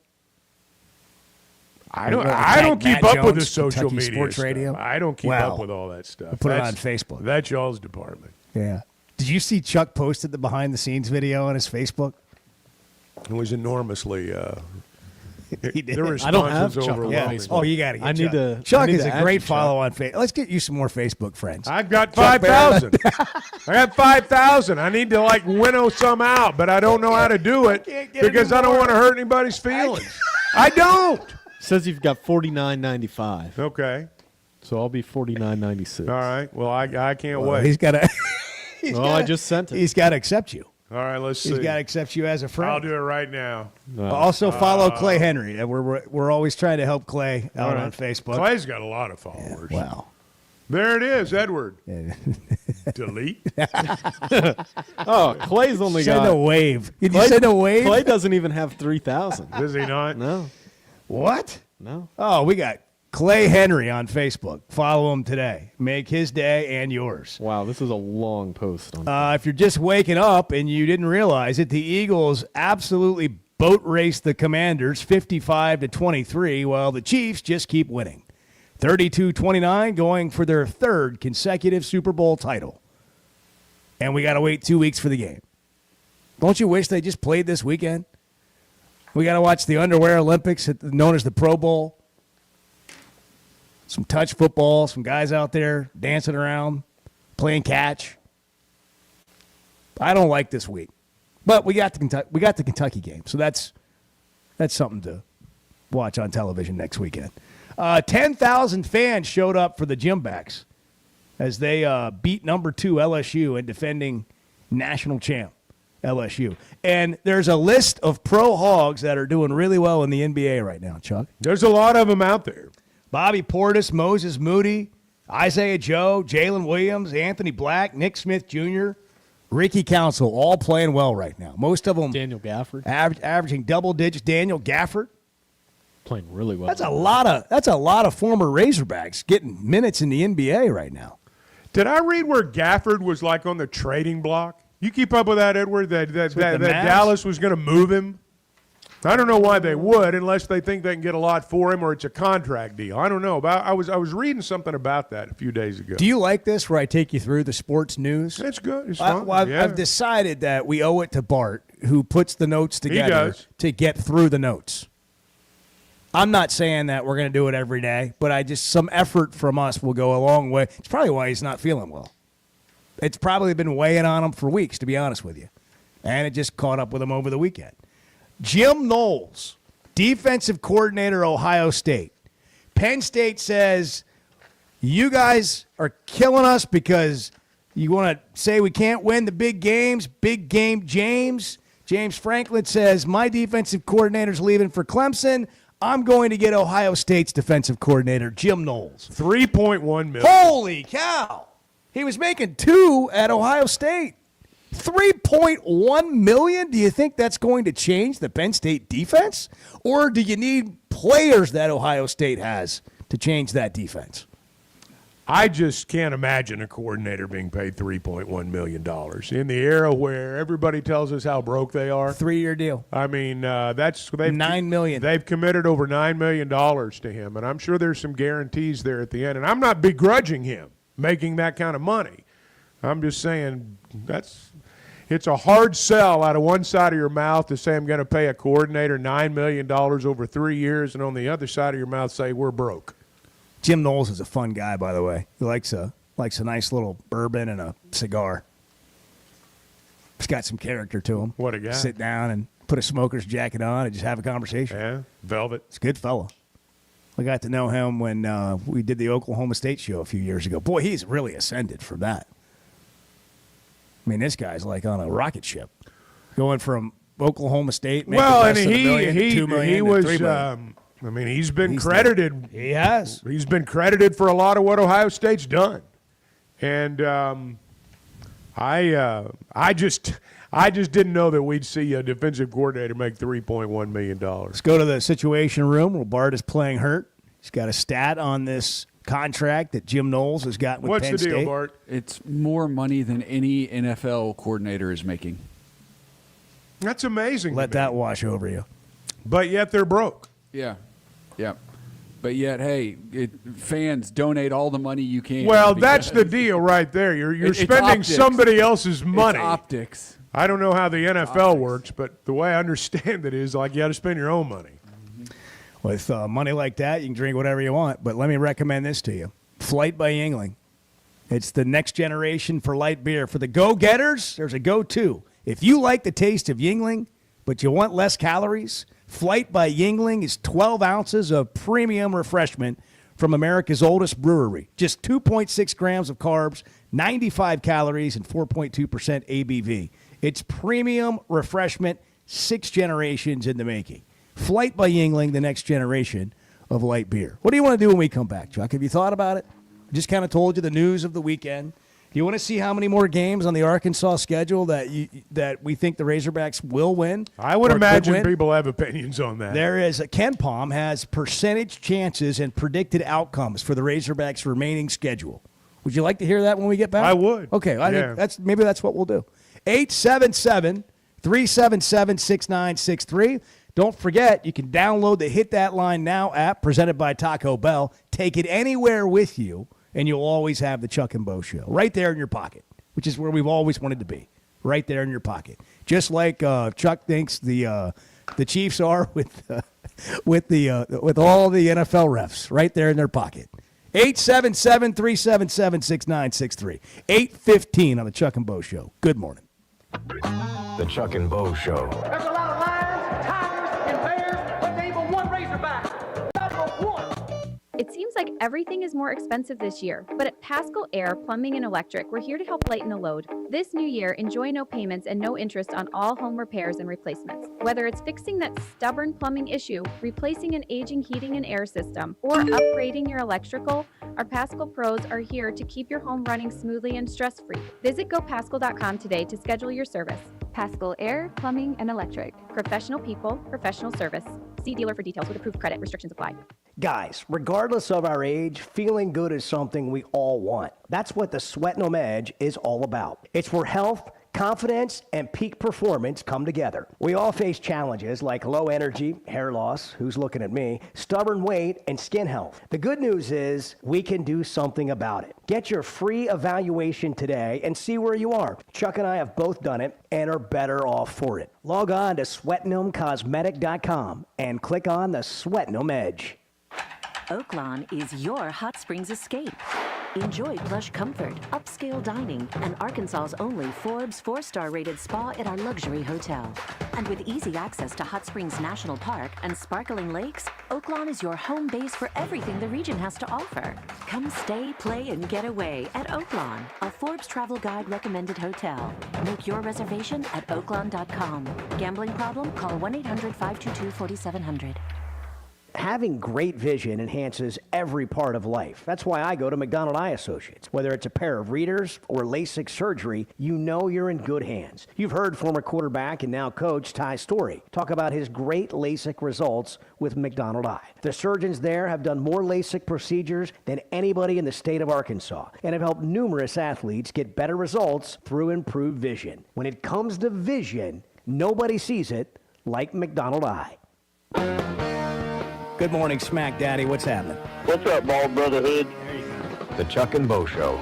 I don't Tag keep Matt up with the Jones, social Kentucky media Sports stuff. Radio. I don't keep Wow. up with all that stuff. We'll put it on That's- Facebook. That's y'all's department. Yeah. Did you see Chuck posted the behind the scenes video on his Facebook? It was enormously. He did. The response I don't have was Chuck on overwhelming. Oh, you got to get I need Chuck. to- Chuck I need is to a add great you, Chuck. follow on Facebook. Let's get you some more Facebook friends. I've got Chuck Barrett. 5,000. I got 5,000. I need to winnow some out, but I don't know how to do it can't get because any I don't more. want to hurt anybody's feelings. I don't. Says you've got 49.95. Okay. So I'll be 49.96. All right. Well, I can't Well, wait. he's got to. I just sent it. He's got to accept you. All right. Let's see. He's got to accept you as a friend. I'll do it right now. Also follow Clay Henry. We're always trying to help Clay out All right. on Facebook. Clay's got a lot of followers. Wow. There it is, Edward. Delete. Oh, Clay's only Send got. a wave. Did Clay, you send a wave? Clay doesn't even have 3,000. Does he not? No. What? No. Oh, we got Clay Henry on Facebook. Follow him today. Make his day and yours. Wow, this is a long post. On If you're just waking up and you didn't realize it, the Eagles absolutely boat raced the Commanders 55-23, while the Chiefs just keep winning. 32-29, going for their 3rd consecutive Super Bowl title. And we got to wait 2 weeks for the game. Don't you wish they just played this weekend? We got to watch the Underwear Olympics, known as the Pro Bowl. Some touch football, some guys out there dancing around, playing catch. I don't like this week. But we got the Kentucky game, so that's something to watch on television next weekend. 10,000 fans showed up for the Jimbacks as they beat number 2 LSU and defending national champ LSU. And there's a list of pro Hogs that are doing really well in the NBA right now, Chuck. There's a lot of them out there. Bobby Portis, Moses Moody, Isaiah Joe, Jalen Williams, Anthony Black, Nick Smith Jr., Ricky Council, all playing well right now. Most of them Daniel Gafford averaging double digits. Daniel Gafford playing really well. That's a lot of former Razorbacks getting minutes in the NBA right now. Did I read where Gafford was like on the trading block? You keep up with that, Edward? That Dallas was going to move him? I don't know why they would, unless they think they can get a lot for him or it's a contract deal. I don't know. I was reading something about that a few days ago. Do you like this where I take you through the sports news? It's good. It's fun. I've decided that we owe it to Bart, who puts the notes together, to get through the notes. I'm not saying that we're going to do it every day, but some effort from us will go a long way. It's probably why he's not feeling well. It's probably been weighing on him for weeks, to be honest with you. And it just caught up with him over the weekend. Jim Knowles, defensive coordinator, Ohio State. Penn State says, you guys are killing us because you want to say we can't win the big games. Big game James. James Franklin says, my defensive coordinator's leaving for Clemson. I'm going to get Ohio State's defensive coordinator, Jim Knowles. $3.1 million. Holy cow. He was making $2 million at Ohio State. $3.1 $3.1 million? Do you think that's going to change the Penn State defense? Or do you need players that Ohio State has to change that defense? I just can't imagine a coordinator being paid $3.1 million in the era where everybody tells us how broke they are. 3-year deal. I mean, that's $9 million. They've committed over $9 million to him, and I'm sure there's some guarantees there at the end. And I'm not begrudging him making that kind of money. I'm just saying it's a hard sell out of one side of your mouth to say I'm going to pay a coordinator $9 million over 3 years, and on the other side of your mouth say we're broke. Jim Knowles is a fun guy, by the way. He likes a nice little bourbon and a cigar. He's got some character to him. What a guy. Sit down and put a smoker's jacket on and just have a conversation. Yeah, velvet. It's a good fella. We got to know him when we did the Oklahoma State show a few years ago. Boy, he's really ascended from that. I mean, this guy's like on a rocket ship, going from Oklahoma State. Well, and he was. $3 million. He's been credited. He has. He's been credited for a lot of what Ohio State's done, and I just didn't know that we'd see a defensive coordinator make $3.1 million. Let's go to the Situation Room where Bart is playing hurt. He's got a stat on this contract that Jim Knowles has got with What's Penn the deal, State. Bart? It's more money than any NFL coordinator is making. That's amazing. Let that wash over you. But yet they're broke. Yeah. But yet, hey, fans donate all the money you can. Well, that's the deal right there. You're spending optics. somebody else's money. It's optics. I don't know how the NFL works, but the way I understand it is like you got to spend your own money. With money like that, you can drink whatever you want. But let me recommend this to you. Flight by Yuengling. It's the next generation for light beer. For the go-getters, there's a go-to. If you like the taste of Yuengling, but you want less calories, Flight by Yuengling is 12 ounces of premium refreshment from America's oldest brewery. Just 2.6 grams of carbs, 95 calories, and 4.2% ABV. It's premium refreshment, 6 generations in the making. Flight by Yuengling, the next generation of light beer. What do you want to do when we come back, Chuck? Have you thought about it? I just kind of told you the news of the weekend. Do you want to see how many more games on the Arkansas schedule that we think the Razorbacks will win? I would imagine people have opinions on that. There is. Ken Palm has percentage chances and predicted outcomes for the Razorbacks' remaining schedule. Would you like to hear that when we get back? I would. Okay, I think maybe that's what we'll do. 877-377-6963. Don't forget, you can download the Hit That Line Now app presented by Taco Bell. Take it anywhere with you, and you'll always have the Chuck and Bo Show right there in your pocket, which is where we've always wanted to be, right there in your pocket. Just like Chuck thinks the Chiefs are with all the NFL refs right there in their pocket. 877-377-6963. 8:15 on the Chuck and Bo Show. Good morning. The Chuck and Bo Show. There's a lot of lions, tigers, and bears, but there ain't but one Razorback. Number one. It seems like everything is more expensive this year, but at Paschal Air Plumbing and Electric, we're here to help lighten the load. This new year, enjoy no payments and no interest on all home repairs and replacements. Whether it's fixing that stubborn plumbing issue, replacing an aging heating and air system, or upgrading your electrical, our Paschal pros are here to keep your home running smoothly and stress-free. Visit gopaschal.com today to schedule your service. Paschal Air Plumbing and Electric. Professional people, professional service. See dealer for details with approved credit. Restrictions apply. Guys, regardless of our age, feeling good is something we all want. That's what the Sweatnum Edge is all about. It's where health, confidence, and peak performance come together. We all face challenges like low energy, hair loss, who's looking at me, stubborn weight, and skin health. The good news is we can do something about it. Get your free evaluation today and see where you are. Chuck and I have both done it and are better off for it. Log on to SweatnumCosmetic.com and click on the Sweatnum Edge. Oaklawn is your hot springs escape. Enjoy plush comfort, upscale dining, and Arkansas's only Forbes 4-star rated spa at our luxury hotel. And with easy access to Hot Springs National Park and sparkling lakes, Oaklawn is your home base for everything the region has to offer. Come stay, play, and get away at Oaklawn, a Forbes Travel Guide recommended hotel. Make your reservation at oaklawn.com. Gambling problem? Call 1-800-522-4700. Having great vision enhances every part of life. That's why I go to McDonald Eye Associates. Whether it's a pair of readers or LASIK surgery, you know you're in good hands. You've heard former quarterback and now coach Ty Story talk about his great LASIK results with McDonald Eye. The surgeons there have done more LASIK procedures than anybody in the state of Arkansas and have helped numerous athletes get better results through improved vision. When it comes to vision, nobody sees it like McDonald Eye. Good morning, Smack Daddy. What's happening? What's up, Bald Brotherhood? The Chuck and Bo Show.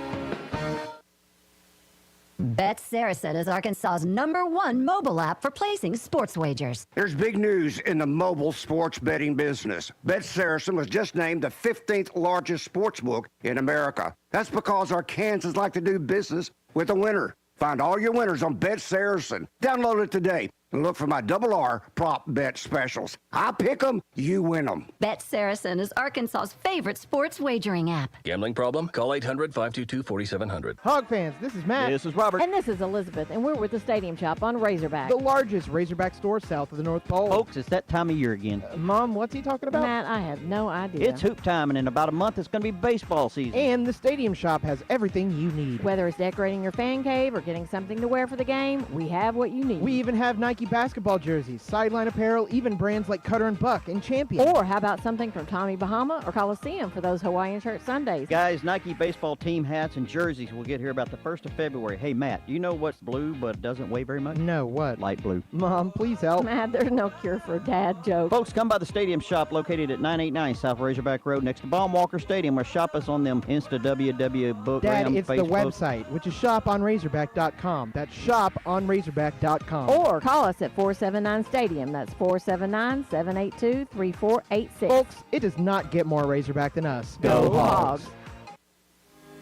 Bet Saracen is Arkansas's #1 mobile app for placing sports wagers. There's big news in the mobile sports betting business. Bet Saracen was just named the 15th largest sports book in America. That's because Arkansans like to do business with a winner. Find all your winners on Bet Saracen. Download it today and look for my RR prop bet specials. I pick them, you win them. Bet Saracen is Arkansas's favorite sports wagering app. Gambling problem? Call 800-522-4700. Hog fans, this is Matt. This is Robert. And this is Elizabeth, and we're with the Stadium Shop on Razorback, the largest Razorback store south of the North Pole. Folks, it's that time of year again. Mom, what's he talking about? Matt, I have no idea. It's hoop time, and in about a month, it's going to be baseball season. And the Stadium Shop has everything you need. Whether it's decorating your fan cave or getting something to wear for the game, we have what you need. We even have Nike basketball jerseys, sideline apparel, even brands like Cutter and Buck and Champion. Or how about something from Tommy Bahama or Coliseum for those Hawaiian shirt Sundays? Guys, Nike baseball team hats and jerseys will get here about the 1st of February. Hey, Matt, do you know what's blue but doesn't weigh very much? No, what? Light blue. Mom, please help. Matt, there's no cure for a dad joke. Folks, come by the Stadium Shop located at 989 South Razorback Road next to Baum-Walker Stadium, or shop us on them Insta, WW, Bookgram, Dad, it's Facebook. the website, which is shoponrazorback.com. That's shoponrazorback.com. Or call us at 479-STADIUM. That's 479-782-3486. Folks, it does not get more Razorback than us. Go Hogs!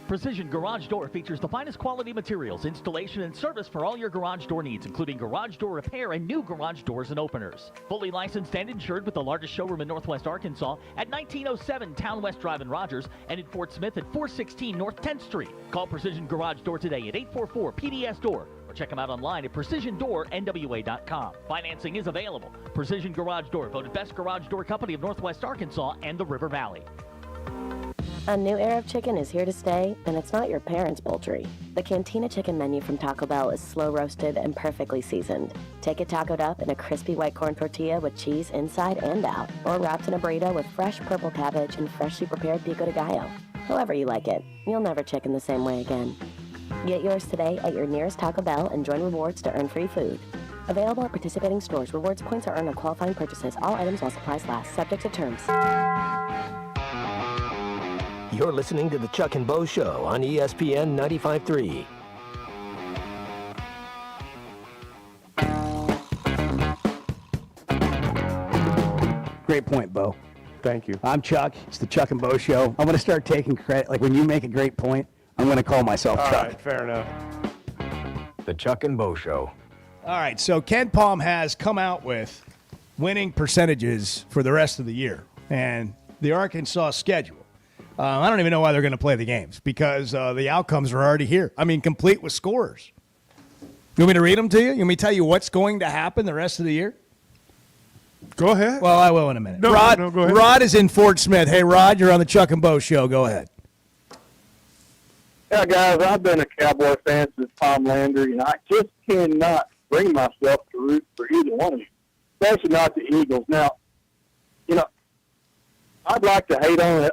Precision Garage Door features the finest quality materials, installation, and service for all your garage door needs, including garage door repair and new garage doors and openers. Fully licensed and insured with the largest showroom in Northwest Arkansas at 1907 Town West Drive in Rogers and in Fort Smith at 416 North 10th Street. Call Precision Garage Door today at 844-PDS-DOOR or check them out online at PrecisionDoorNWA.com. Financing is available. Precision Garage Door, voted best garage door company of Northwest Arkansas and the River Valley. A new era of chicken is here to stay, and it's not your parents' poultry. The Cantina Chicken menu from Taco Bell is slow roasted and perfectly seasoned. Take it tacoed up in a crispy white corn tortilla with cheese inside and out, or wrapped in a burrito with fresh purple cabbage and freshly prepared pico de gallo. However you like it, you'll never chicken the same way again. Get yours today at your nearest Taco Bell and join rewards to earn free food. Available at participating stores. Rewards points are earned on qualifying purchases. All items while supplies last. Subject to terms. You're listening to the Chuck and Bo Show on ESPN 95.3. Great point, Bo. Thank you. I'm Chuck. It's the Chuck and Bo Show. I'm going to start taking credit. Like when you make a great point, I'm going to call myself All Chuck. right, fair enough. The Chuck and Bo Show. All right, so Ken Palm has come out with winning percentages for the rest of the year and the Arkansas schedule. I don't even know why they're going to play the games because the outcomes are already here. I mean, complete with scores. You want me to read them to you? You want me to tell you what's going to happen the rest of the year? Go ahead. Well, I will in a minute. No, Rod, no, go ahead. Rod is in Fort Smith. Hey, Rod, you're on the Chuck and Bo Show. Go ahead. Yeah, guys, I've been a Cowboy fan since Tom Landry, and I just cannot bring myself to root for either one of them, especially not the Eagles. Now, you know, I'd like to hate on it.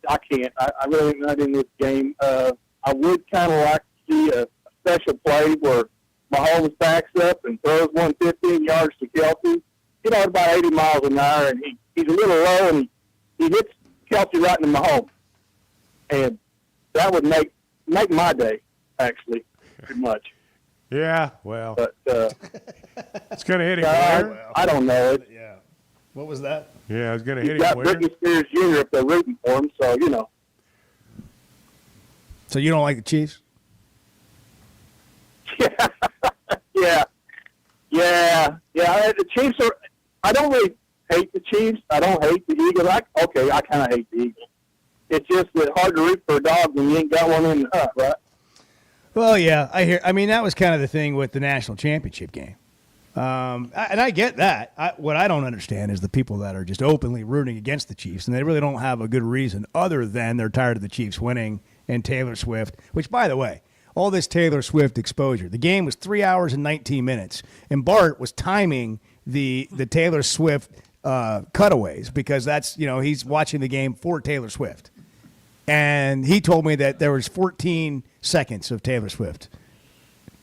I can't. I really am not in this game. I would kind of like to see a special play where Mahomes backs up and throws 115 yards to Kelce. You know, about 80 miles an hour, and he's a little low, and he hits Kelce right in the Mahomes. And that would make my day, actually, pretty much. Yeah, well. But it's going to hit him where? I don't know it. Yeah. What was that? Yeah, it's going to hit He's him got where? Britney Spears Jr. if they're rooting for him, so, you know. So you don't like the Chiefs? Yeah. The Chiefs are. I don't really hate the Chiefs. I don't hate the Eagles. I kind of hate the Eagles. It's just that hard to root for a dog when you ain't got one in the hut, right? Well, yeah, I hear. I mean, that was kind of the thing with the national championship game. And I get that. What I don't understand is the people that are just openly rooting against the Chiefs, and they really don't have a good reason other than they're tired of the Chiefs winning and Taylor Swift, which, by the way, all this Taylor Swift exposure. The game was 3 hours and 19 minutes, and Bart was timing the Taylor Swift cutaways because that's, he's watching the game for Taylor Swift. And he told me that there was 14 seconds of Taylor Swift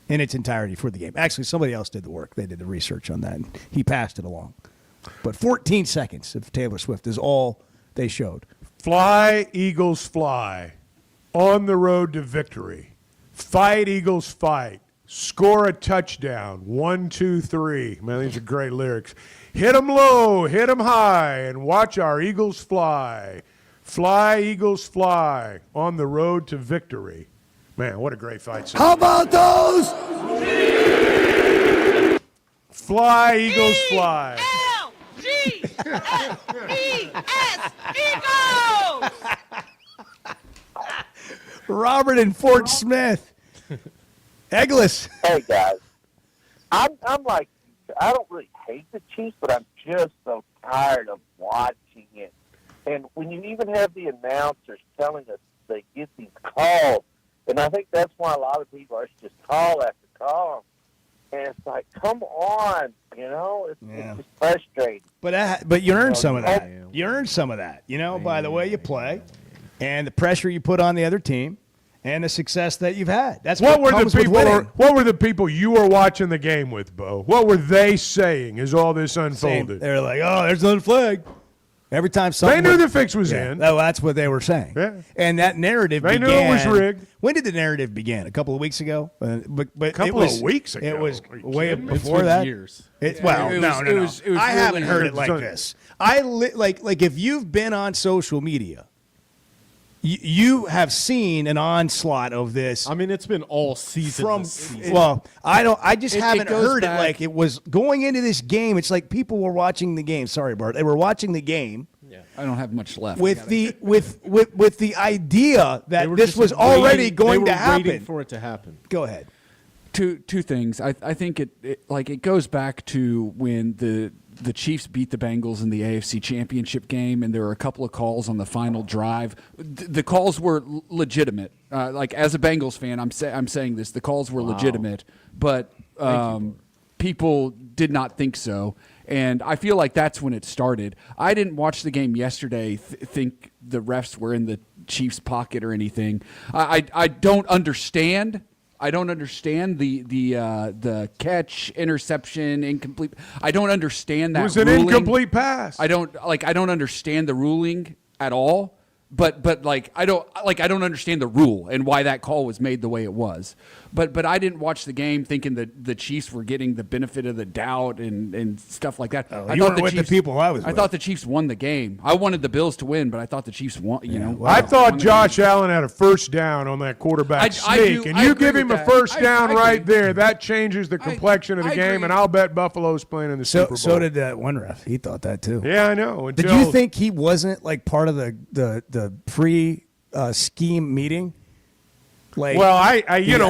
in its entirety for the game. Actually, somebody else did the work. They did the research on that, and he passed it along. But 14 seconds of Taylor Swift is all they showed. Fly, Eagles, fly. On the road to victory. Fight, Eagles, fight. Score a touchdown. 1, 2, 3. Man, these are great lyrics. Hit 'em low, hit 'em high, and watch our Eagles fly. Fly, Eagles, fly. On the road to victory. Man, what a great fight song. How about those? Fly, Eagles, fly. E-L-G-S, Eagles! Robert in Fort Smith. Eggless. Hey, guys. I'm like, I don't really hate the Chiefs, but I'm just so tired of watching it. And when you even have the announcers telling us they get these calls, and I think that's why a lot of people are just call after call. And it's like, come on, it's just frustrating. But you earn some of that. You earn some of that, by the way you play and the pressure you put on the other team and the success that you've had. That's what comes with winning. What were the people you were watching the game with, Bo? What were they saying as all this unfolded? They're like, oh, there's another flag. Every time something they knew the fix was in. Oh, that's what they were saying. Yeah. And that narrative They began. knew it was rigged. When did the narrative begin? A couple of weeks ago? But A couple of weeks ago. It was Are you way kidding me? before It's been that. years. No. It was I haven't really- heard it like this. Like if you've been on social media, you have seen an onslaught of this. I mean, it's been all season. I just haven't goes heard back- it like it was going into this game. It's like people were watching the game. Sorry, Bart. They were watching the game. I don't have much left. With the idea They that were this just was already waiting- going they to were waiting happen. for it to happen. Go ahead. Two things. I think it goes back to when the Chiefs beat the Bengals in the AFC Championship game, and there were a couple of calls on the final drive. The calls were legitimate. Like as a Bengals fan, I'm saying this: the calls were legitimate, but people did not think so. And I feel like that's when it started. I didn't watch the game yesterday, think the refs were in the Chiefs' pocket or anything. I don't understand. I don't understand the catch, interception, incomplete. I don't understand that. It was an ruling. incomplete pass. I don't understand the ruling at all. But I don't understand the rule and why that call was made the way it was. But I didn't watch the game thinking that the Chiefs were getting the benefit of the doubt and stuff like that. You weren't with the people I was with. I thought the Chiefs won the game. I wanted the Bills to win, but I thought the Chiefs won. I thought Josh Allen had a first down on that quarterback sneak, and you give him a first down right there. That changes the complexion of the game, and I'll bet Buffalo's playing in the Super Bowl. So did that one ref. He thought that too. Yeah, I know. Did you think he wasn't like part of the pre-scheme meeting? Like,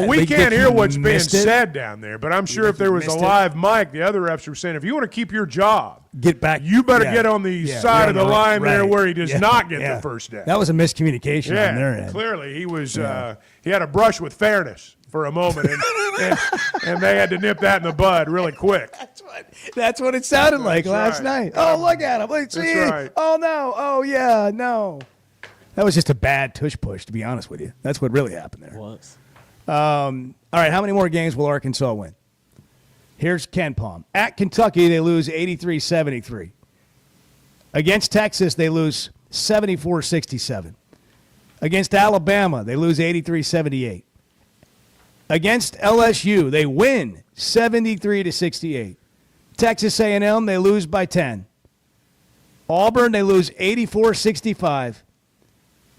we can't hear what's being missed it? said down there, but I'm sure if there was a missed it? live mic, the other refs were saying, if you want to keep your job, get back. you better Yeah. get on the Yeah, side you're of the on the line there right. where he does Yeah. not get Yeah. the first down. That was a miscommunication on their end. Clearly, he was. He had a brush with fairness for a moment, and they had to nip that in the bud really quick. That's what it sounded like That's last right. night. Oh, look at him. Let's That's see. right. Oh, no. Oh, yeah. No. That was just a bad tush push, to be honest with you. That's what really happened there. It was. All right, how many more games will Arkansas win? Here's Ken Palm. At Kentucky, they lose 83-73. Against Texas, they lose 74-67. Against Alabama, they lose 83-78. Against LSU, they win 73-68. Texas A&M, they lose by 10. Auburn, they lose 84-65.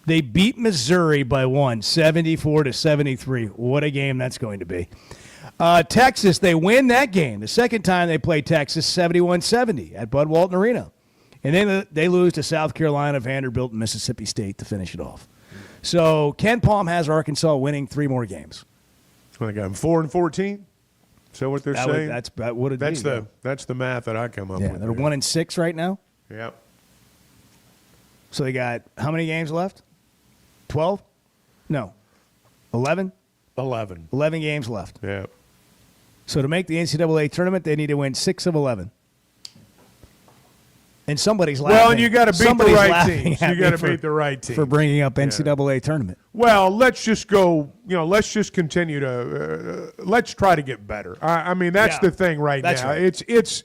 They beat Missouri by 1, 74-73. What a game that's going to be. Texas, they win that game. The second time they play Texas, 71-70 at Bud Walton Arena. And then they lose to South Carolina, Vanderbilt, and Mississippi State to finish it off. So Ken Palm has Arkansas winning 3 more games. Well, they got him 4-14. Is that what they're That saying? would it That's be, that's the math that I come up Yeah, with. they're 1-6 right now. Yep. So they got how many games left? 12? No. 11? 11. 11 games left. Yeah. So to make the NCAA tournament, they need to win 6 of 11. And somebody's laughing. Well, and you got to beat the Somebody's right laughing teams. at You got me to beat the right teams for bringing up NCAA tournament. Well, let's just go. Let's just continue to. Let's try to get better. I mean, that's Yeah, the thing right that's now. right. It's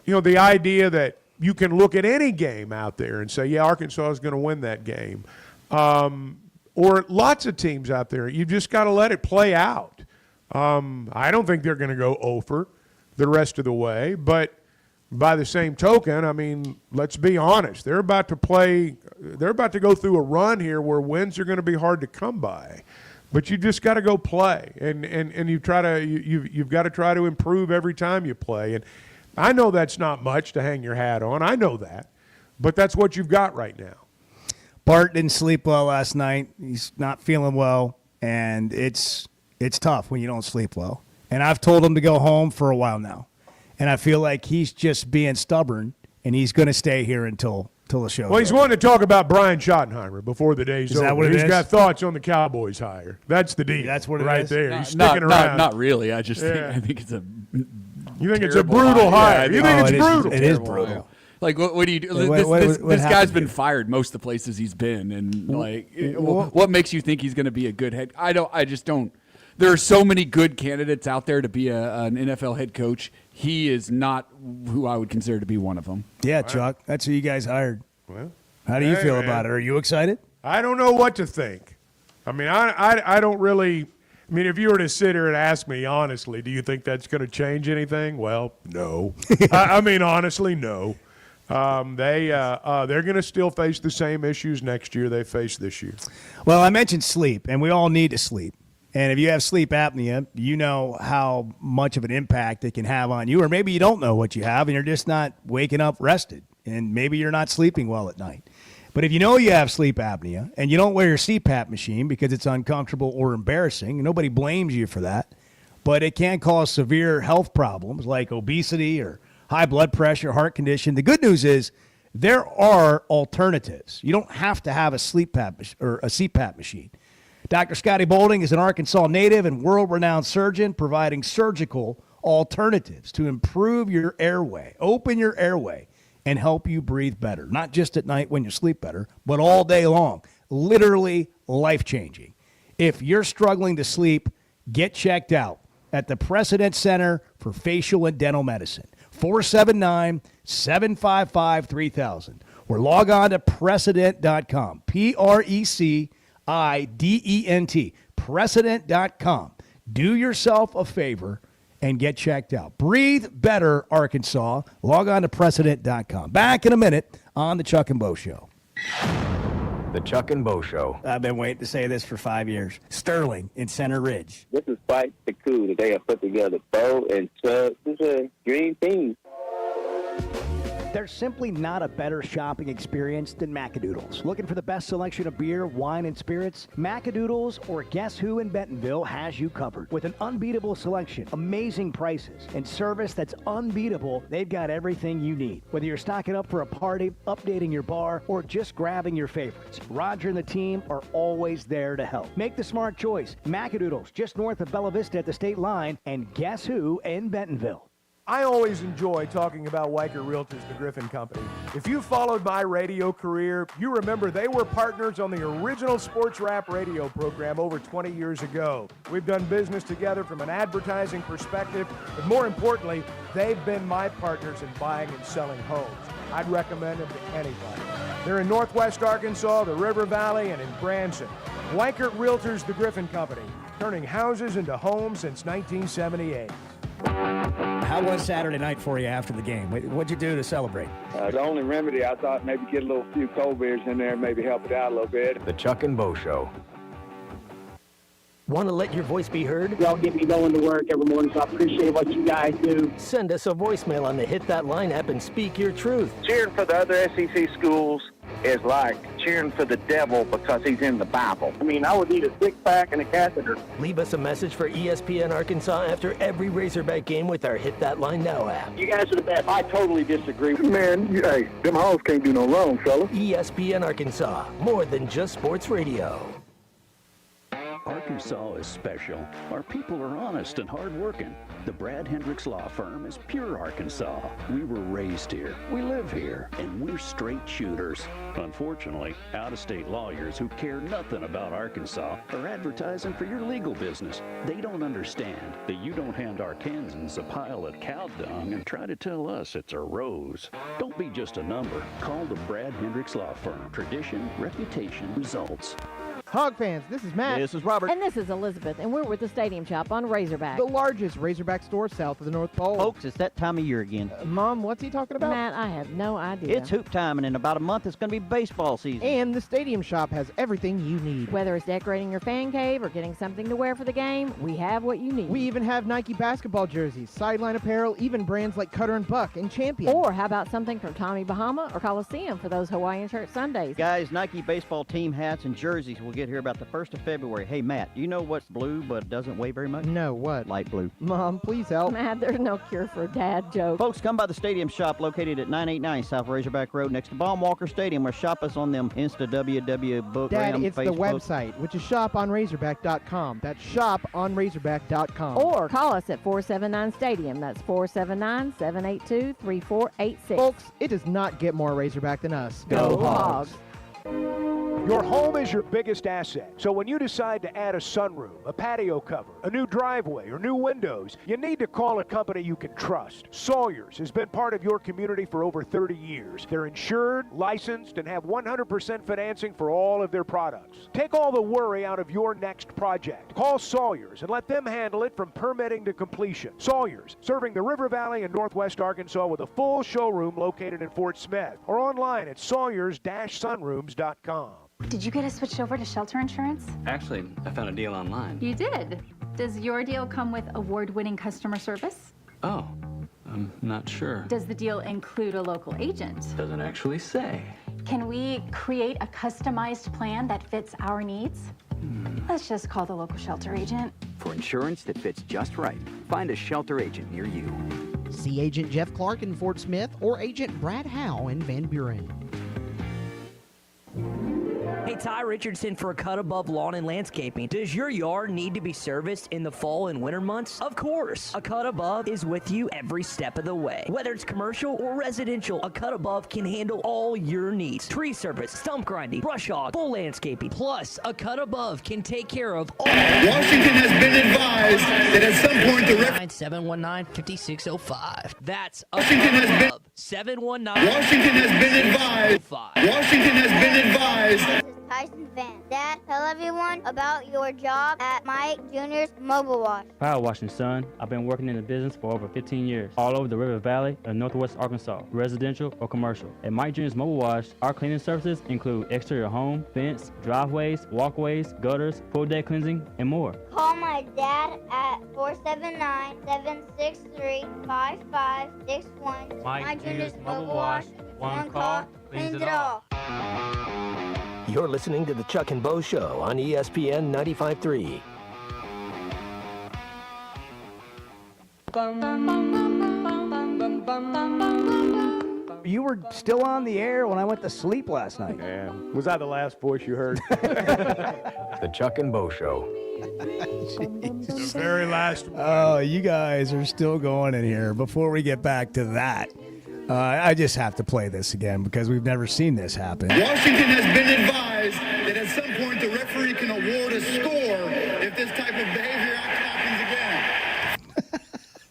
the idea that you can look at any game out there and say, yeah, Arkansas is going to win that game, or lots of teams out there. You just got to let it play out. I don't think they're going to go over the rest of the way, but by the same token, I mean, let's be honest. They're about to go through a run here where wins are going to be hard to come by. But you just got to go play, and you've got to try to improve every time you play. And I know that's not much to hang your hat on. I know that, but that's what you've got right now. Bart didn't sleep well last night. He's not feeling well, and it's tough when you don't sleep well. And I've told him to go home for a while now. And I feel like he's just being stubborn, and he's going to stay here until the show. Well, he's wanting to talk about Brian Schottenheimer before the day's Is over. that what it He's is? got thoughts on the Cowboys hire. That's the deal. That's what it right is? there. No, He's sticking around. Not really. I just Yeah. think it's a. You think it's a terrible brutal hire? Yeah, You think it's brutal? It is Terrible brutal. hire. Like, what do you do? What This guy's happened been here? fired most of the places he's been, and what makes you think he's going to be a good head? I just don't. There are so many good candidates out there to be an NFL head coach. He is not who I would consider to be one of them. Yeah, Chuck, that's who you guys hired. Well, how do you hey, feel man. about it? Are you excited? I don't know what to think. I mean, I don't really. I mean, if you were to sit here and ask me honestly, do you think that's going to change anything? Well, no. I mean, honestly, no. They're going to still face the same issues next year they faced this year. Well, I mentioned sleep, and we all need to sleep. And if you have sleep apnea, you know how much of an impact it can have on you. Or maybe you don't know what you have, and you're just not waking up rested. And maybe you're not sleeping well at night. But if you know you have sleep apnea and you don't wear your CPAP machine because it's uncomfortable or embarrassing, and nobody blames you for that, but it can cause severe health problems like obesity or high blood pressure, heart condition. The good news is there are alternatives. You don't have to have a CPAP machine. Dr. Scotty Boulding is an Arkansas native and world-renowned surgeon providing surgical alternatives to improve your airway, open your airway, and help you breathe better. Not just at night when you sleep better, but all day long. Literally life-changing. If you're struggling to sleep, get checked out at the Precedent Center for Facial and Dental Medicine, 479-755-3000. Or log on to precedent.com, Precedent, precedent.com. Do yourself a favor and get checked out. Breathe better, Arkansas. Log on to precedent.com. Back in a minute on the Chuck and Bo Show. The Chuck and Bo Show. I've been waiting to say this for 5 years. Sterling in Center Ridge. This is quite the coup that they have put together. Bo and Chuck, this is a dream team. There's simply not a better shopping experience than Macadoodles. Looking for the best selection of beer, wine, and spirits? Macadoodles or Guess Who in Bentonville has you covered. With an unbeatable selection, amazing prices, and service that's unbeatable, they've got everything you need. Whether you're stocking up for a party, updating your bar, or just grabbing your favorites, Roger and the team are always there to help. Make the smart choice. Macadoodles, just north of Bella Vista at the state line, and Guess Who in Bentonville. I always enjoy talking about Weichert Realtors, the Griffin Company. If you followed my radio career, you remember they were partners on the original sports rap radio program over 20 years ago. We've done business together from an advertising perspective, but more importantly, they've been my partners in buying and selling homes. I'd recommend them to anybody. They're in Northwest Arkansas, the River Valley, and in Branson. Weichert Realtors, the Griffin Company, turning houses into homes since 1978. How was Saturday night for you after the game? What'd you do to celebrate? The only remedy, I thought maybe get a few cold beers in there and maybe help it out a little bit. The Chuck and Bo Show. Want to let your voice be heard? Y'all get me going to work every morning, so I appreciate what you guys do. Send us a voicemail on the Hit That Line app and speak your truth. Cheering for the other SEC schools is like cheering for the devil because he's in the Bible. I mean, I would need a six-pack and a catheter. Leave us a message for ESPN Arkansas after every Razorback game with our Hit That Line Now app. You guys are the best. I totally disagree. Man, hey, them Hogs can't do no wrong, fella. ESPN Arkansas, more than just sports radio. Arkansas is special. Our people are honest and hardworking. The Brad Hendricks Law Firm is pure Arkansas. We were raised here, we live here, and we're straight shooters. Unfortunately, out-of-state lawyers who care nothing about Arkansas are advertising for your legal business. They don't understand that you don't hand Arkansans a pile of cow dung and try to tell us it's a rose. Don't be just a number. Call the Brad Hendricks Law Firm. Tradition, reputation, results. Hog fans, this is Matt. This is Robert. And this is Elizabeth, and we're with the Stadium Shop on Razorback. The largest Razorback store south of the North Pole. Folks, it's that time of year again. Mom, what's he talking about? Matt, I have no idea. It's hoop time, and in about a month, it's going to be baseball season. And the Stadium Shop has everything you need. Whether it's decorating your fan cave or getting something to wear for the game, we have what you need. We even have Nike basketball jerseys, sideline apparel, even brands like Cutter and Buck and Champion. Or how about something from Tommy Bahama or Coliseum for those Hawaiian shirt Sundays? Guys, Nike baseball team hats and jerseys will get here about the 1st of February. Hey, Matt, do you know what's blue but doesn't weigh very much? No, what? Light blue. Mom, please help. Matt, there's no cure for a dad joke. Folks, come by the Stadium Shop located at 989 South Razorback Road next to Baum-Walker Stadium, or shop us on them Insta, WW, Book, Dad, it's Facebook. the website, which is shoponrazorback.com. That's shoponrazorback.com. Or call us at 479-STADIUM. That's 479-782-3486. Folks, it does not get more Razorback than us. Go Hogs. Your home is your biggest asset. So when you decide to add a sunroom, a patio cover, a new driveway, or new windows, you need to call a company you can trust. Sawyers has been part of your community for over 30 years. They're insured, licensed, and have 100% financing for all of their products. Take all the worry out of your next project. Call Sawyers and let them handle it from permitting to completion. Sawyers, serving the River Valley and Northwest Arkansas with a full showroom located in Fort Smith, or online at sawyers-sunrooms.com. Did you get us switched over to shelter insurance? Actually, I found a deal online. You did. Does your deal come with award-winning customer service? Oh, I'm not sure. Does the deal include a local agent? Doesn't actually say. Can we create a customized plan that fits our needs? Let's just call the local shelter agent. For insurance that fits just right, find a shelter agent near you. See Agent Jeff Clark in Fort Smith or Agent Brad Howe in Van Buren. Hey, Ty Richardson for Cut Above Lawn and Landscaping. Does your yard need to be serviced in the fall and winter months? Of course. A Cut Above is with you every step of the way. Whether it's commercial or residential, a Cut Above can handle all your needs. Tree service, stump grinding, brush hog, full landscaping. Plus, a Cut Above can take care of all. Washington has been advised that at some point the 719-5605. That's a Washington Cut has been Above. 719. Washington has been advised. Washington has been advised. Tyson Van. Dad, tell everyone about your job at Mike Jr.'s Mobile Wash. Power washing, son. I've been working in the business for over 15 years, all over the River Valley and Northwest Arkansas, residential or commercial. At Mike Jr.'s Mobile Wash, our cleaning services include exterior home, fence, driveways, walkways, gutters, pool deck cleansing, and more. Call my dad at 479-763-5561. Mike Jr.'s Mobile Wash. One call, cleans it all. You're listening to the Chuck and Bo Show on ESPN 95.3. You were still on the air when I went to sleep last night. Yeah. Was that the last voice you heard? The Chuck and Bo Show. The very last one. Oh, you guys are still going in here. Before we get back to that, I just have to play this again because we've never seen this happen. Washington has been advised that at some point the referee can award a score if this type of behavior happens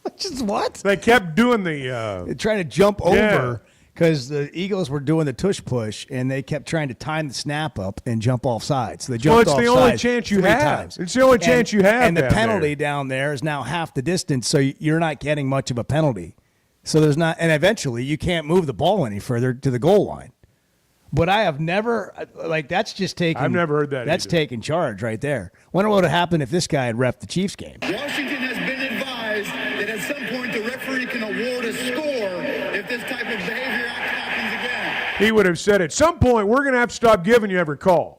again. Just what? They kept doing the... trying to jump over because the Eagles were doing the tush push, and they kept trying to time the snap up and jump off sides. So they jumped it's off the only sides chance you 3 have. times. It's the only chance you have And the down penalty there. down there is now half the distance, so you're not getting much of a penalty. So there's not, and eventually you can't move the ball any further to the goal line. But I have never, that's just taking. I've never heard that That's either. taking charge right there. Wonder what would have happened if this guy had reffed the Chiefs game. Washington has been advised that at some point the referee can award a score if this type of behavior happens again. he would have said, at some point, we're going to have to stop giving you every call.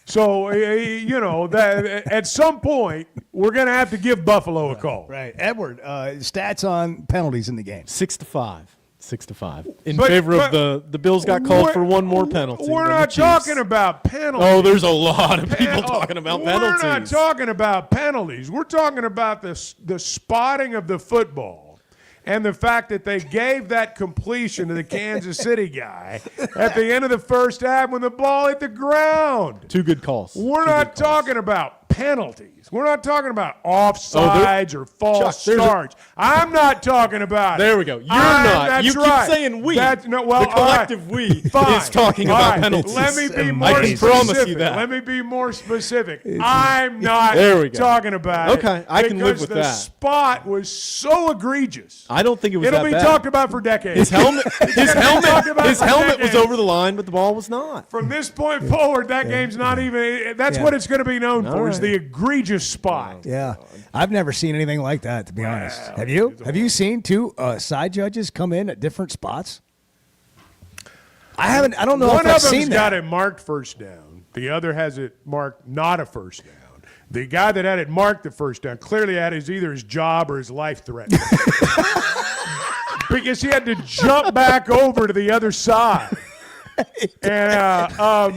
So, that at some point, we're going to have to give Buffalo a call. Right. Edward, stats on penalties in the game. 6-5. 6-5 in favor of the Bills. Got called for one more penalty. We're not talking about penalties. Oh, there's a lot of people talking about penalties. We're not talking about penalties. We're talking about the spotting of the football and the fact that they gave that completion to the Kansas City guy at the end of the first half when the ball hit the ground. 2 good calls. We're not talking about penalties. We're not talking about offsides or false starts. I'm not talking about it. There we go. You're not. That's You keep right. saying we. The collective we is talking All about right. penalties. Let me be more I can specific. promise you that. Let me be more specific. I'm not There we go. talking about it. Okay, I can live with because that. the spot was so egregious. I don't think it was It'll that be bad. talked about for decades. His helmet was decades. over the line, but the ball was not. From this point forward, that game's not even. That's what it's going to be known for. Is the egregious spot. Yeah. I've never seen anything like that, to be honest. Have you? Have you seen 2 side judges come in at different spots? I haven't. I don't know One if I've of them's seen got that. it marked first down. The other has it marked not a first down. The guy that had it marked the first down clearly had either his job or his life threatened. Because he had to jump back over to the other side. And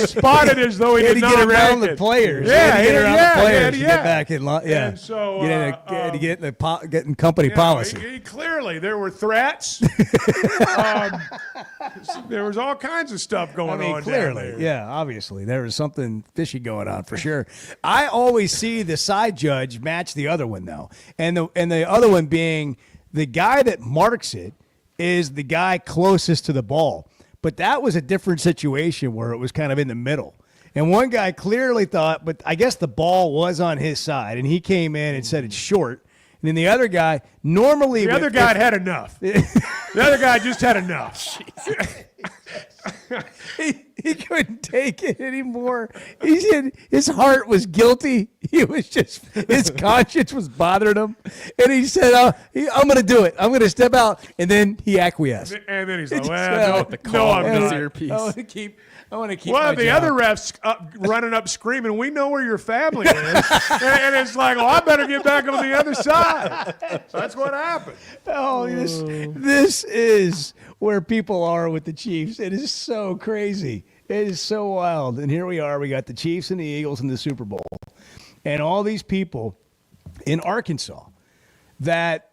spotted as though he had did to not get around make the it. players. Yeah, He had to get around the players to yeah. get back in line. Yeah. And so, get in company policy. Clearly, there were threats. There was all kinds of stuff going on clearly, down there. yeah, obviously there was something fishy going on for sure. I always see the side judge match the other one though, and the other one being the guy that marks it is the guy closest to the ball. But that was a different situation where it was kind of in the middle. And one guy clearly thought, but I guess the ball was on his side, and he came in and said it's short. And then the other guy, normally... The other guy had enough. The other guy just had enough. He couldn't take it anymore. He said his heart was guilty. He was just, his conscience was bothering him. And he said, I'm going to do it. I'm going to step out. And then he acquiesced. And then he's like, well, no, I'm not. I want to keep Well, my the job. other ref's running up screaming, we know where your family is. and it's like, I better get back on the other side. So that's what happened. Oh, this is where people are with the Chiefs. It is so crazy. It is so wild. And here we are. We got the Chiefs and the Eagles in the Super Bowl. And all these people in Arkansas that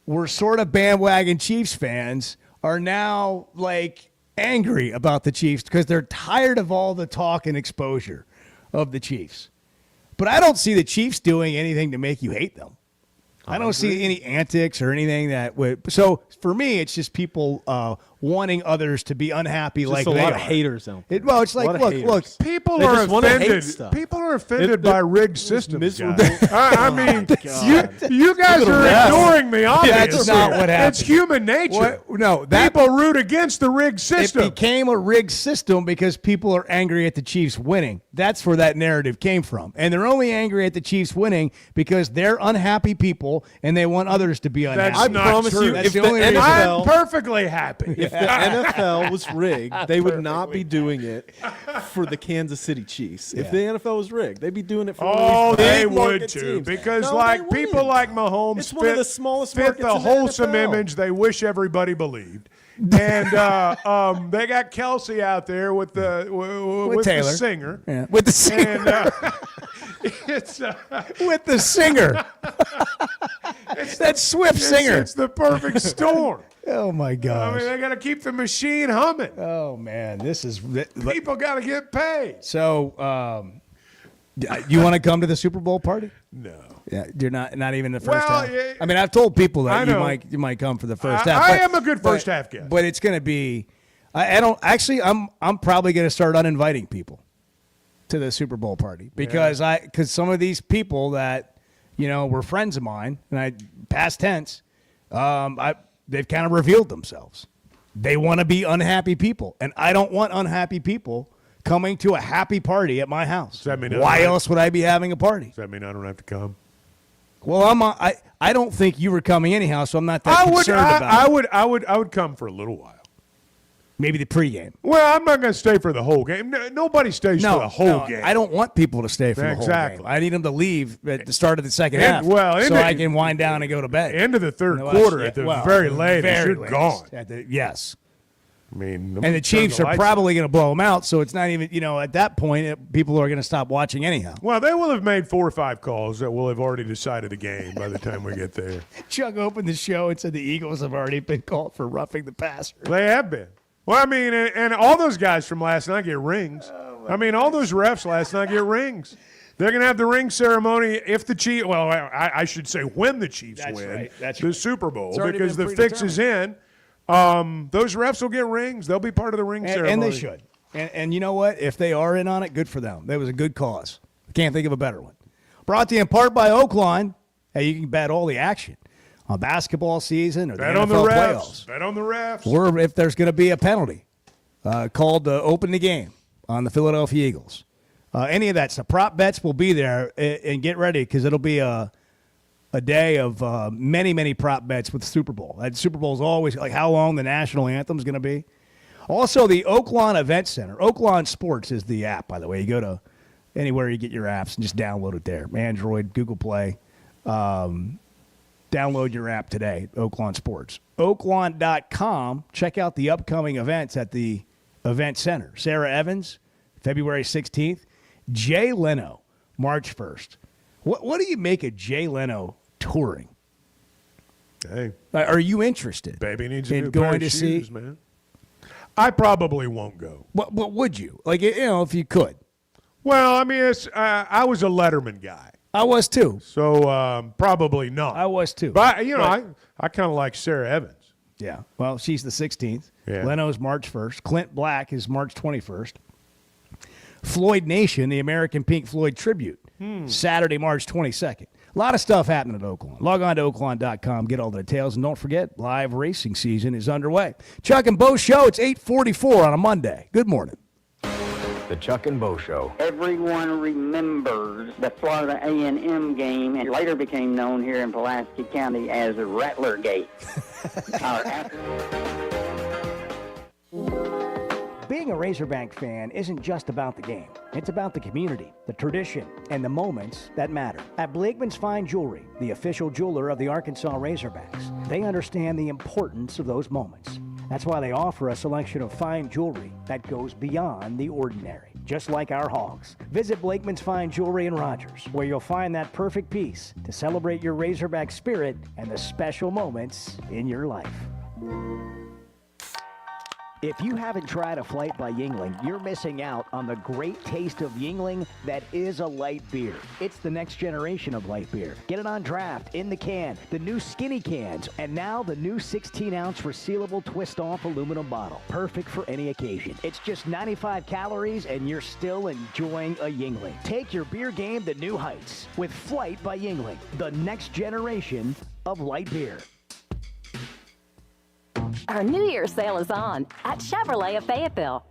were sort of bandwagon Chiefs fans are now like angry about the Chiefs because they're tired of all the talk and exposure of the Chiefs. But I don't see the Chiefs doing anything to make you hate them. I don't see any antics or anything that would. So for me, it's just people wanting others to be unhappy Just like a they lot are. of haters out there. Well, it's like, look. People They are just wanna hate offended. stuff. People are offended by rigged systems. miserable. Guys. I mean, you guys Look at are that. ignoring the obvious. That's not here. what happened. It's human nature. No, people root against the rigged It system. became a rigged system because people are angry at the Chiefs winning. That's where that narrative came from. And they're only angry at the Chiefs winning because they're unhappy people and they want others to be unhappy. That's not true. That's if the the only reason. I'm perfectly happy. If the NFL was rigged, they would not be doing it for the Kansas City Chiefs. If the NFL was rigged, they'd be doing it for one Oh, of these they big would market too, teams. because No, like they people wouldn't. like Mahomes It's one of the smallest fit markets the in the wholesome NFL. image they wish everybody believed. And they got Kelsey out there with the with Taylor. the singer. Yeah. With the singer. And, it's With the singer. That Swift singer. It's the perfect storm. Oh, my I gosh. mean, they got to keep the machine humming. Oh, man. This is. People got to get paid. So, you want to come to the Super Bowl party? No. Yeah, you're not even the first Well, half. yeah, I mean, I've told people I that know. you might come for the first I half. am a good first half guest. But it's going to be. I don't actually. I'm probably going to start uninviting people to the Super Bowl party because some of these people that were friends of mine and past tense, they've kind of revealed themselves. They want to be unhappy people, and I don't want unhappy people coming to a happy party at my house. Does that mean Why else would I be having a party? Does that mean I don't have to come? Well, I don't think you were coming anyhow, so I'm not that concerned about it. I would come for a little while. Maybe the pregame. Well, I'm not going to stay for the whole game. Nobody stays for the whole game. I don't want people to stay for the whole game. I need them to leave at the start of the second half so I can wind down and go to bed. End of the third quarter at the very latest. You're gone. Yes. I mean, and the Chiefs are probably going to blow them out, so it's not even, at that point, people are going to stop watching anyhow. Well, they will have made 4 or 5 calls that will have already decided the game by the time we get there. Chuck opened the show and said the Eagles have already been called for roughing the passer. They have been. Well, I mean, and all those guys from last night get rings. I mean, all those refs last night get rings. They're going to have the ring ceremony if the Chiefs, well, I should say when the Chiefs win the Super Bowl, because the fix is in. Those refs will get rings. They'll be part of the ring ceremony. And they should. And you know what? If they are in on it, good for them. That was a good cause. I can't think of a better one. Brought to you in part by Oaklawn. Hey, you can bet all the action on basketball season or the NFL playoffs. Bet on the refs. Or if there's going to be a penalty called to open the game on the Philadelphia Eagles. Any of that. So prop bets will be there. And get ready because it'll be a day of many, many prop bets with the Super Bowl. That Super Bowl is always like how long the national anthem is going to be. Also, the Oaklawn Event Center. Oaklawn Sports is the app, by the way. You go to anywhere you get your apps and just download it there. Android, Google Play. Download your app today, Oaklawn Sports. Oaklawn.com. Check out the upcoming events at the Event Center. Sarah Evans, February 16th. Jay Leno, March 1st. What do you make of Jay Leno touring? Hey, are you interested? Baby needs a in new going pair to of see? shoes, man. I probably won't go. What would you? Like, if you could. Well, I mean, I was a Letterman guy. I was too. So probably not. I was too. But, I kind of like Sarah Evans. Yeah. Well, she's the 16th. Yeah. Leno's March 1st. Clint Black is March 21st. Floyd Nation, the American Pink Floyd tribute, Saturday, March 22nd. A lot of stuff happening at Oaklawn. Log on to Oaklawn.com, get all the details, and don't forget, live racing season is underway. Chuck and Bo Show, it's 8:44 on a Monday. Good morning. The Chuck and Bo Show. Everyone remembers the Florida A&M game, and later became known here in Pulaski County as Rattlergate. Being a Razorback fan isn't just about the game. It's about the community, the tradition, and the moments that matter. At Blakeman's Fine Jewelry, the official jeweler of the Arkansas Razorbacks, they understand the importance of those moments. That's why they offer a selection of fine jewelry that goes beyond the ordinary, just like our hogs. Visit Blakeman's Fine Jewelry in Rogers, where you'll find that perfect piece to celebrate your Razorback spirit and the special moments in your life. If you haven't tried a flight by Yuengling, you're missing out on the great taste of Yuengling that is a light beer. It's the next generation of light beer. Get it on draft, in the can, the new skinny cans, and now the new 16-ounce resealable twist-off aluminum bottle. Perfect for any occasion. It's just 95 calories, and you're still enjoying a Yuengling. Take your beer game to new heights with Flight by Yuengling, the next generation of light beer. Our New Year's sale is on at Chevrolet of Fayetteville.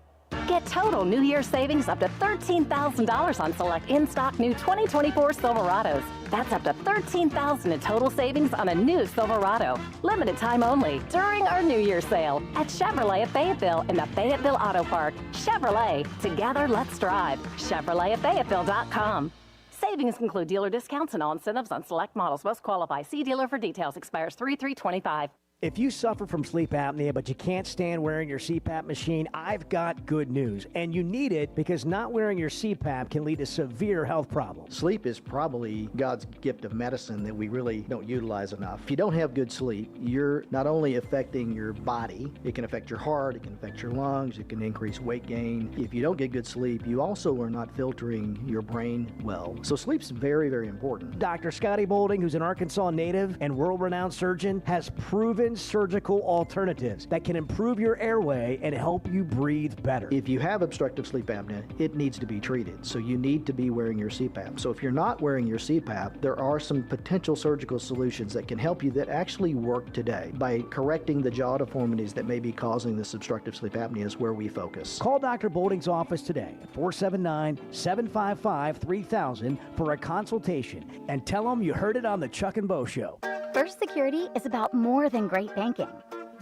Get total New Year's savings up to $13,000 on select in-stock new 2024 Silverados. That's up to $13,000 in total savings on a new Silverado. Limited time only during our New Year's sale at Chevrolet of Fayetteville in the Fayetteville Auto Park. Chevrolet, together let's drive. ChevroletofFayetteville.com. Savings include dealer discounts and all incentives on select models. Must qualify. See dealer for details. Expires 3/3/25. If you suffer from sleep apnea but you can't stand wearing your CPAP machine, I've got good news. And you need it because not wearing your CPAP can lead to severe health problems. Sleep is probably God's gift of medicine that we really don't utilize enough. If you don't have good sleep, you're not only affecting your body, it can affect your heart, it can affect your lungs, it can increase weight gain. If you don't get good sleep, you also are not filtering your brain well. So sleep's very, very important. Dr. Scotty Boulding, who's an Arkansas native and world-renowned surgeon, has proven surgical alternatives that can improve your airway and help you breathe better. If you have obstructive sleep apnea, it needs to be treated. So you need to be wearing your CPAP. So if you're not wearing your CPAP, there are some potential surgical solutions that can help you that actually work today. By correcting the jaw deformities that may be causing this obstructive sleep apnea is where we focus. Call Dr. Boulding's office today at 479-755-3000 for a consultation and tell them you heard it on the Chuck and Bo Show. First Security is about more than great banking.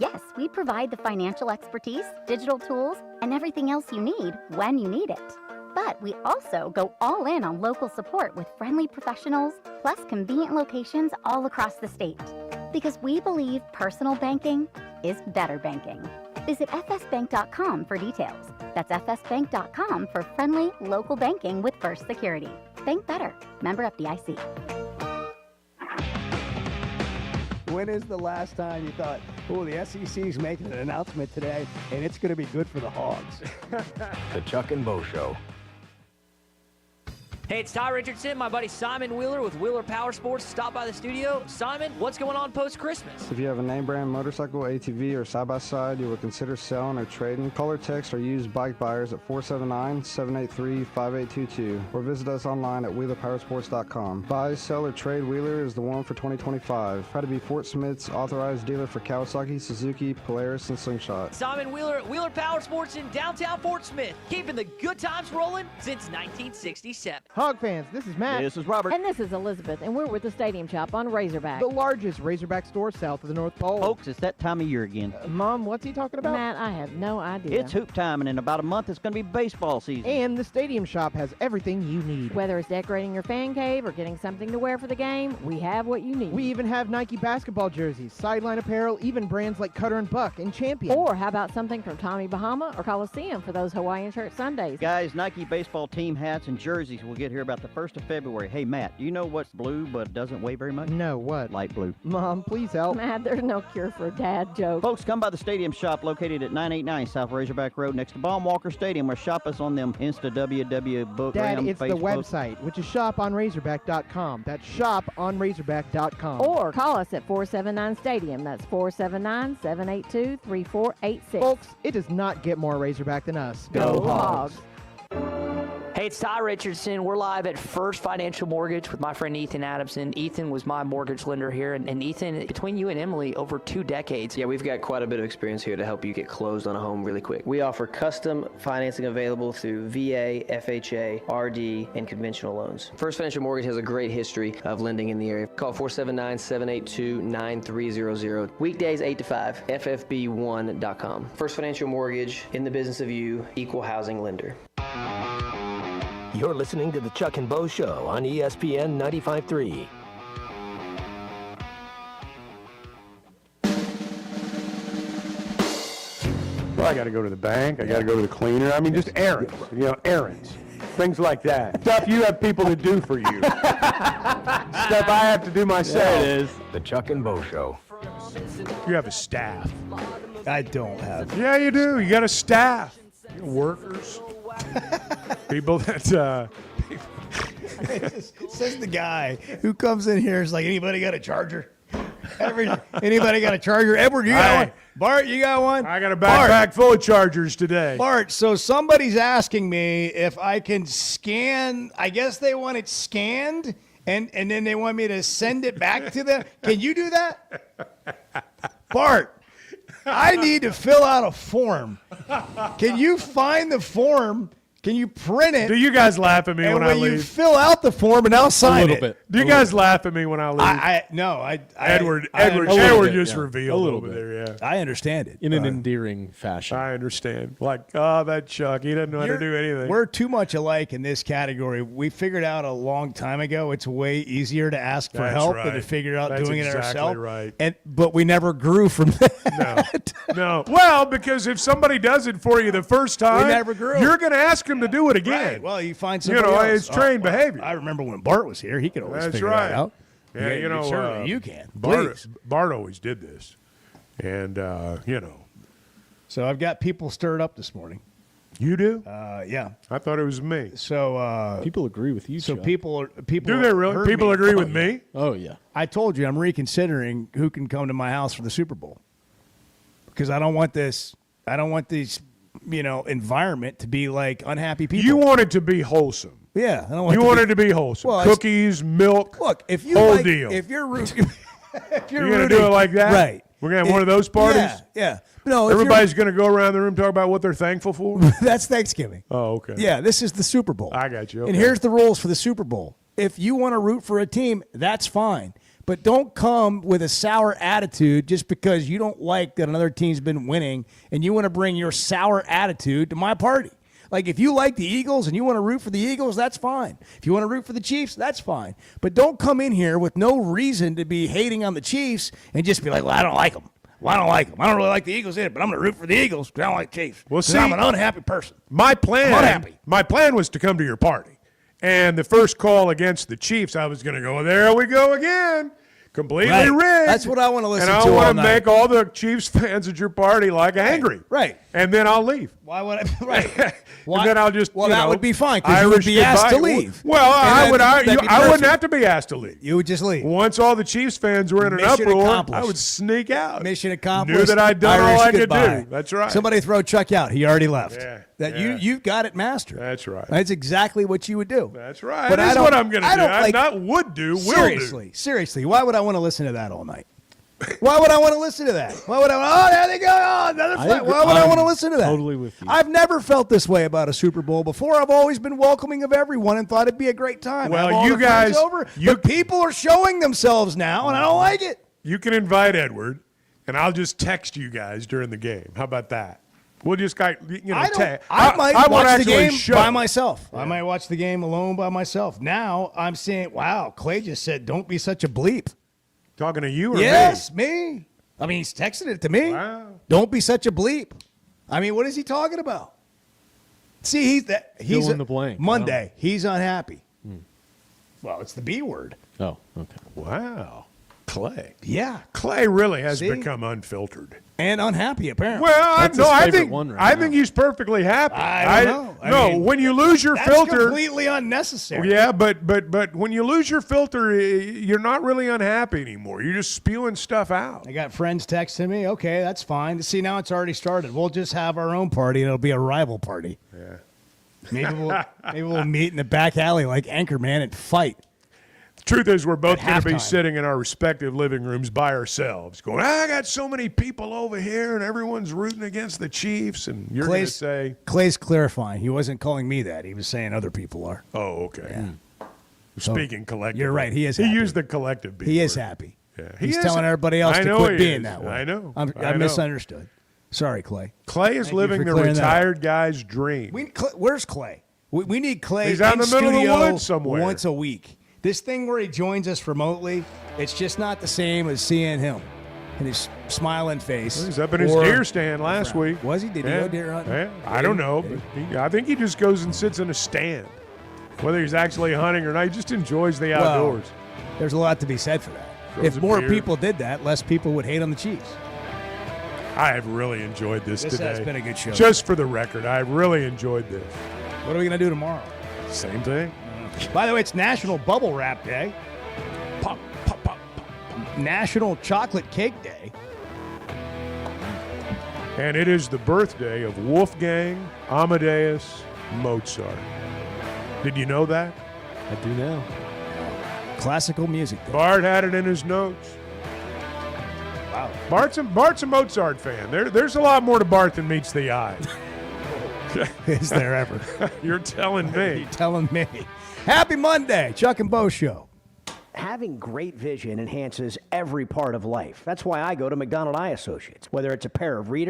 Yes, we provide the financial expertise, digital tools, and everything else you need when you need it. But we also go all in on local support with friendly professionals, plus convenient locations all across the state. Because we believe personal banking is better banking. Visit fsbank.com for details. That's fsbank.com for friendly local banking with First Security. Bank better. Member FDIC. When is the last time you thought, oh, the SEC's making an announcement today, and it's going to be good for the Hogs? The Chuck and Bo Show. Hey, it's Ty Richardson, my buddy Simon Wheeler with Wheeler Power Sports. Stop by the studio. Simon, what's going on post-Christmas? If you have a name brand motorcycle, ATV, or side-by-side you would consider selling or trading, call or text or use bike buyers at 479-783-5822 or visit us online at wheelerpowersports.com. Buy, sell, or trade Wheeler is the one for 2025. Proud to be Fort Smith's authorized dealer for Kawasaki, Suzuki, Polaris, and Slingshot. Simon Wheeler at Wheeler Power Sports in downtown Fort Smith, keeping the good times rolling since 1967. Hog fans, this is Matt. This is Robert. And this is Elizabeth, and we're with the Stadium Shop on Razorback. The largest Razorback store south of the North Pole. Folks, it's that time of year again. Mom, what's he talking about? Matt, I have no idea. It's hoop time, and in about a month, it's going to be baseball season. And the Stadium Shop has everything you need. Whether it's decorating your fan cave or getting something to wear for the game, we have what you need. We even have Nike basketball jerseys, sideline apparel, even brands like Cutter and Buck and Champion. Or how about something from Tommy Bahama or Coliseum for those Hawaiian shirt Sundays? Guys, Nike baseball team hats and jerseys will get here about the 1st of February. Hey, Matt, do you know what's blue but doesn't weigh very much? No, what? Light blue. Mom, please help. Matt, there's no cure for a dad joke. Folks, come by the Stadium Shop located at 989 South Razorback Road next to Baum Walker Stadium, or shop us on them Insta WW book. Dad, it's Facebook. the website, which is shoponrazorback.com. That's shoponrazorback.com. Or call us at 479-STADIUM. That's 479-782-3486. Folks, it does not get more Razorback than us. Go Hogs. Hey, it's Ty Richardson. We're live at First Financial Mortgage with my friend Ethan Adamson. Ethan was my mortgage lender here. And Ethan, between you and Emily, over 2 decades. Yeah, we've got quite a bit of experience here to help you get closed on a home really quick. We offer custom financing available through VA, FHA, RD, and conventional loans. First Financial Mortgage has a great history of lending in the area. Call 479-782-9300. Weekdays 8 to 5, ffb1.com. First Financial Mortgage, in the business of you, equal housing lender. You're listening to the Chuck and Bo Show on ESPN 95.3. Well, I got to go to the bank. I got to go to the cleaner. I mean, just errands. Errands. Things like that. Stuff you have people to do for you. Stuff I have to do myself. There it is. The Chuck and Bo Show. You have a staff. I don't have. Yeah, you do. You got a staff. Workers. People that says the guy who comes in here is like, anybody got a charger? Anybody got a charger? Edward, you got one? Bart, you got one? I got a backpack full of chargers today. Bart, so somebody's asking me if I can scan. I guess they want it scanned, and then they want me to send it back to them. Can you do that? Bart, I need to fill out a form. Can you find the form? Can you print it? Do you guys laugh at me when I leave? And when you fill out the form, and I'll sign it. A little bit. Do you guys laugh at me when I leave? Edward just revealed a little over bit. there, yeah. I understand it. In an endearing fashion. I understand. Like, oh, that Chuck, he doesn't know how to do anything. We're too much alike in this category. We figured out a long time ago it's way easier to ask for help than to figure out doing it ourselves. Right. But we never grew from that. No. Well, because if somebody does it for you the first time, we never grew. You're going to ask them to do it again. Right. Well, you find somebody else. It's trained behavior. I remember when Bart was here, he could always figure that out. Yeah, certainly you can. Bart always did this. And, So I've got people stirred up this morning. You do? Yeah. I thought it was me. So people agree with you, So Chuck. people Do they really? People agree with me? Oh, yeah. I told you I'm reconsidering who can come to my house for the Super Bowl. Because I don't want this environment to be like unhappy people. You want it to be wholesome. Yeah, I don't want. You want it to be wholesome. Well, cookies, milk. Look, if you whole like, deal. if you're rooting, you're gonna do it like that, right? We're gonna have one of those parties. Yeah. No, everybody's gonna go around the room talk about what they're thankful for. That's Thanksgiving. Oh, okay. Yeah, this is the Super Bowl. I got you. Okay. And here's the rules for the Super Bowl. If you want to root for a team, that's fine. But don't come with a sour attitude just because you don't like that another team's been winning and you want to bring your sour attitude to my party. Like, if you like the Eagles and you want to root for the Eagles, that's fine. If you want to root for the Chiefs, that's fine. But don't come in here with no reason to be hating on the Chiefs and just be like, well, I don't like them. Well, I don't like them. I don't really like the Eagles either, but I'm going to root for the Eagles because I don't like the Chiefs. Well, see, I'm an unhappy person. My plan, I'm unhappy. My plan was to come to your party. And the first call against the Chiefs, I was going to go, there we go again. Completely Right. rigged. That's what I want to listen and to I want all to night. make all the Chiefs fans at your party like angry. Right. And then I'll leave. Why would I? Right. And then I'll just, Well, you that know, would be fine because you would Irish be asked to goodbye. leave. Well, I that'd be wouldn't perfect. have to be asked to leave. You would just leave. Once all the Chiefs fans were in an Mission uproar, accomplished. I would sneak out. Mission accomplished. Knew that I'd done Irish all I goodbye. could do. That's right. Somebody throw Chuck out. He already left. Yeah, That yeah. you've got it mastered. That's right. That's exactly what you would do. That's right. But That's I don't- what I'm going to I do. don't I'm like- not would do, will Seriously. Why would I want to listen to that all night? Why would I want to listen to that? Why would I? Oh, there they go. Oh, another I flag. agree. Why would I I'm want to listen to that? totally with you. I've never felt this way about a Super Bowl before. I've always been welcoming of everyone and thought it'd be a great time. Well, Have all you the friends guys- over, but people are showing themselves now, and I don't like it. You can invite Edward, and I'll just text you guys during the game. How about that? We'll just, I I might won't watch the actually game show. by myself. I might watch the game alone by myself. Now I'm saying, wow, Clay just said, don't be such a bleep. Talking to you or yes, me? I mean, he's texting it to me. Wow. Don't be such a bleep. I mean, what is he talking about? See, he's Fill in the blank. Monday, he's unhappy. Well, it's the B word. Oh, okay. Wow. Clay. Yeah. Clay really has See? become unfiltered. And unhappy, apparently. Well, That's his I favorite think one right I now. think he's perfectly happy. I don't know. No, mean, when you lose your that's filter, completely unnecessary. yeah, but when you lose your filter, you're not really unhappy anymore. You're just spewing stuff out. I got friends texting me. Okay, that's fine. See, now it's already started. We'll just have our own party, and it'll be a rival party. Yeah. Maybe we'll meet in the back alley like Anchorman and fight. Truth is, we're both At going to be halftime. sitting in our respective living rooms by ourselves, going, I got so many people over here, and everyone's rooting against the Chiefs, and you're going to say, Clay's clarifying. He wasn't calling me that. He was saying other people are. oh, okay. Yeah. Speaking collectively. You're right. He is He happy. used the collective B He is word. happy. Yeah. He's is. telling everybody else I to know quit he being is. that way. I know. I know. misunderstood. Sorry, Clay. Clay is Thank you living for the clearing that up. retired guy's dream. Where's Clay? We need Clay He's out in the middle of the studio woods somewhere. once a week. This thing where he joins us remotely, it's just not the same as seeing him and his smiling face. Well, he's up in his or- deer stand last week. Was he? Did he go deer hunting? Yeah. I don't know. But I think he just goes and sits in a stand. Whether he's actually hunting or not, he just enjoys the outdoors. There's a lot to be said for that. Throws If a more beer. people did that, less people would hate on the Chiefs. I have really enjoyed this This today. has been a good show. Just for the record, I really enjoyed this. What are we going to do tomorrow? Same thing. By the way, it's National Bubble Wrap Day. Pop, pop, pop. National Chocolate Cake Day. And it is the birthday of Wolfgang Amadeus Mozart. Did you know that? I do now. Classical music day. Bart had it in his notes. Wow. Bart's a Mozart fan. There's a lot more to Bart than meets the eye. Is there ever? You're telling me. You're telling me. Happy Monday, Chuck and Bo Show. Having great vision enhances every part of life. That's why I go to McDonald Eye Associates. Whether it's a pair of readers,